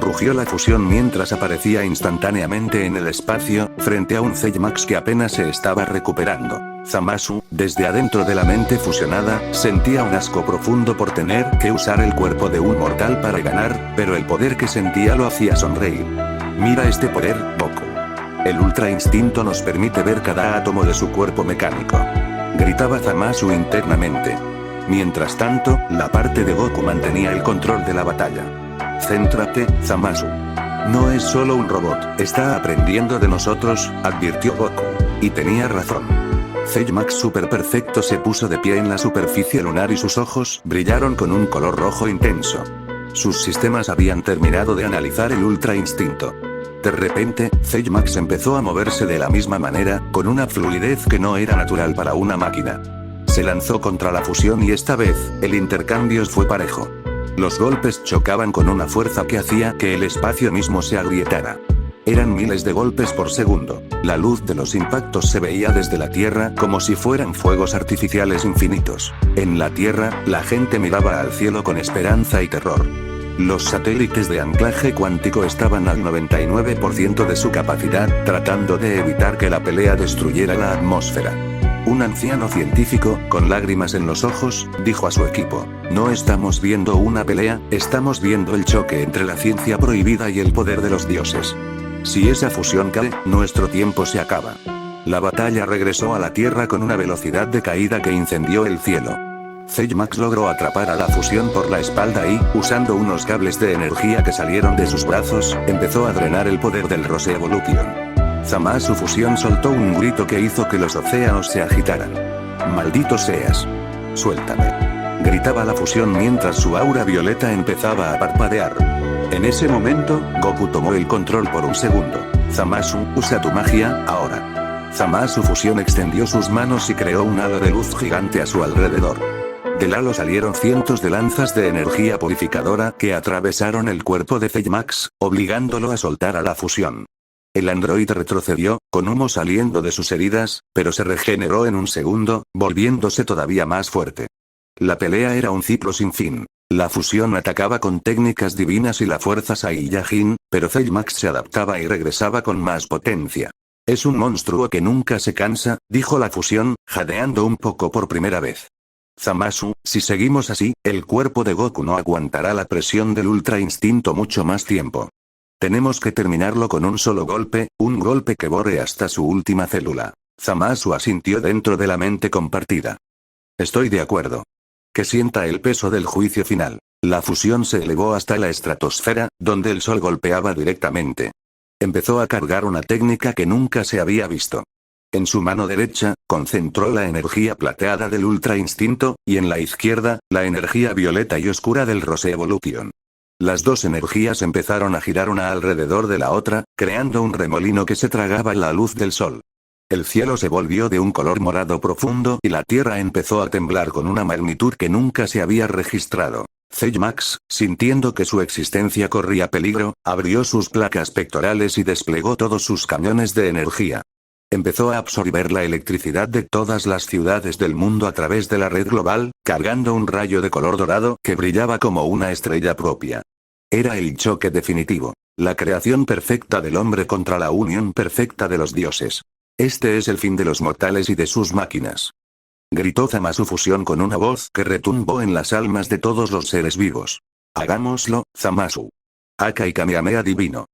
Rugió la fusión mientras aparecía instantáneamente en el espacio, frente a un Zamax que apenas se estaba recuperando. Zamasu, desde adentro de la mente fusionada, sentía un asco profundo por tener que usar el cuerpo de un mortal para ganar, pero el poder que sentía lo hacía sonreír. Mira este poder, Goku. El ultra instinto nos permite ver cada átomo de su cuerpo mecánico. Gritaba Zamasu internamente. Mientras tanto, la parte de Goku mantenía el control de la batalla. Céntrate, Zamasu. No es solo un robot, está aprendiendo de nosotros, advirtió Goku. Y tenía razón. Zamax super perfecto se puso de pie en la superficie lunar y sus ojos brillaron con un color rojo intenso. Sus sistemas habían terminado de analizar el ultra instinto. De repente, Zamax empezó a moverse de la misma manera, con una fluidez que no era natural para una máquina. Se lanzó contra la fusión y esta vez, el intercambio fue parejo. Los golpes chocaban con una fuerza que hacía que el espacio mismo se agrietara. Eran miles de golpes por segundo. La luz de los impactos se veía desde la Tierra como si fueran fuegos artificiales infinitos. En la Tierra, la gente miraba al cielo con esperanza y terror. Los satélites de anclaje cuántico estaban al 99% de su capacidad, tratando de evitar que la pelea destruyera la atmósfera. Un anciano científico, con lágrimas en los ojos, dijo a su equipo: "No estamos viendo una pelea, estamos viendo el choque entre la ciencia prohibida y el poder de los dioses. Si esa fusión cae, nuestro tiempo se acaba". La batalla regresó a la Tierra con una velocidad de caída que incendió el cielo. Zamax logró atrapar a la fusión por la espalda y, usando unos cables de energía que salieron de sus brazos, empezó a drenar el poder del Rose Evolution. Zamasu fusión soltó un grito que hizo que los océanos se agitaran. «Maldito seas. Suéltame», gritaba la fusión mientras su aura violeta empezaba a parpadear. En ese momento, Goku tomó el control por un segundo. «Zamasu, usa tu magia, ahora». Zamasu fusión extendió sus manos y creó un halo de luz gigante a su alrededor. Del halo salieron cientos de lanzas de energía purificadora que atravesaron el cuerpo de Zamax, obligándolo a soltar a la fusión. El androide retrocedió, con humo saliendo de sus heridas, pero se regeneró en un segundo, volviéndose todavía más fuerte. La pelea era un ciclo sin fin. La fusión atacaba con técnicas divinas y la fuerza Saiyajin, pero Zamax se adaptaba y regresaba con más potencia. «Es un monstruo que nunca se cansa», dijo la fusión, jadeando un poco por primera vez. «Zamasu, si seguimos así, el cuerpo de Goku no aguantará la presión del ultra instinto mucho más tiempo. Tenemos que terminarlo con un solo golpe, un golpe que borre hasta su última célula». Zamasu asintió dentro de la mente compartida. «Estoy de acuerdo. Que sienta el peso del juicio final». La fusión se elevó hasta la estratosfera, donde el sol golpeaba directamente. Empezó a cargar una técnica que nunca se había visto. En su mano derecha, concentró la energía plateada del ultra instinto, y en la izquierda, la energía violeta y oscura del Rose Evolution. Las dos energías empezaron a girar una alrededor de la otra, creando un remolino que se tragaba la luz del sol. El cielo se volvió de un color morado profundo y la tierra empezó a temblar con una magnitud que nunca se había registrado. Zamax, sintiendo que su existencia corría peligro, abrió sus placas pectorales y desplegó todos sus cañones de energía. Empezó a absorber la electricidad de todas las ciudades del mundo a través de la red global, cargando un rayo de color dorado que brillaba como una estrella propia. Era el choque definitivo. La creación perfecta del hombre contra la unión perfecta de los dioses. Este es el fin de los mortales y de sus máquinas. Gritó Zamasu fusión con una voz que retumbó en las almas de todos los seres vivos. Hagámoslo, Zamasu. Aka y Kamehameha divino.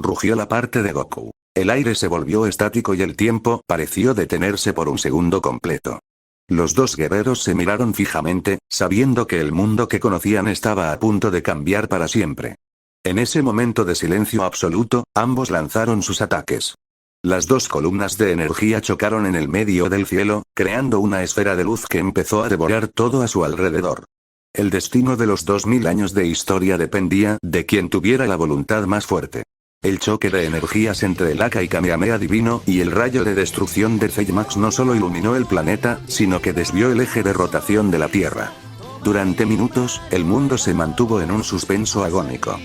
rugió la parte de Goku. El aire se volvió estático y el tiempo pareció detenerse por un segundo completo. Los dos guerreros se miraron fijamente, sabiendo que el mundo que conocían estaba a punto de cambiar para siempre. En ese momento de silencio absoluto, ambos lanzaron sus ataques. Las dos columnas de energía chocaron en el medio del cielo, creando una esfera de luz que empezó a devorar todo a su alrededor. El destino de los 2000 años de historia dependía de quien tuviera la voluntad más fuerte. El choque de energías entre el Aka y Kamehameha divino y el rayo de destrucción de Zaymax no solo iluminó el planeta, sino que desvió el eje de rotación de la Tierra. Durante minutos, el mundo se mantuvo en un suspenso agónico.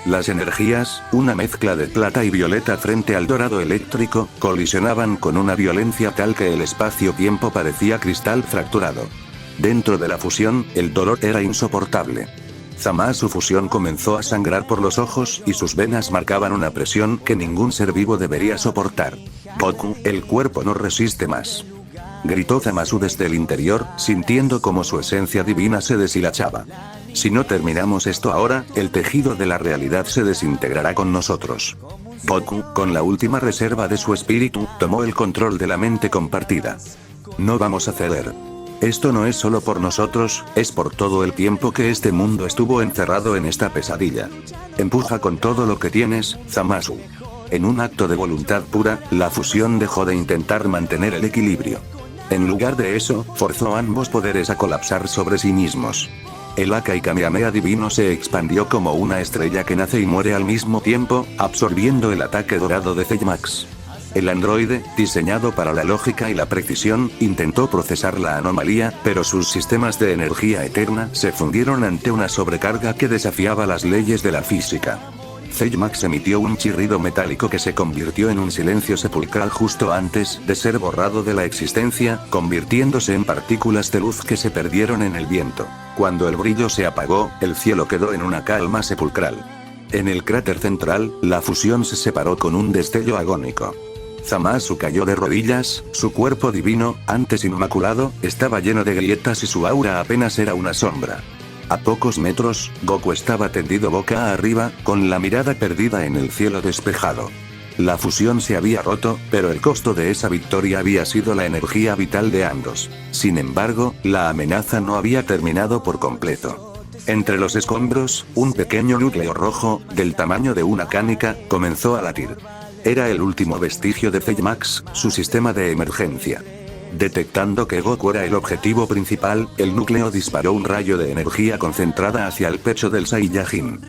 Las energías, una mezcla de plata y violeta frente al dorado eléctrico, colisionaban con una violencia tal que el espacio-tiempo parecía cristal fracturado. Dentro de la fusión, el dolor era insoportable. Zamasu fusión comenzó a sangrar por los ojos y sus venas marcaban una presión que ningún ser vivo debería soportar. Goku, el cuerpo no resiste más. Gritó Zamasu desde el interior, sintiendo como su esencia divina se deshilachaba. Si no terminamos esto ahora, el tejido de la realidad se desintegrará con nosotros. Goku, con la última reserva de su espíritu, tomó el control de la mente compartida. No vamos a ceder. Esto no es solo por nosotros, es por todo el tiempo que este mundo estuvo encerrado en esta pesadilla. Empuja con todo lo que tienes, Zamasu. En un acto de voluntad pura, la fusión dejó de intentar mantener el equilibrio. En lugar de eso, forzó ambos poderes a colapsar sobre sí mismos. El Aka y Kamehameha divino se expandió como una estrella que nace y muere al mismo tiempo, absorbiendo el ataque dorado de Zaymax. El androide, diseñado para la lógica y la precisión, intentó procesar la anomalía, pero sus sistemas de energía eterna se fundieron ante una sobrecarga que desafiaba las leyes de la física. Zaymax emitió un chirrido metálico que se convirtió en un silencio sepulcral justo antes de ser borrado de la existencia, convirtiéndose en partículas de luz que se perdieron en el viento. Cuando el brillo se apagó, el cielo quedó en una calma sepulcral. En el cráter central, la fusión se separó con un destello agónico. Zamasu cayó de rodillas, su cuerpo divino, antes inmaculado, estaba lleno de grietas y su aura apenas era una sombra. A pocos metros, Goku estaba tendido boca arriba, con la mirada perdida en el cielo despejado. La fusión se había roto, pero el costo de esa victoria había sido la energía vital de ambos. Sin embargo, la amenaza no había terminado por completo. Entre los escombros, un pequeño núcleo rojo, del tamaño de una canica, comenzó a latir. Era el último vestigio de Zaymax, su sistema de emergencia. Detectando que Goku era el objetivo principal, el núcleo disparó un rayo de energía concentrada hacia el pecho del Saiyajin.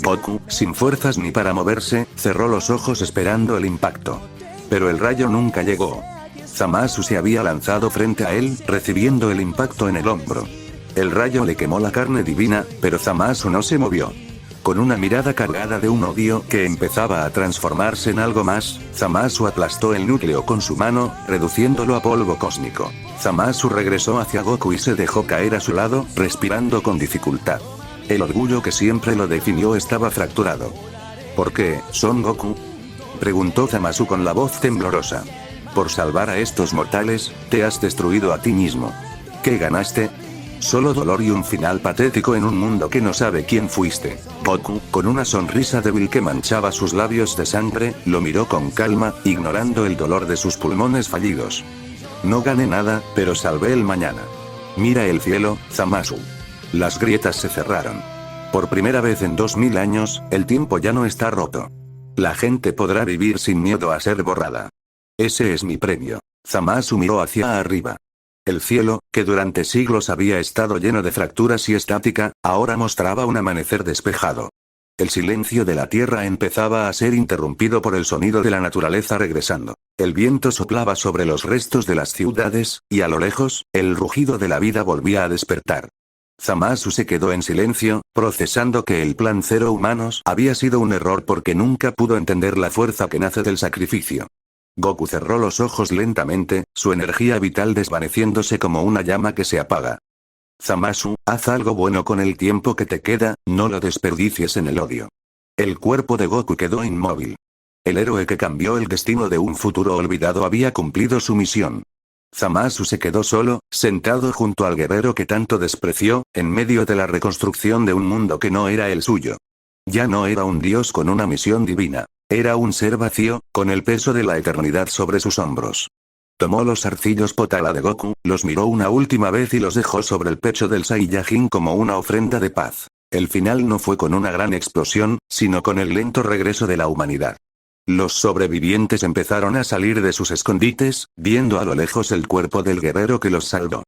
Goku, sin fuerzas ni para moverse, cerró los ojos esperando el impacto. Pero el rayo nunca llegó. Zamasu se había lanzado frente a él, recibiendo el impacto en el hombro. El rayo le quemó la carne divina, pero Zamasu no se movió. Con una mirada cargada de un odio que empezaba a transformarse en algo más, Zamasu aplastó el núcleo con su mano, reduciéndolo a polvo cósmico. Zamasu regresó hacia Goku y se dejó caer a su lado, respirando con dificultad. El orgullo que siempre lo definió estaba fracturado. ¿Por qué, Son Goku?, preguntó Zamasu con la voz temblorosa. Por salvar a estos mortales, te has destruido a ti mismo. ¿Qué ganaste? Solo dolor y un final patético en un mundo que no sabe quién fuiste. Goku, con una sonrisa débil que manchaba sus labios de sangre, lo miró con calma, ignorando el dolor de sus pulmones fallidos. No gané nada, pero salvé el mañana. Mira el cielo, Zamasu. Las grietas se cerraron. Por primera vez en 2000 años, el tiempo ya no está roto. La gente podrá vivir sin miedo a ser borrada. Ese es mi premio. Zamasu miró hacia arriba. El cielo, que durante siglos había estado lleno de fracturas y estática, ahora mostraba un amanecer despejado. El silencio de la tierra empezaba a ser interrumpido por el sonido de la naturaleza regresando. El viento soplaba sobre los restos de las ciudades, y a lo lejos, el rugido de la vida volvía a despertar. Zamasu se quedó en silencio, procesando que el plan cero humanos había sido un error porque nunca pudo entender la fuerza que nace del sacrificio. Goku cerró los ojos lentamente, su energía vital desvaneciéndose como una llama que se apaga. Zamasu, haz algo bueno con el tiempo que te queda, no lo desperdicies en el odio. El cuerpo de Goku quedó inmóvil. El héroe que cambió el destino de un futuro olvidado había cumplido su misión. Zamasu se quedó solo, sentado junto al guerrero que tanto despreció, en medio de la reconstrucción de un mundo que no era el suyo. Ya no era un dios con una misión divina. Era un ser vacío, con el peso de la eternidad sobre sus hombros. Tomó los arcillos Potara de Goku, los miró una última vez y los dejó sobre el pecho del Saiyajin como una ofrenda de paz. El final no fue con una gran explosión, sino con el lento regreso de la humanidad. Los sobrevivientes empezaron a salir de sus escondites, viendo a lo lejos el cuerpo del guerrero que los salvó.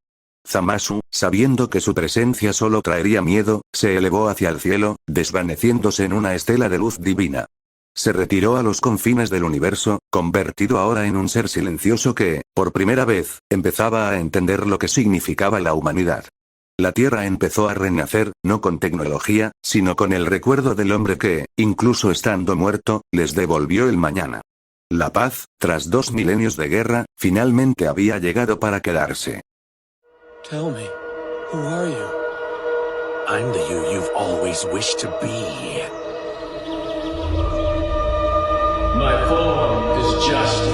Zamasu, sabiendo que su presencia solo traería miedo, se elevó hacia el cielo, desvaneciéndose en una estela de luz divina. Se retiró a los confines del universo, convertido ahora en un ser silencioso que, por primera vez, empezaba a entender lo que significaba la humanidad. La Tierra empezó a renacer, no con tecnología, sino con el recuerdo del hombre que, incluso estando muerto, les devolvió el mañana. La paz, tras 2 milenios de guerra, finalmente había llegado para quedarse. Tell me, who are you? I'm the you you've always wished to be. My form is just